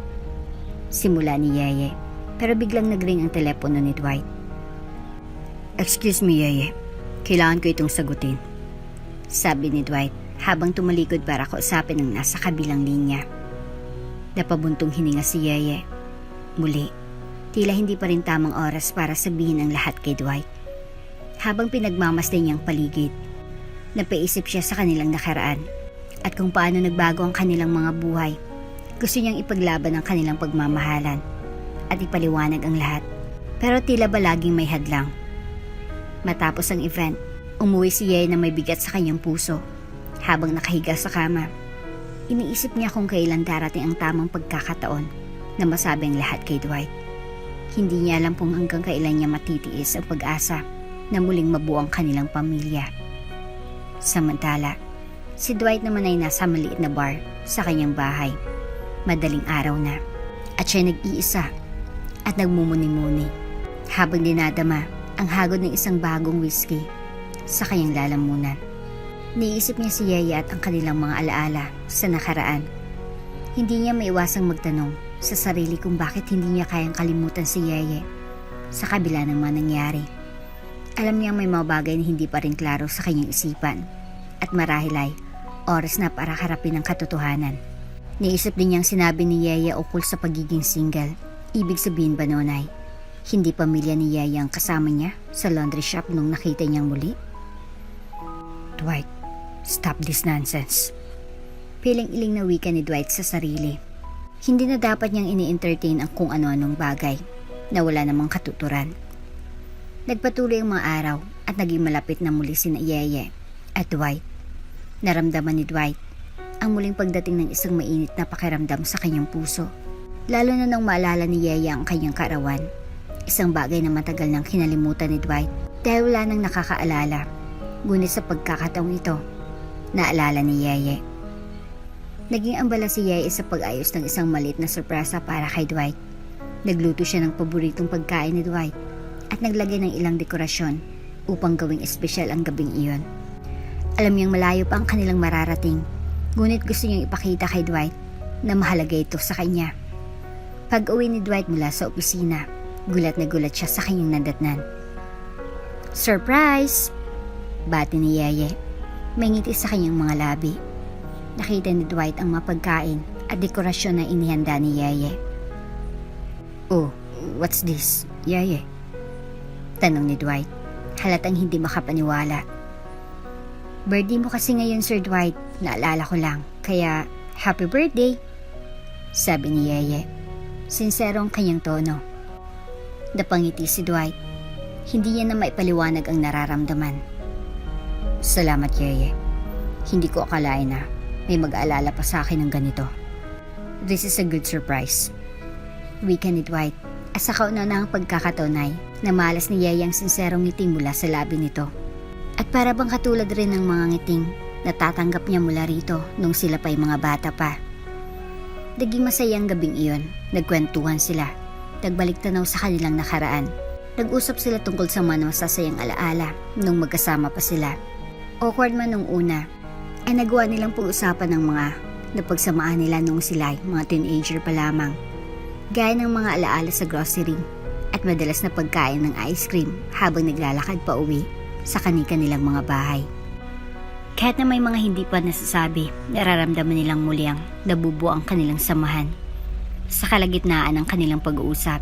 Speaker 1: Simula ni Yeye, pero biglang nagring ang telepono ni Dwight. Excuse me, Yeye. Kailangan ko itong sagutin. sabi ni Dwight habang tumalikod para kausapin ang nasa kabilang linya. Napabuntong hininga si Yeye. Muli, tila hindi pa rin tamang oras para sabihin ang lahat kay Dwight. Habang pinagmamasdan niyang paligid, napaisip siya sa kanilang nakaraan at kung paano nagbago ang kanilang mga buhay. Gusto niyang ipaglaban ang kanilang pagmamahalan at ipaliwanag ang lahat. Pero tila ba laging may hadlang. Matapos ang event, umuwi si Yeye na may bigat sa kanyang puso. Habang nakahiga sa kama, iniisip niya kung kailan darating ang tamang pagkakataon na masabi ang lahat kay Dwight. Hindi niya alam kung hanggang kailan niya matitiis ang pag-asa na muling mabuo ang kanilang pamilya. Samantala, si Dwight naman ay nasa maliit na bar sa kanyang bahay. Madaling araw na at siya nag-iisa at nagmumuni-muni habang dinadama ang hagod ng isang bagong whiskey sa kanyang lalamunan. Niisip niya si Yeye at ang kanilang mga alaala sa nakaraan. Hindi niya maiwasang magtanong sa sarili kung bakit hindi niya kayang kalimutan si Yeye sa kabila ng mga nangyari. Alam niya may mga bagay na hindi pa rin klaro sa kanyang isipan at marahil ay oras na para harapin ang katotohanan. Niisip din niyang sinabi ni Yeye ukol sa pagiging single. Ibig sabihin ba nun ay hindi pamilya ni Yeye ang kasama niya sa laundry shop nung nakita niyang muli? Dwight, stop this nonsense. Piling-iling na wika ni Dwight sa sarili. Hindi na dapat niyang ini-entertain ang kung ano-anong bagay na wala namang katuturan. Nagpatuloy ang mga araw at naging malapit na muli sina Yeye at Dwight. Naramdaman ni Dwight ang muling pagdating ng isang mainit na pakiramdam sa kanyang puso. Lalo na nang maalala ni Yeye ang kanyang kaarawan. Isang bagay na matagal nang kinalimutan ni Dwight dahil wala nang nakakaalala. Ngunit sa pagkakataong ito, naalala ni Yeye. Naging ambala si Yeye sa pag-ayos ng isang maliit na sorpresa para kay Dwight. Nagluto siya ng paboritong pagkain ni Dwight at naglagay ng ilang dekorasyon upang gawing espesyal ang gabing iyon. Alam niyang malayo pa ang kanilang mararating, ngunit gusto niyang ipakita kay Dwight na mahalaga ito sa kanya. Pag-uwi ni Dwight mula sa opisina, gulat na gulat siya sa kanyang nadatnan. Surprise! Bati ni Yeye. May ngiti sa kanyang mga labi. Nakita ni Dwight ang mga pagkain at dekorasyon na inihanda ni Yeye. Oh, what's this, Yeye? Tanong ni Dwight. Halatang hindi makapaniwala. Birthday mo kasi ngayon, Sir Dwight. Naalala ko lang. Kaya, happy birthday! Sabi ni Yeye. Sincero ang kanyang tono. Napangiti si Dwight. Hindi niya na maipaliwanag ang nararamdaman. Salamat, Yeye. Hindi ko akalain na may mag-aalala pa sa akin ng ganito. This is a good surprise. Wika ni Dwight. At sa kauna-unahang pagkakataon ay namalas ni Yeye ang sinserong ngiti mula sa labi nito. At para bang katulad rin ng mga ngiting natatanggap niya mula rito nung sila pa'y mga bata pa. Naging masayang gabing iyon. Nagkwentuhan sila. Nagbalik tanaw sa kanilang nakaraan. Nag-usap sila tungkol sa mga masasayang alaala nung magkasama pa sila. Awkward man nung una, ay nagawa nilang pag-usapan ng mga napagsamahan nila nung sila mga teenager pa lamang. Gaya ng mga alaala sa grocery at madalas na pagkain ng ice cream habang naglalakad pa uwi sa kani-kanilang mga bahay. Kahit na may mga hindi pa nasasabi, nararamdaman nilang muli ang nabubuo ang kanilang samahan. Sa kalagitnaan ng kanilang pag-uusap,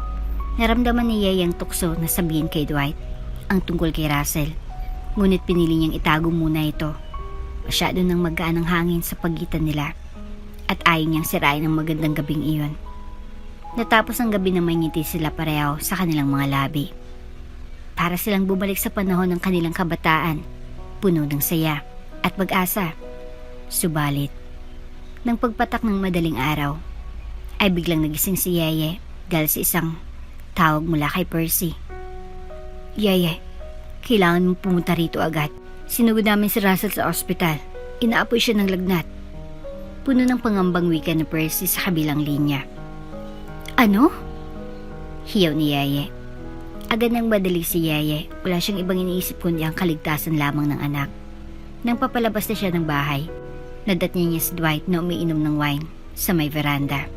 Speaker 1: naramdaman ni Yeye ang tukso na sabihin kay Dwight ang tungkol kay Russell. Ngunit pinili niyang itago muna ito. Masyado nang magaan ang hangin sa pagitan nila at ayaw niyang sirain ang magandang gabing iyon. Natapos ang gabi na may ngiti sila pareho sa kanilang mga labi. Para silang bumalik sa panahon ng kanilang kabataan, puno ng saya at pag-asa. Subalit, nang pagpatak ng madaling araw, ay biglang nagising si Yeye dahil sa isang tawag mula kay Percy. Yeye, kailangan mong pumunta rito agad. Sinugod namin si Russell sa ospital. Inaapoy siya ng lagnat. Puno ng pangambang wika ni Percy sa kabilang linya. Ano? Hiyaw ni Yeye. Agad nang madali si Yeye. Wala siyang ibang iniisip kundi ang kaligtasan lamang ng anak. Nang papalabas na siya ng bahay, nadatnan niya si Dwight na umiinom ng wine sa may veranda.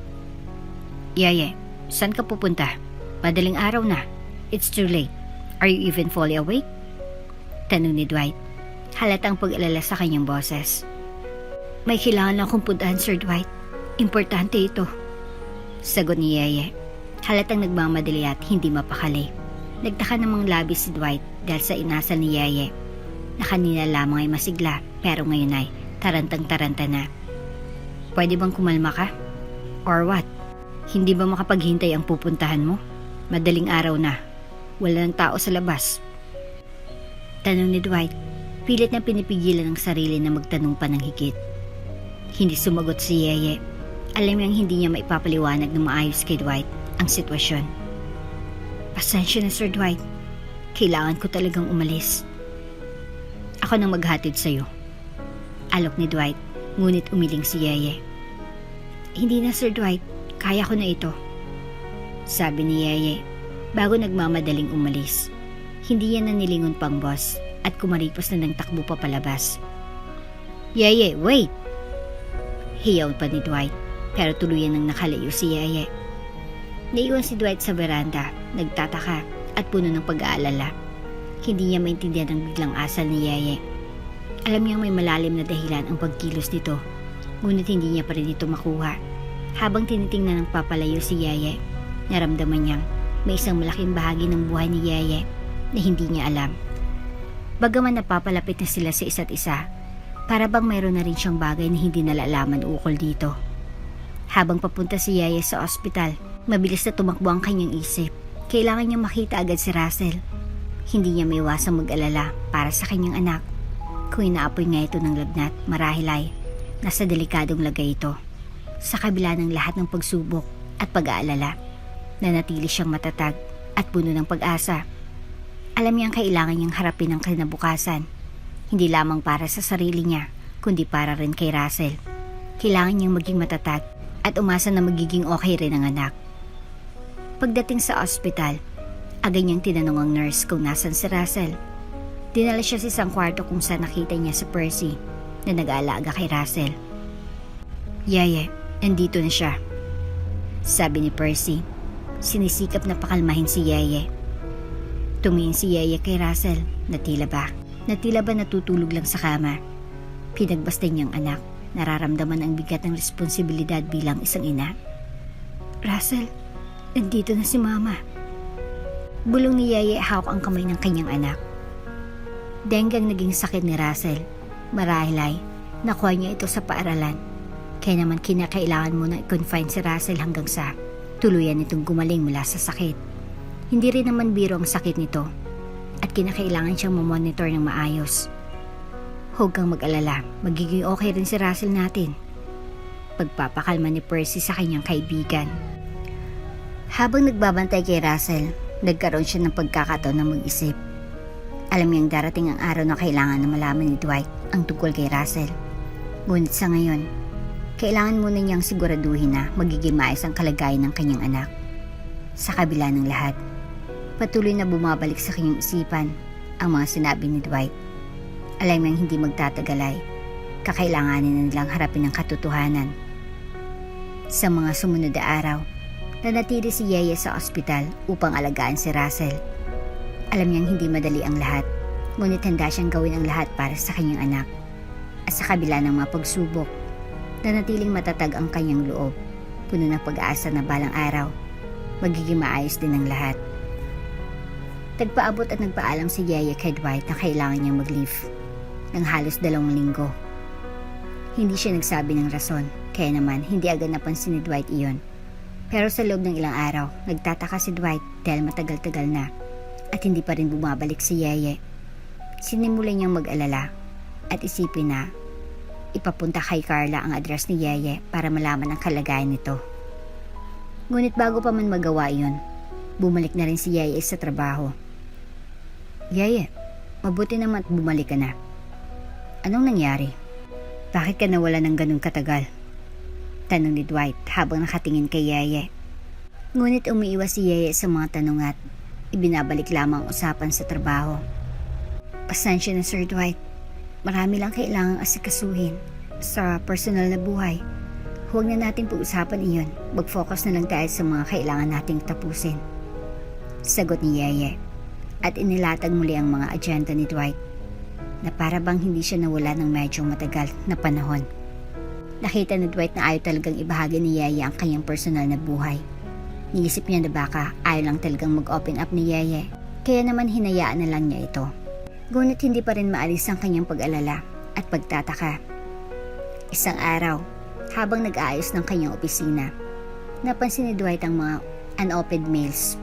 Speaker 1: Yeye, saan ka pupunta? Madaling araw na. It's too late. Are you even fully awake? Tanong ni Dwight. Halatang pag-alala sa kanyang boses. May kailangan lang akong puntahan, Sir Dwight. Importante ito. Sagot ni Yeye. Halatang nagmamadali at hindi mapakali. Nagtaka namang labis si Dwight dahil sa inasal ni Yeye na kanina lamang ay masigla pero ngayon ay tarantang-taranta na. Pwede bang kumalma ka? Or what? Hindi ba makapaghintay ang pupuntahan mo? Madaling araw na. Wala ng tao sa labas. Tanong ni Dwight. Pilit na pinipigilan ng sarili na magtanong pa ng higit. Hindi sumagot si Yeye. Alam niyang hindi niya maipapaliwanag ng maayos kay Dwight ang sitwasyon. Pasensya na, Sir Dwight. Kailangan ko talagang umalis. Ako nang maghatid sa'yo. Alok ni Dwight, ngunit umiling si Yeye. Hindi na, Sir Dwight. Kaya ko na ito. Sabi ni Yeye, bago nagmamadaling umalis. Hindi yan na nilingon pang boss at kumaripos na ng takbo pa palabas. Yeye, wait! Hiyaw pa ni Dwight, pero tuluyan nang nakalayo si Yeye. Naiwan si Dwight sa veranda, nagtataka at puno ng pag-aalala. Hindi niya maintindihan ang biglang asal ni Yeye. Alam niyang may malalim na dahilan ang pagkilos nito, ngunit hindi niya pa rin ito makuha. Habang tinitingnan ng papalayo si Yeye, naramdaman niyang may isang malaking bahagi ng buhay ni Yeye na hindi niya alam. Bagaman napapalapit na sila sa isa't isa, para bang mayroon na rin siyang bagay na hindi nalalaman ukol dito. Habang papunta si Yeye sa ospital, mabilis na tumakbo ang kanyang isip. Kailangan niya makita agad si Russell. Hindi niya maiwasang mag-alala para sa kanyang anak. Kung inaapoy nga ito ng lagnat, marahil ay nasa delikadong lagay ito. Sa kabila ng lahat ng pagsubok at pag-aalala, nanatili siyang matatag at puno ng pag-asa. Alam niyang kailangan niyang harapin ang kinabukasan. Hindi lamang para sa sarili niya, kundi para rin kay Russell. Kailangan niyang maging matatag at umasa na magiging okay rin ang anak. Pagdating sa ospital, agad niyang tinanong ang nurse kung nasan si Russell. Dinala siya sa isang kwarto kung saan nakita niya si Percy na nag-aalaga kay Russell. Yeye, nandito na siya, sabi ni Percy. Sinisikap na pakalmahin si Yeye. Tumingin si Yeye kay Russell na tila ba natutulog lang sa kama. Pinagbastay niyang anak, nararamdaman ang bigat ng responsibilidad bilang isang ina. Russell, nandito na si Mama. Bulong ni Yeye hawak ang kamay ng kanyang anak. Denggang naging sakit ni Russell. Marahil ay nakuha niya ito sa paaralan. Kaya naman kinakailangan mo na i-confine si Russell hanggang sa tuluyan itong gumaling mula sa sakit. Hindi rin naman biro ang sakit nito at kinakailangan siyang mamonitor ng maayos. Huwag kang mag-alala, magiging okay rin si Russell natin. Pagpapakalma ni Percy sa kanyang kaibigan. Habang nagbabantay kay Russell, nagkaroon siya ng pagkakataon na mag-isip. Alam niyang darating ang araw na kailangan na malaman ni Dwight ang tungkol kay Russell. Ngunit sa ngayon, kailangan muna niyang siguraduhin na magiging maayos ang kalagayan ng kanyang anak. Sa kabila ng lahat, patuloy na bumabalik sa kanyang isipan ang mga sinabi ni Dwight. Alam niyang hindi magtatagal ay kakailanganin na nilang harapin ang katotohanan. Sa mga sumunod na araw, nanatili si Yeye sa ospital upang alagaan si Russell. Alam niyang hindi madali ang lahat, ngunit handa siyang gawin ang lahat para sa kanyang anak. At sa kabila ng mga pagsubok, nanatiling matatag ang kanyang loob, puno ng pag-asa na balang araw, magiging maayos din ang lahat. Nagpaabot at nagpaalam si Yeye kay Dwight na kailangan niyang mag-leave ng halos 2 linggo. Hindi siya nagsabi ng rason, kaya naman hindi agad napansin ni Dwight iyon. Pero sa loob ng ilang araw, nagtataka si Dwight dahil matagal-tagal na at hindi pa rin bumabalik si Yeye. Sinimulan niyang mag-alala at isipin na ipapunta kay Carla ang address ni Yeye para malaman ang kalagayan nito. Ngunit bago pa man magawa iyon, bumalik na rin si Yeye sa trabaho. Yeye, mabuti naman at bumalik ka na. Anong nangyari? Bakit ka nawala ng ganun katagal? Tanong ni Dwight habang nakatingin kay Yeye. Ngunit umiiwas si Yeye sa mga tanong at ibinabalik lamang usapan sa trabaho. Pasensya na, Sir Dwight. Marami lang kailangang asikasuhin sa personal na buhay. Huwag na natin pag-usapan iyon. Mag-focus na lang tayo sa mga kailangan nating tapusin. Sagot ni Yeye at inilatag muli ang mga agenda ni Dwight. na para bang hindi siya nawala ng medyo matagal na panahon. Nakita ni Dwight na ayaw talagang ibahagi ni Yeye ang kanyang personal na buhay. Niisip niya na baka ayaw lang talagang mag-open up ni Yeye, kaya naman hinayaan na lang niya ito. Ngunit hindi pa rin maalis ang kanyang pag-alala at pagtataka. Isang araw, habang nag-aayos ng kanyang opisina, napansin ni Dwight ang mga unopened mails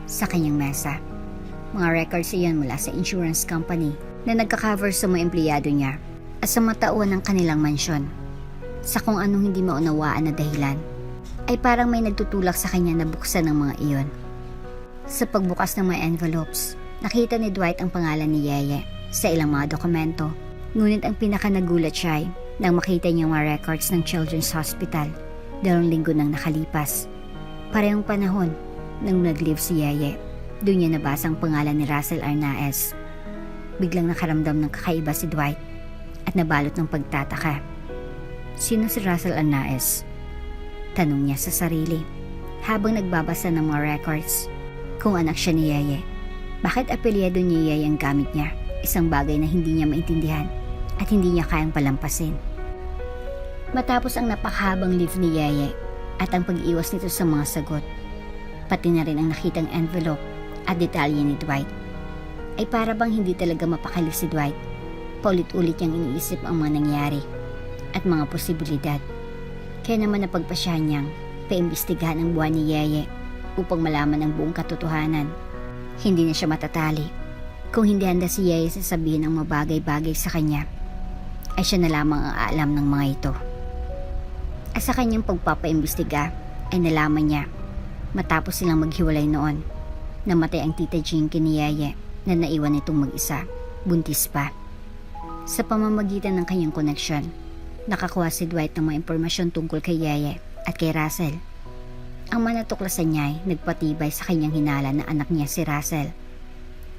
Speaker 1: sa kanyang mesa. Mga records iyon mula sa insurance company na nagka-cover sa mga empleyado niya at sa mga tauhan ng kanilang mansyon. Sa kung anong hindi maunawaan na dahilan, ay parang may nagtutulak sa kanya na buksan ng mga iyon. Sa pagbukas ng mga envelopes, nakita ni Dwight ang pangalan ni Yeye sa ilang mga dokumento. Ngunit ang pinaka-nagulat siya ay nang makita niya mga records ng Children's Hospital 2 linggo nang nakalipas. Parehong panahon nang nag-leave si Yeye, doon niya nabasa ang pangalan ni Russell Arnaez. Biglang nakaramdam ng kakaiba si Dwight at nabalot ng pagtataka. Sino si Russell Arnaez? Tanong niya sa sarili habang nagbabasa ng mga records. Kung anak siya ni Yeye, bakit apelyido ni Yeye ang gamit niya? Isang bagay na hindi niya maintindihan at hindi niya kayang palampasin. Matapos ang napakahabang leave ni Yeye at ang pag-iwas nito sa mga sagot, pati na rin ang nakitang envelope at detalye ni Dwight, ay para bang hindi talaga mapakali si Dwight. Paulit-ulit niyang iniisip ang mga nangyari at mga posibilidad. Kaya naman napagpasyahan niyang paimbestigahan ang buwan ni Yeye upang malaman ang buong katotohanan. Hindi na siya matatali. Kung hindi handa si Yeye sasabihin ang mabagay-bagay sa kanya, ay siya na lamang ang aalam ng mga ito. At sa kanyang pagpapaimbestiga ay nalaman niya, matapos silang maghiwalay noon, namatay ang tita Jinky ni Yeye na naiwan itong mag-isa, buntis pa. Sa pamamagitan ng kanyang koneksyon, nakakuha si Dwight ng mga impormasyon tungkol kay Yeye at kay Russell. Ang manatuklasan niya ay nagpatibay sa kanyang hinala na anak niya si Russell.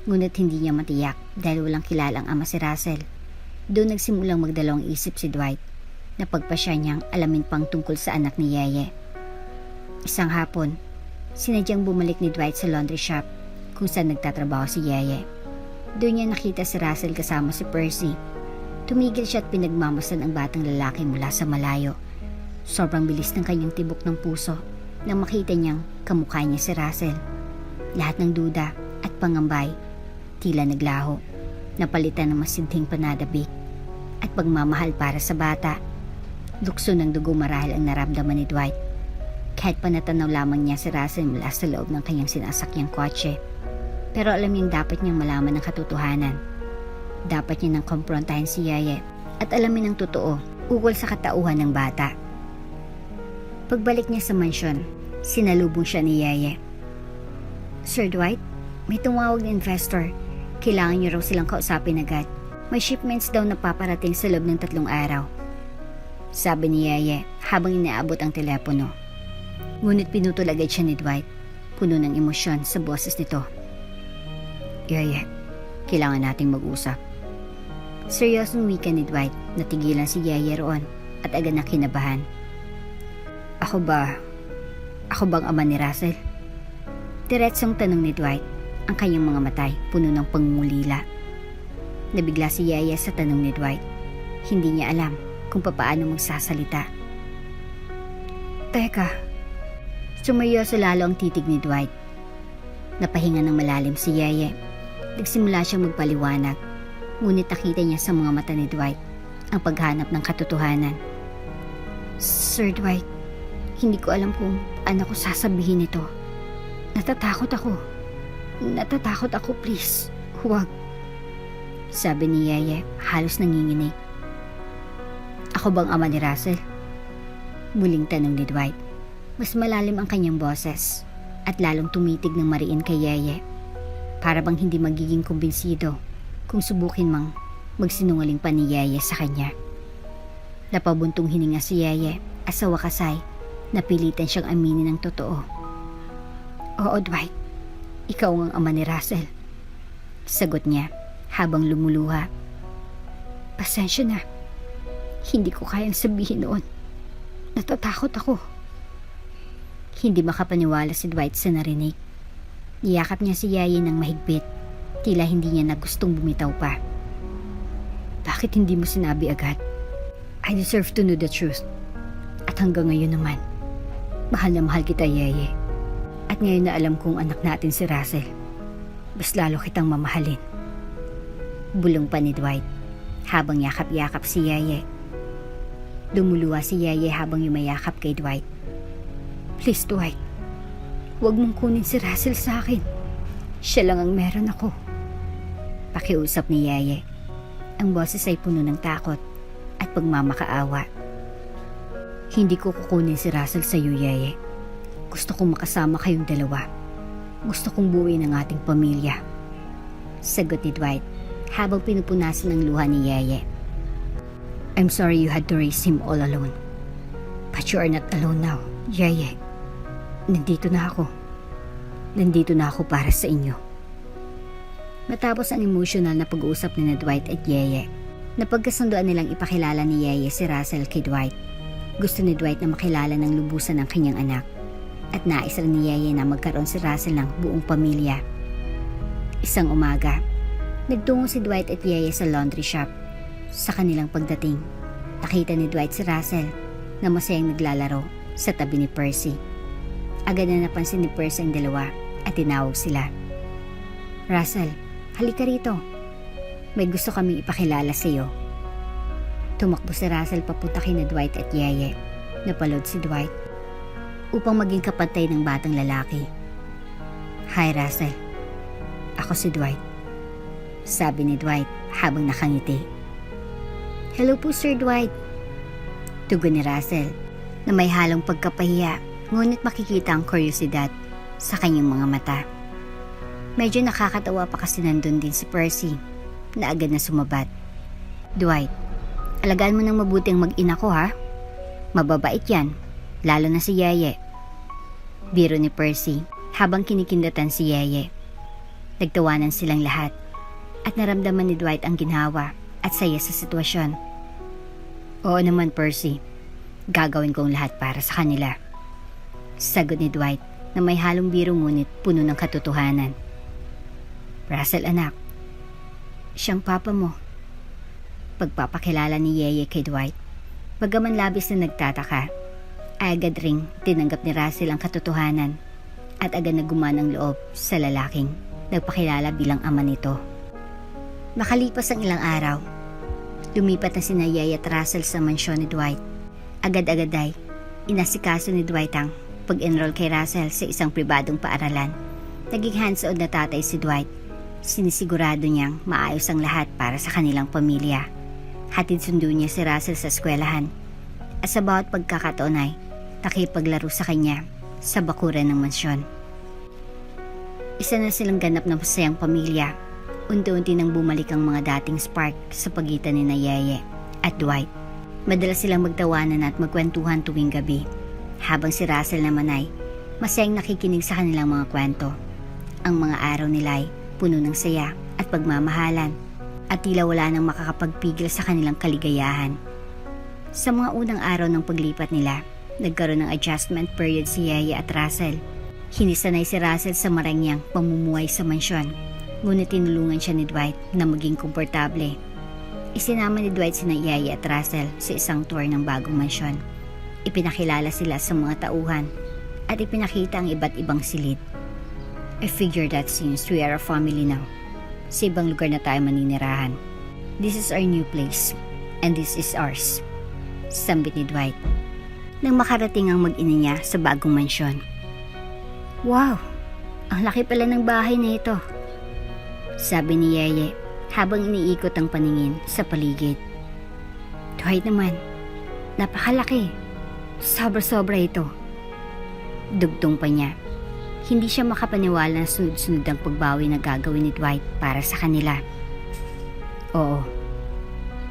Speaker 1: Ngunit hindi niya matiyak dahil walang kilalang ama si Russell. Doon nagsimulang magdalawang isip si Dwight na pagpasya niyang alamin pang tungkol sa anak ni Yeye. Isang hapon, sinadyang bumalik ni Dwight sa laundry shop kung saan nagtatrabaho si Yeye. Doon niya nakita si Russell kasama si Percy. Tumigil siya at pinagmamasdan ang batang lalaki mula sa malayo. Sobrang bilis ng kanyang tibok ng puso nang makita niyang kamukha niya si Russell. Lahat ng duda at pangambay tila naglaho, napalitan ng masidhing panadabik at pagmamahal para sa bata. Lukso ng dugo marahil ang naramdaman ni Dwight. Kahit panatanaw lamang niya si Russell mula sa loob ng kanyang sinasakyang kotse. Pero alam niyang dapat niyang malaman ang katotohanan. Dapat niya nang kumprontahin si Yeye at alamin ang totoo ukol sa katauhan ng bata. Pagbalik niya sa mansyon, sinalubong siya ni Yeye. Sir Dwight, may tumawag na investor. Kailangan niyo raw silang kausapin agad. May shipments daw na paparating sa loob ng 3 araw. Sabi ni Yeye habang inaabot ang telepono. Ngunit pinutol agad siya ni Dwight, puno ng emosyon sa boses nito. Yeye, kailangan nating mag-usap. Seryosong wika ni Dwight, natigilan si Yeye roon at agad na kinabahan. Ako bang ama ni Russell? Diretsong tanong ni Dwight, ang kanyang mga matay puno ng pangungulila. Nabigla si Yeye sa tanong ni Dwight. Hindi niya alam kung papaano magsasalita. Teka, sumeryoso lalo ang titig ni Dwight. Napahinga ng malalim si Yeye. Nagsimula siyang magpaliwanag, ngunit nakita niya sa mga mata ni Dwight ang paghanap ng katotohanan. Sir Dwight, hindi ko alam kung ano ko sasabihin ito. Natatakot ako, please. Huwag. Sabi ni Yeye, halos nanginginig. Ako bang ama ni Russell? Muling tanong ni Dwight. Mas malalim ang kanyang boses at lalong tumitig ng mariin kay Yeye. Para bang hindi magiging kumbinsido kung subukin mang magsinungaling pa ni Yeye sa kanya. Napabuntong hininga si Yeye at sa wakas ay napilitan siyang aminin ng totoo. Oo, Dwight. Ikaw ang ama ni Russell. Sagot niya habang lumuluha. Pasensya na. Hindi ko kayang sabihin noon. Natatakot ako. Hindi makapaniwala si Dwight sa narinig. Niyakap niya si Yeye ng mahigpit. Tila hindi niya na gustong bumitaw pa. Bakit hindi mo sinabi agad? I deserve to know the truth. At hanggang ngayon naman, mahal na mahal kita, Yeye. At ngayon na alam kong anak natin si Russell, mas lalo kitang mamahalin. Bulong pa ni Dwight habang yakap-yakap si Yeye. Lumuluwa si Yeye habang yumayakap kay Dwight. Please, Dwight. Huwag mong kunin si Russell sa akin. Siya lang ang meron ako. Pakiusap ni Yeye. Ang boses ay puno ng takot at pagmamakaawa. Hindi ko kukunin si Russell sa iyo, Yeye. Gusto kong makasama kayong dalawa. Gusto kong buuin ang ating pamilya. Sagot ni Dwight habang pinupunasan ng luha ni Yeye. I'm sorry you had to raise him all alone. But you are not alone now, Yeye. Nandito na ako. Nandito na ako para sa inyo. Matapos ang emotional na pag-uusap ni Dwight at Yeye, napagkasunduan nilang ipakilala ni Yeye si Russell kay Dwight. Gusto ni Dwight na makilala ng lubusan ng kanyang anak at nais rin ni Yeye na magkaroon si Russell ng buong pamilya. Isang umaga, nagtungo si Dwight at Yeye sa laundry shop. Sa kanilang pagdating, nakita ni Dwight si Russell na masayang naglalaro sa tabi ni Percy. Agad na napansin ni Percy ang dalawa at tinawag sila. Russell, halika rito. May gusto kaming ipakilala sa iyo. Tumakbo si Russell papunta kina Dwight at Yeye. Napalod si Dwight upang maging kapantay ng batang lalaki. Hi Russell, ako si Dwight. Sabi ni Dwight habang nakangiti. Hello po Sir Dwight. Tugon ni Russell na may halong pagkapahiya, ngunit makikita ang kuryosidad sa kanyang mga mata. Medyo nakakatawa pa kasi nandun din si Percy na agad na sumabat. Dwight, alagaan mo ng mabuting mag-ina ko ha. Mababait yan, lalo na si Yeye. Biro ni Percy habang kinikindatan si Yeye. Nagtawanan silang lahat at naramdaman ni Dwight ang ginhawa at saya sa sitwasyon. Oo naman Percy, gagawin kong lahat para sa kanila. Sagot ni Dwight na may halong biro ngunit puno ng katotohanan. Russell anak, siyang papa mo. Pagpapakilala ni Yeye kay Dwight. Bagaman labis na nagtataka, agad ring tinanggap ni Russell ang katotohanan at agad na gumana ang loob sa lalaking nagpakilala bilang ama nito. Makalipas ang ilang araw, lumipat na sina Yeye at Russell sa mansyon ni Dwight. Agad-agad ay inasikaso ni Dwight ang pag-enroll kay Russell sa isang pribadong paaralan. Naging hands-on na tatay si Dwight. Sinisigurado niyang maayos ang lahat para sa kanilang pamilya. Hatid sundo niya si Russell sa eskwelahan at sa bawat pagkakataon ay nakipaglaro sa kanya sa bakuran ng mansyon. Isa na silang ganap na masayang pamilya. Unti-unti nang bumalik ang mga dating spark sa pagitan ni Yeye at Dwight. Madalas silang magtawanan at magkwentuhan tuwing gabi, habang si Russell naman ay masayang nakikinig sa kanilang mga kwento. Ang mga araw nila ay puno ng saya at pagmamahalan at tila wala nang makakapagpigil sa kanilang kaligayahan. Sa mga unang araw ng paglipat nila, nagkaroon ng adjustment period si Yeye at Russell. Hinisanay si Russell sa marangyang pamumuhay sa mansyon, ngunit tinulungan siya ni Dwight na maging komportable. Isinama ni Dwight sina Yeye at Russell sa isang tour ng bagong mansyon. Ipinakilala sila sa mga tauhan at ipinakita ang iba't ibang silid. I figure that since we are a family now, sa ibang lugar na tayo maninirahan. This is our new place and this is ours, sambit ni Dwight nang makarating ang mag-ina niya sa bagong mansyon. Wow, ang laki pala ng bahay na ito, sabi ni Yeye habang iniikot ang paningin sa paligid. Dwight naman, napakalaki. Sobra-sobra ito. Dugtong pa niya. Hindi siya makapaniwala na sunod-sunod ang pagbawi na gagawin ni Dwight para sa kanila. Oo,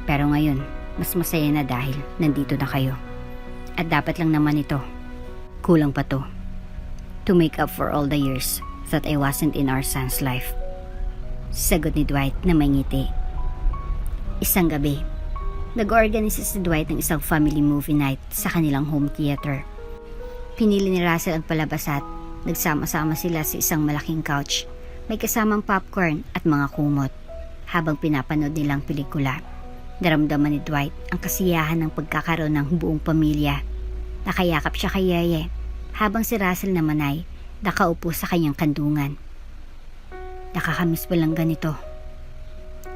Speaker 1: pero ngayon, mas masaya na dahil nandito na kayo. At dapat lang naman ito. Kulang pa to. To make up for all the years that I wasn't in our son's life. Sagot ni Dwight na may ngiti. Isang gabi, nag-organize si Dwight ng isang family movie night sa kanilang home theater. Pinili ni Russell ang palabas at nagsama-sama sila sa isang malaking couch. May kasamang popcorn at mga kumot habang pinapanood nilang pelikula. Naramdaman ni Dwight ang kasiyahan ng pagkakaroon ng buong pamilya. Nakayakap siya kay Yeye habang si Russell naman ay nakaupo sa kanyang kandungan. Nakakamiss pa lang ganito,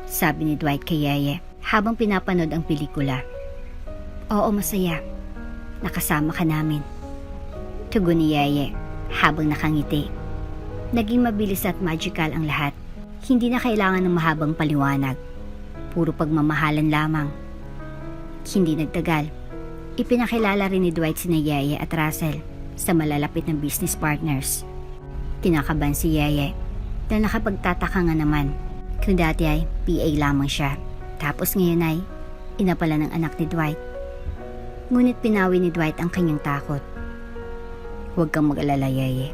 Speaker 1: sabi ni Dwight kay Yeye habang pinapanood ang pelikula. Oo, masaya. Nakasama ka namin, tugon ni Yeye habang nakangiti. Naging mabilis at magical ang lahat. Hindi na kailangan ng mahabang paliwanag. Puro pagmamahalan lamang. Hindi nagtagal, ipinakilala rin ni Dwight sina Yeye at Russell sa malalapit na business partners. Kinakabahan si Yeye dahil nakapagtataka nga naman kung dati ay PA lamang siya. Tapos ngayon ay ina pala ng anak ni Dwight. Ngunit pinawi ni Dwight ang kanyang takot. Huwag kang mag-alala, Yeye.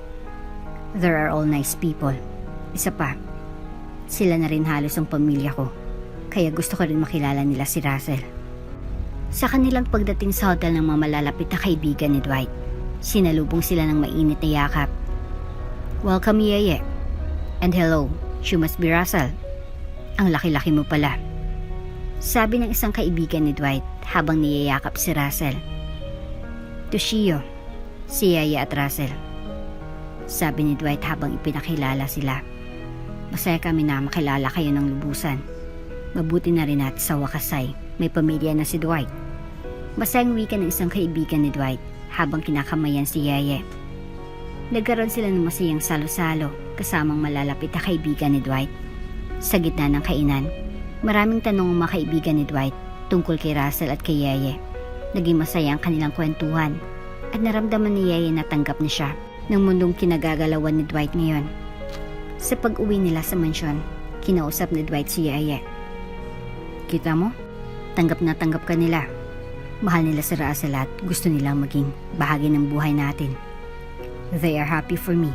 Speaker 1: There are all nice people. Isa pa, sila na rin halos ang pamilya ko. Kaya gusto ko rin makilala nila si Russell. Sa kanilang pagdating sa hotel ng mga malalapit na kaibigan ni Dwight, sinalubong sila ng mainit na yakap. Welcome, Yeye. And hello, you must be Russell. Ang laki-laki mo pala, sabi ng isang kaibigan ni Dwight habang niyayakap si Russell. Toshio, si Yeye at Russell, sabi ni Dwight habang ipinakilala sila. Masaya kami na makilala kayo ng lubusan. Mabuti na rin at sa wakas ay may pamilya na si Dwight. Masayang wika ng isang kaibigan ni Dwight habang kinakamayan si Yeye. Nagkaroon sila ng masayang salo-salo kasamang malalapit na kaibigan ni Dwight. Sa gitna ng kainan, maraming tanong ang mga kaibigan ni Dwight tungkol kay Russell at kay Yeye. Naging masaya ang kanilang kwentuhan at naramdaman ni Yeye na tanggap na siya ng mundong kinagagalawan ni Dwight ngayon. Sa pag-uwi nila sa mansyon, kinausap ni Dwight si Yeye. Kita mo? Tanggap na tanggap ka nila. Mahal nila si Russell at gusto nilang maging bahagi ng buhay natin. They are happy for me,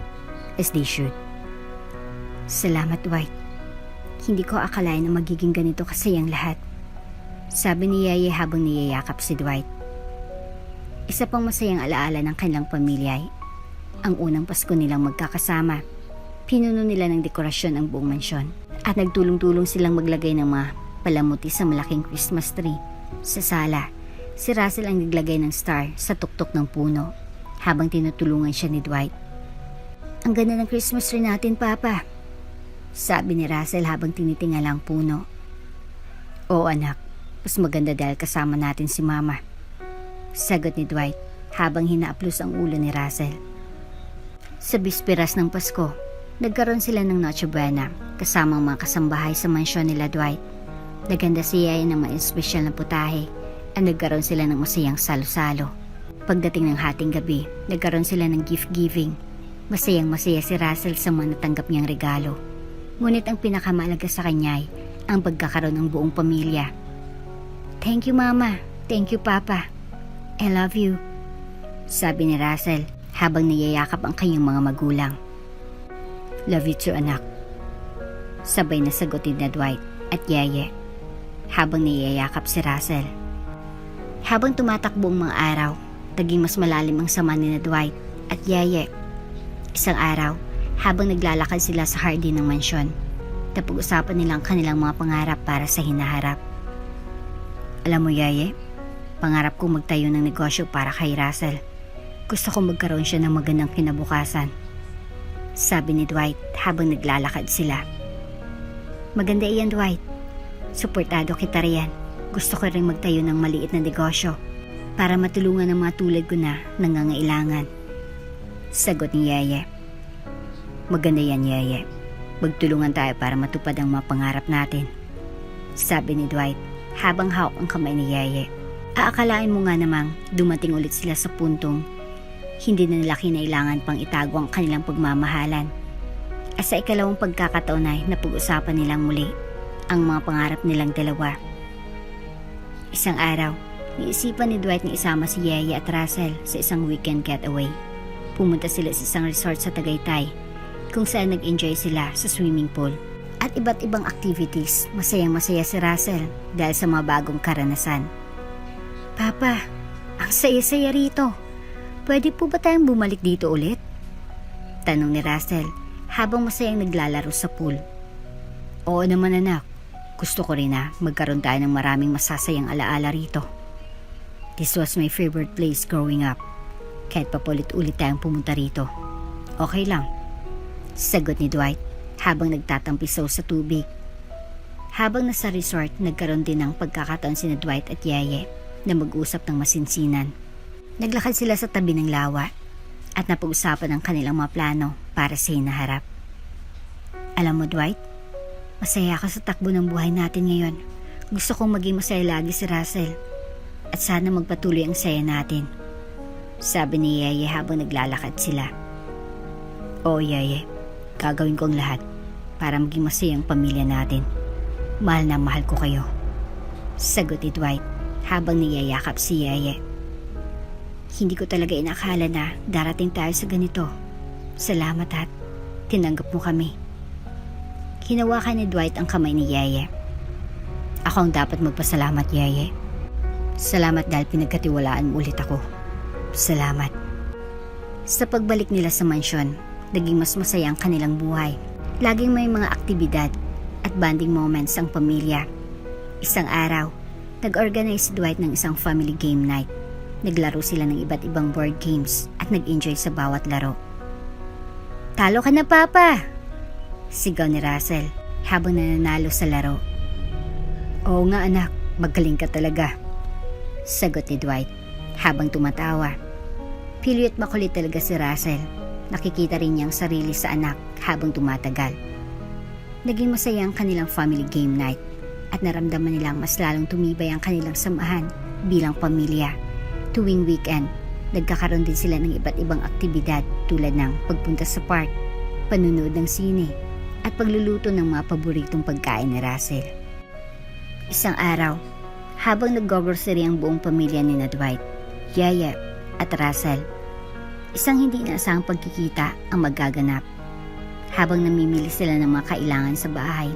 Speaker 1: as they should. Salamat, Dwight. Hindi ko akalain na magiging ganito kasayang lahat, sabi ni Yeye habang niyayakap si Dwight. Isa pang masayang alaala ng kanilang pamilya ay ang unang Pasko nilang magkakasama. Pinuno nila ng dekorasyon ang buong mansyon at nagtulong-tulong silang maglagay ng mga palamuti sa malaking Christmas tree. Sa sala, si Russell ang naglagay ng star sa tuktok ng puno habang tinutulungan siya ni Dwight. Ang ganda ng Christmas tree natin, Papa, sabi ni Russell habang tinitingala ang puno. Oo, anak, mas maganda dahil kasama natin si Mama, sagot ni Dwight habang hinaaplos ang ulo ni Russell. Sa bisperas ng Pasko, nagkaroon sila ng Noche Buena kasama ang mga kasambahay sa mansyon nila Dwight. Naganda si Yeye ng mga espesyal na putahe at nagkaroon sila ng masayang salo-salo. Pagdating ng hating gabi, nagkaroon sila ng gift-giving. Masayang masaya si Russell sa mga natanggap niyang regalo. Ngunit ang pinakamahalaga sa kanya ay ang pagkakaroon ng buong pamilya. Thank you, Mama. Thank you, Papa. I love you, sabi ni Russell habang niyayakap ang kanyang mga magulang. Love you too, anak, sabay na sagutin na Dwight at Yeye habang niyayakap si Russell. Habang tumatakbo ang mga araw, naging mas malalim ang sama ni Dwight at Yeye. Isang araw, habang naglalakad sila sa hardin ng mansyon, napag-usapan nilang kanilang mga pangarap para sa hinaharap. Alam mo, Yeye, pangarap ko magtayo ng negosyo para kay Russell. Gusto ko magkaroon siya ng magandang kinabukasan, sabi ni Dwight habang naglalakad sila. Maganda iyan, Dwight. Suportado kita riyan. Gusto ko rin magtayo ng maliit na negosyo para matulungan ang mga tulad ko na nangangailangan, sagot ni Yeye. Maganda yan, Yeye. Magtulungan tayo para matupad ang mga pangarap natin, sabi ni Dwight habang hawak ang kamay ni Yeye. Aakalain mo nga namang dumating ulit sila sa puntong hindi na nila kinailangan pang itago ang kanilang pagmamahalan. At sa ikalawang pagkakataon ay napag-usapan nilang muli ang mga pangarap nilang dalawa. Isang araw, niisipan ni Dwight na isama si Yeye at Russell sa isang weekend getaway. Pumunta sila sa isang resort sa Tagaytay kung saan nag-enjoy sila sa swimming pool at iba't ibang activities. Masayang masaya si Russell dahil sa mga bagong karanasan. Papa, ang saya-saya rito. Pwede po ba tayong bumalik dito ulit? Tanong ni Russell habang masayang naglalaro sa pool. Oo naman, anak. Gusto ko rin na magkaroon tayo ng maraming masasayang alaala rito. This was my favorite place growing up. Kahit papulit-ulit tayong pumunta rito. Okay lang. Sagot ni Dwight habang nagtatampisaw sa tubig. Habang nasa resort, nagkaroon din ng pagkakataon sina Dwight at Yeye na mag-usap ng masinsinan. Naglakad sila sa tabi ng lawa at napag-usapan ang kanilang mga plano para sa hinaharap. Alam mo Dwight, masaya ako sa takbo ng buhay natin ngayon. Gusto kong maging masaya lagi si Russell at sana magpatuloy ang saya natin. Sabi ni Yeye habang naglalakad sila. Oo Yeye, gagawin ko ang lahat para maging masaya ang pamilya natin. Mahal na mahal ko kayo. Sagot ni Dwight habang niyayakap si Yeye. Hindi ko talaga inakala na darating tayo sa ganito. Salamat at tinanggap mo kami. Hinawakan ni Dwight ang kamay ni Yeye. Ako ang dapat magpasalamat Yeye. Salamat dahil pinagkatiwalaan mo ulit ako. Salamat. Sa pagbalik nila sa mansyon, naging mas masaya ang kanilang buhay. Laging may mga aktibidad at bonding moments ang pamilya. Isang araw, nag-organize si Dwight ng isang family game night. Naglaro sila ng iba't ibang board games at nag-enjoy sa bawat laro. Talo ka na Papa! Sigaw ni Russell habang nananalo sa laro. Oo nga anak, magaling ka talaga. Sagot ni Dwight habang tumatawa. Pili at makulit talaga si Russell. Nakikita rin niya ang sarili sa anak habang tumatagal. Naging masaya ang kanilang family game night at naramdaman nilang mas lalong tumibay ang kanilang samahan bilang pamilya. Tuwing weekend, nagkakaroon din sila ng iba't ibang aktibidad tulad ng pagpunta sa park, panunood ng sine, at pagluluto ng mga paboritong pagkain ni Russell. Isang araw, habang nag-grocery ang buong pamilya ni Dwight, Yeye at Russell, isang hindi inaasahang pagkikita ang magaganap. Habang namimili sila ng mga kailangan sa bahay,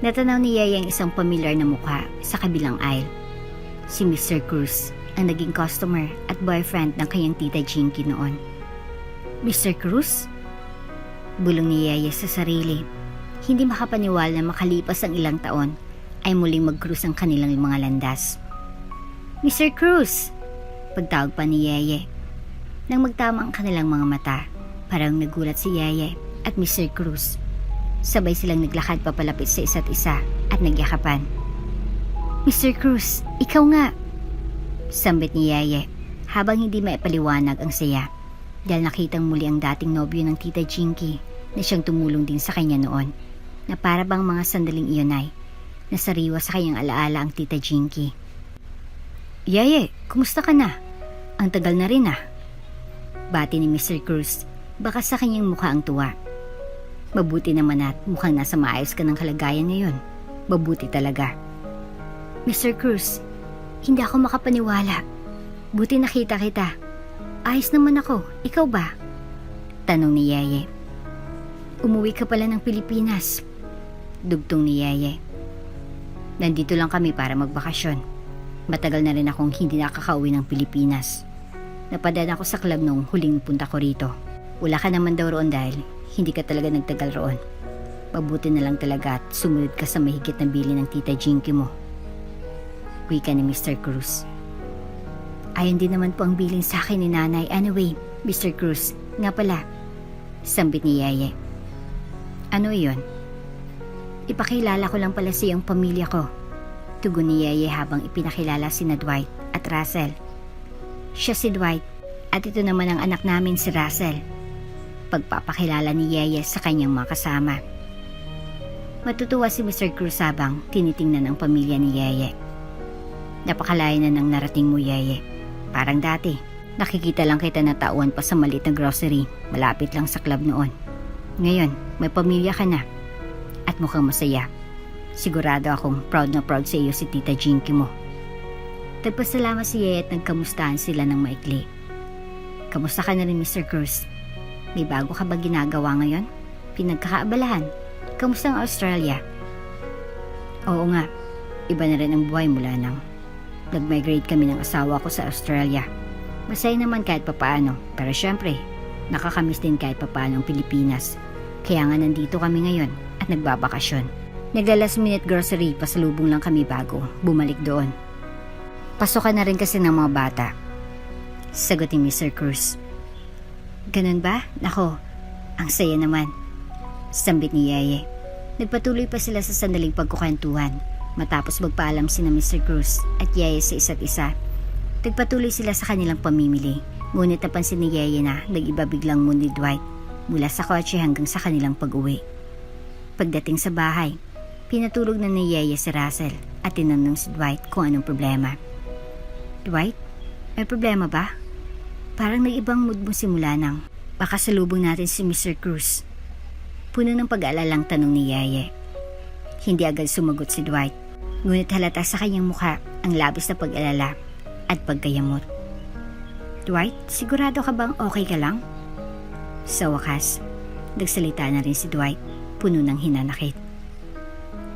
Speaker 1: natanaw ni Yeye ang isang pamilyar na mukha sa kabilang aisle. Si Mr. Cruz, ang naging customer at boyfriend ng kanyang tita Jinky noon. Mr. Cruz? Bulong ni Yeye sa sarili. Hindi makapaniwala na makalipas ang ilang taon ay muling mag-cruise ang kanilang mga landas. Mr. Cruz! Pagtawag pa ni Yeye. Nang magtama ang kanilang mga mata, parang nagulat si Yeye at Mr. Cruz. Sabay silang naglakad papalapit sa isa't isa at nagyakapan. Mr. Cruz, ikaw nga! Sambit ni Yeye habang hindi maipaliwanag ang saya dahil nakitang muli ang dating nobyo ng tita Jinky na siyang tumulong din sa kanya noon, na para bang mga sandaling iyon ay nasariwa sa kanyang alaala ang tita Jinky. Yeye, kumusta ka na? Ang tagal na rin ah. Bati ni Mr. Cruz, baka sa kanyang mukha ang tuwa. Mabuti naman at mukhang nasa maayos ka ng kalagayan ngayon. Mabuti talaga. Mr. Cruz, hindi ako makapaniwala. Buti nakita kita. Ayos naman ako, ikaw ba? Tanong ni Yeye. Umuwi ka pala ng Pilipinas. Dugtong ni Yeye. Nandito lang kami para magbakasyon. Matagal na rin akong hindi nakakauwi ng Pilipinas. Napadaan ako sa club nung huling punta ko rito. Wala ka naman daw roon dahil hindi ka talaga nagtagal roon. Mabuti na lang talaga at sumunod ka sa mahigit na bili ng tita Jinky mo. Wika ni Mr. Cruz. Ayon din naman po ang bilin sa akin ni nanay. Anyway, Mr. Cruz, nga pala. Sambit ni Yeye. Ano iyon? Ipakilala ko lang pala sa iyong pamilya ko. Tugon ni Yeye habang ipinakilala sina Dwight at Russell. Siya si Dwight at ito naman ang anak namin si Russell. Pagpapakilala ni Yeye sa kanyang mga kasama. Matutuwa si Mr. Cruz habang tinitingnan ang pamilya ni Yeye. Napakalayo na ng narating mo Yeye. Parang dati, nakikita lang kita na tauhan pa sa maliit na grocery malapit lang sa club noon. Ngayon, may pamilya ka na at mukhang masaya. Sigurado akong proud na proud sa iyo si tita Jinky mo. Nagpasalamat si Yeye at nagkamustahan sila ng maikli. Kamusta ka na rin Mr. Cruz? May bago ka ba ginagawa ngayon? Pinagkakaabalahan. Kamusta ang Australia? Oo nga, iba na rin ang buhay mula nang nag-migrate kami ng asawa ko sa Australia. Masaya naman kahit papaano, pero syempre, nakakamiss din kahit papaano ang Pilipinas. Kaya nga nandito kami ngayon at nagbabakasyon. Nagla-last minute grocery, pasalubong lang kami bago bumalik doon. Pasokan na rin kasi ng mga bata. Sagot ni Mr. Cruz. Ganun ba? Nako, ang saya naman. Sambit ni Yeye. Nagpatuloy pa sila sa sandaling pagkukwentuhan matapos magpaalam sina Mr. Cruz at Yeye sa isa't isa. Nagpatuloy sila sa kanilang pamimili, ngunit napansin ni Yeye na nag-iba biglang mood ni Dwight mula sa kotse hanggang sa kanilang pag-uwi. Pagdating sa bahay, pinatulog na ni Yeye si Russell at tinanong si Dwight kung anong problema. Dwight, may problema ba? Parang nag-ibang mood mo simula nang makasalubong natin si Mr. Cruz. Puno ng pag-aalalang tanong ni Yeye. Hindi agad sumagot si Dwight, ngunit halata sa kanyang mukha ang labis na pag-alala at pagkayamot. Dwight, sigurado ka bang okay ka lang? Sa wakas, nagsalita na rin si Dwight, puno ng hinanakit.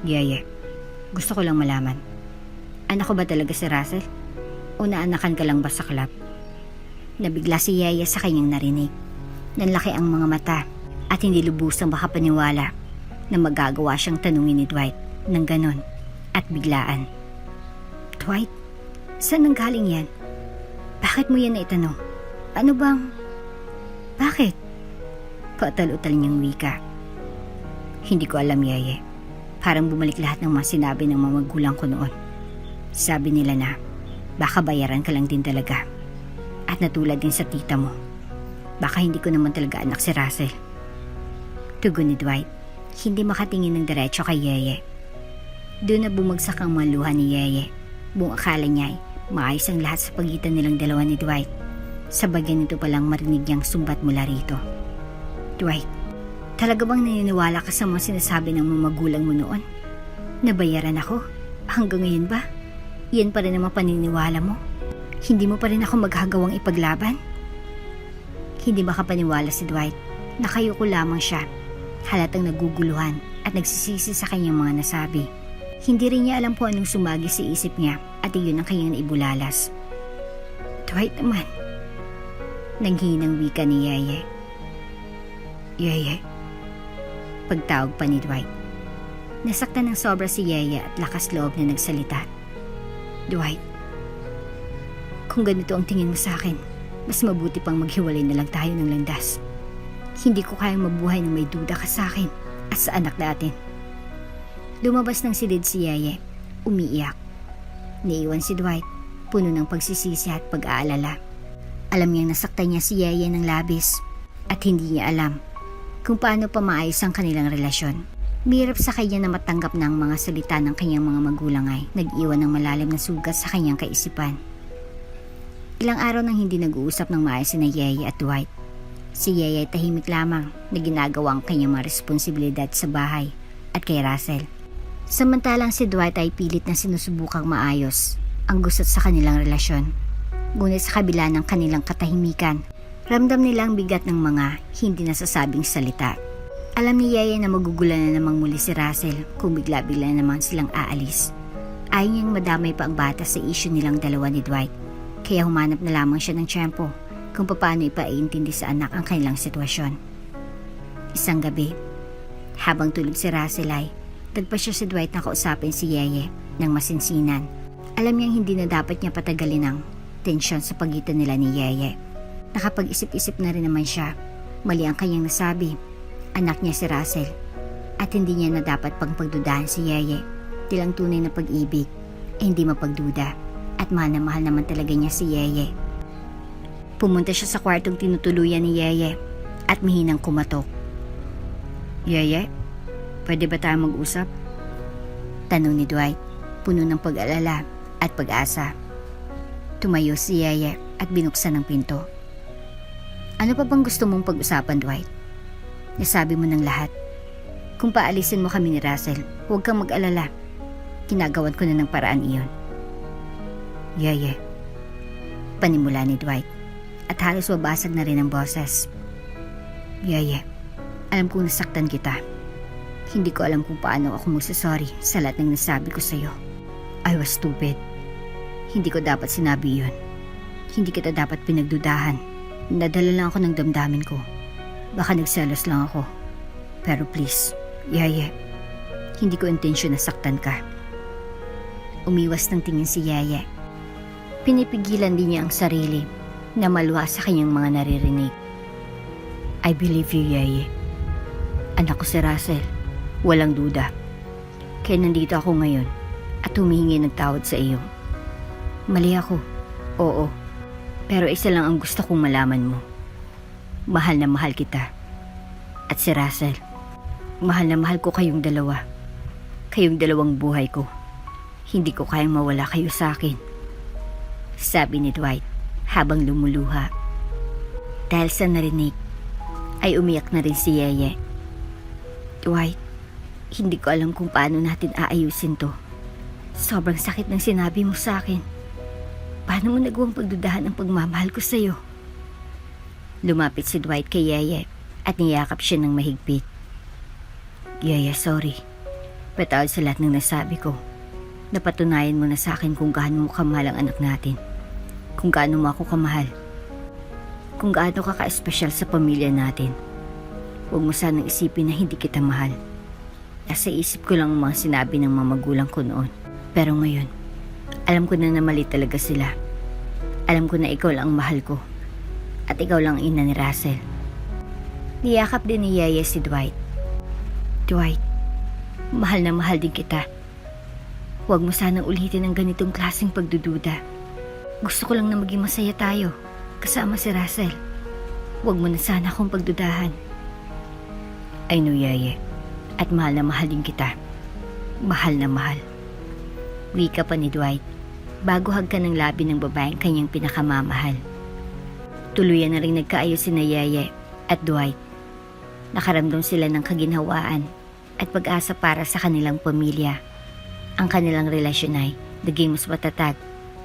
Speaker 1: Yeye, gusto ko lang malaman. Anak ko ba talaga si Russell? O naanakan ka lang ba sa club? Nabigla si Yeye sa kanyang narinig. Nanlaki ang mga mata at hindi lubusang makapaniwala na magagawa siyang tanungin ni Dwight ng ganon at biglaan. Dwight, saan nanggaling yan? Bakit mo yan naitanong? Ano bang... Bakit? Pautal-utal niyang wika. Hindi ko alam, Yeye. Parang bumalik lahat ng mga sinabi ng mga magulang ko noon. Sabi nila na baka bayaran ka lang din talaga. At natulad din sa tita mo. Baka hindi ko naman talaga anak si Russell. Tugon ni Dwight, hindi makatingin ng diretso kay Yeye. Doon na bumagsak ang mga luha ni Yeye. Buong akala niya ay maayos ang lahat sa pagitan nilang dalawa ni Dwight. Sa bagyan nito palang marinig niyang sumbat mula rito. Dwight, talaga bang naniniwala ka sa mga sinasabi ng mga magulang mo noon? Nabayaran ako? Hanggang ngayon ba? Yan pa rin ang paniniwala mo? Hindi mo pa rin ako maghagawang ipaglaban? Hindi makapaniwala si Dwight. Nakayuko lamang siya. Halatang naguguluhan at nagsisisi sa kanyang mga nasabi. Hindi rin niya alam kung anong sumagi sa isip niya at iyon ang kanyang naibulalas. Dwight naman. Nanghihinang wika ni Yeye. Yeye. Pagtawag pa ni Dwight. Nasaktan ng sobra si Yeye at lakas loob na nagsalita. Dwight, kung ganito ang tingin mo sa akin, mas mabuti pang maghiwalay na lang tayo ng landas. Hindi ko kayang mabuhay na may duda ka sa akin at sa anak natin. Lumabas ng silid si Yeye, umiiyak. Naiwan si Dwight, puno ng pagsisisi at pag-aalala. Alam niyang nasaktan niya si Yeye ng labis at hindi niya alam kung paano pa maayos ang kanilang relasyon. Mirap sa kanya na matanggap ng mga salita ng kanyang mga magulang ay nag-iwan ng malalim na sugat sa kanyang kaisipan. Ilang araw nang hindi nag-uusap ng maayos na Yeye at Dwight. Si Yeye ay tahimik lamang na ginagawa ang kanyang mga responsibilidad sa bahay at kay Russell. Samantalang si Dwight ay pilit na sinusubukang maayos ang gusot sa kanilang relasyon. Ngunit sa kabila ng kanilang katahimikan, ramdam nilang bigat ng mga hindi nasasabing salita. Alam ni Yeye na magugulan na namang muli si Russell kung bigla-bigla naman silang aalis. Ayaw niyang madamay pa ang bata sa issue nilang dalawa ni Dwight. Kaya humanap na lamang siya ng tiyempo kung paano ipaiintindi sa anak ang kanilang sitwasyon. Isang gabi, habang tulog si Russell ay tagpa siya si Dwight na kausapin si Yeye ng masinsinan. Alam niyang hindi na dapat niya patagalin ang tensyon sa pagitan nila ni Yeye. Nakapag-isip-isip na rin naman siya. Mali ang kanyang nasabi. Anak niya si Russell at hindi niya na dapat pang pagdudahan si Yeye. Tilang tunay na pag-ibig ay hindi mapagduda at mahal na mahal naman talaga niya si Yeye. Pumunta siya sa kwartong tinutuluyan ni Yeye at mihinang kumatok. Yeye, pwede ba tayo mag-usap? Tanong ni Dwight, puno ng pag-alala at pag-asa. Tumayo si Yeye at binuksan ang pinto. Ano pa bang gusto mong pag-usapan, Dwight? Nasabi mo ng lahat. Kung paalisin mo kami ni Russell, huwag kang mag-alala. Ginagawan ko na ng paraan iyon. Yeye. Panimula ni Dwight at halos mabasag na rin ang boses. Yeye, alam kong nasaktan kita. Hindi ko alam kung paano ako magsasorry sa lahat ng nasabi ko sa'yo. I was stupid. Hindi ko dapat sinabi yun. Hindi kita dapat pinagdudahan. Nadala lang ako ng damdamin ko. Baka nagselos lang ako. Pero please, Yeye, Hindi ko intensyon na saktan ka. Umiwas ng tingin si Yaya. Pinipigilan din niya ang sarili na maluha sa kanyang mga naririnig. I believe you, Yaya. Anak ko si Russell. Walang duda. Kaya nandito ako ngayon at humihingi ng tawad sa iyo. Mali ako. Oo. Pero isa lang ang gusto kong malaman mo. Mahal na mahal kita. At si Russell. Mahal na mahal ko kayong dalawa. Kayong dalawang buhay ko. Hindi ko kayang mawala kayo sa akin. Sabi ni Dwight habang lumuluha. Dahil sa narinig, ay umiyak na rin si Yeye. Dwight, hindi ko alam kung paano natin aayusin to. Sobrang sakit ng sinabi mo sa akin. Paano mo nagawang pagdudahan ang pagmamahal ko sa'yo? Lumapit si Dwight kay Yeye at niyakap siya ng mahigpit. Yeye, sorry. Patawad sa lahat ng nasabi ko. Napatunayan mo na sa akin kung gaano mo kamahal ang anak natin. Kung gaano mo ako kamahal. Kung gaano ka ka-espesyal sa pamilya natin. Huwag mo sanang isipin na hindi kita mahal. Nasa isip ko lang ang mga sinabi ng mga magulang ko noon. Pero ngayon, alam ko na mali talaga sila. Alam ko na ikaw lang ang mahal ko. At ikaw lang ang ina ni Russell. Niyakap din ni Yaya si Dwight. Dwight, mahal na mahal din kita. Huwag mo sanang ulitin ang ganitong klaseng pagdududa. Gusto ko lang na maging masaya tayo, kasama si Russell. Huwag mo na sana akong pagdudahan. I know, Yeye. At mahal na mahal din kita. Mahal na mahal. Wika pa ni Dwight, bago hagkan ng labi ng babaeng kanyang pinakamamahal. Tuluyan na rin nagkaayos sina Yeye at Dwight. Nakaramdam sila ng kaginhawaan at pag-asa para sa kanilang pamilya. Ang kanilang relasyon ay naging mas matatag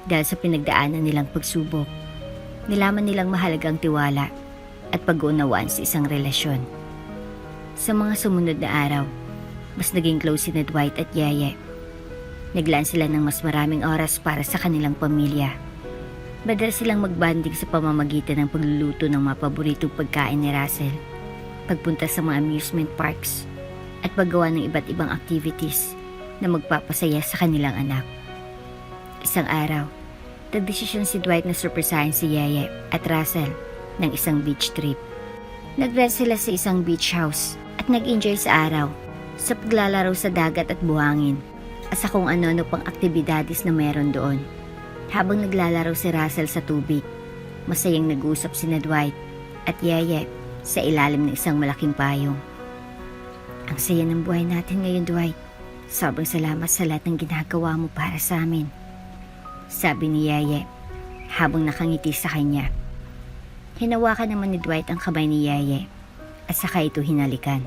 Speaker 1: dahil sa pinagdaanan nilang pagsubok. Nilaman nilang mahalagang tiwala at pag-uunawaan sa isang relasyon. Sa mga sumunod na araw, mas naging close si Dwight at Yeye. Naglaan sila ng mas maraming oras para sa kanilang pamilya. Madalas silang magbanding sa pamamagitan ng pagluluto ng mga paboritong pagkain ni Russell, pagpunta sa mga amusement parks, at paggawa ng iba't ibang activities na magpapasaya sa kanilang anak. Isang araw, nagdesisyon si Dwight na surprisahin si Yeye at Russell ng isang beach trip. Nag-rent sila sa isang beach house at nag-enjoy sa araw sa paglalaro sa dagat at buhangin at sa kung ano-ano pang aktibidades na meron doon. Habang naglalaro si Russell sa tubig, masayang nag-uusap sina Dwight at Yeye sa ilalim ng isang malaking payong. Ang saya ng buhay natin ngayon, Dwight. Sobrang salamat sa lahat ng ginagawa mo para sa amin. Sabi ni Yeye habang nakangiti sa kanya. Hinawakan naman ni Dwight ang kamay ni Yeye at saka ito hinalikan.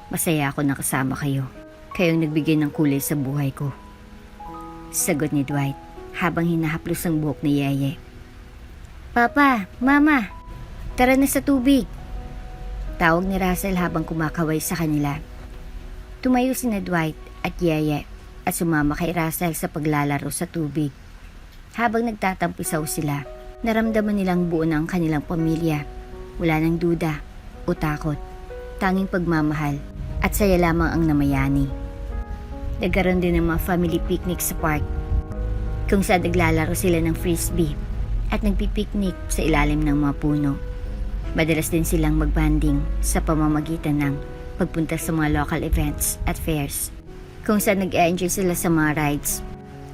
Speaker 1: Masaya ako na kasama kayo. Kayong nagbigay ng kulay sa buhay ko. Sagot ni Dwight habang hinahaplos ang buhok ni Yeye. Papa, Mama, tara na sa tubig. Tawag ni Russell habang kumakaway sa kanila. Tumayo sina Dwight at Yeye at sumama kay Russell sa paglalaro sa tubig. Habang nagtatampisaw sila, naramdaman nilang buo na ang kanilang pamilya. Wala nang duda o takot, tanging pagmamahal at saya lamang ang namayani. Nagkaroon din ng mga family picnic sa park, kung saan naglalaro sila ng frisbee at nagpipiknik sa ilalim ng mga puno. Madalas din silang magbanding sa pamamagitan ng pagpunta sa mga local events at fairs, kung saan nag-enjoy sila sa mga rides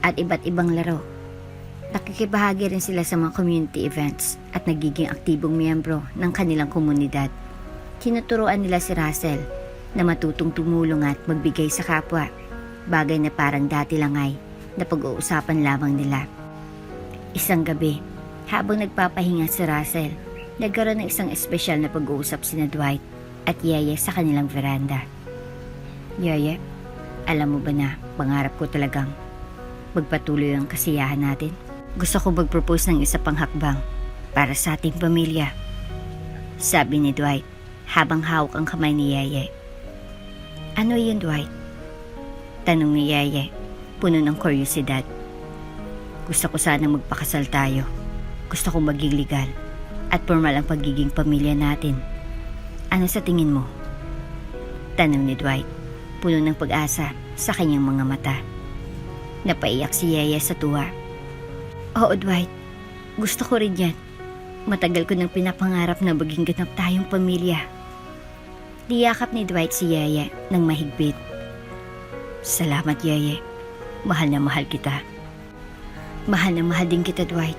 Speaker 1: at iba't ibang laro. Nakikibahagi rin sila sa mga community events at nagiging aktibong miyembro ng kanilang komunidad. Tinuturuan nila si Russell na matutong tumulong at magbigay sa kapwa, bagay na parang dati lang ay napag-uusapan lamang nila. Isang gabi, habang nagpapahinga si Russell, nagkaroon ng isang espesyal na pag-uusap sina Dwight at Yeye sa kanilang veranda. Yeye, alam mo ba na pangarap ko talagang magpatuloy ang kasiyahan natin? Gusto ko mag-propose ng isa pang hakbang para sa ating pamilya. Sabi ni Dwight habang hawak ang kamay ni Yeye. Ano yun, Dwight? Tanong ni Yeye, puno ng kuryosidad. Gusto ko sana magpakasal tayo. Gusto ko maging legal at formal ang pagiging pamilya natin. Ano sa tingin mo? Tanong ni Dwight puno ng pag-asa sa kanyang mga mata. Napaiyak si Yaya sa tuwa. Oo, Dwight. Gusto ko rin yan. Matagal ko nang pinapangarap na maging ganap tayong pamilya. Niyakap ni Dwight si Yaya ng mahigpit. Salamat, Yaya. Mahal na mahal kita. Mahal na mahal din kita, Dwight.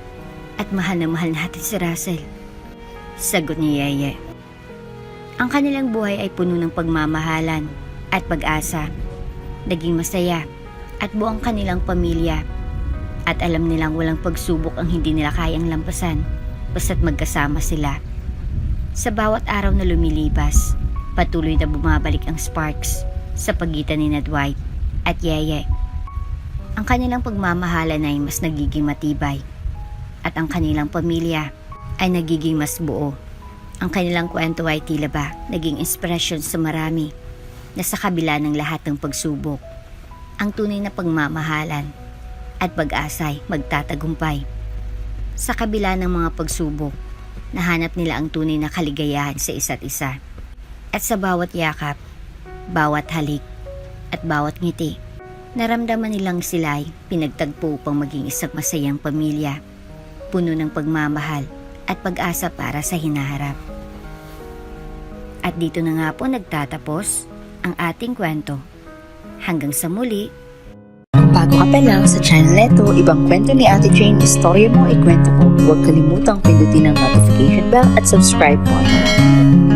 Speaker 1: At mahal na mahal natin si Russell. Sagot ni Yaya. Ang kanilang buhay ay puno ng pagmamahalan at pag-asa. Naging masaya at buo ang kanilang pamilya. At alam nilang walang pagsubok ang hindi nila kayang lampasan basta't magkasama sila. Sa bawat araw na lumilipas, patuloy na bumabalik ang sparks sa pagitan ni Dwight at Yeye. Ang kanilang pagmamahalan ay mas nagiging matibay at ang kanilang pamilya ay nagiging mas buo. Ang kanilang kwento ay tila ba naging inspirasyon sa marami na sa kabila ng lahat ng pagsubok, ang tunay na pagmamahalan at pag-asa ay magtatagumpay. Sa kabila ng mga pagsubok, nahanap nila ang tunay na kaligayahan sa isa't isa. At sa bawat yakap, bawat halik, at bawat ngiti, naramdaman nilang sila ay pinagtagpo upang maging isang masayang pamilya, puno ng pagmamahal at pag-asa para sa hinaharap. At dito na nga po nagtatapos ang ating kwento. Hanggang sa muli.
Speaker 2: Kung bago ka pa lang sa channel neto, ibang kwento ni Ate Jane, istorya mo, ikwento ko. Huwag kalimutang pindutin ang notification bell at subscribe button.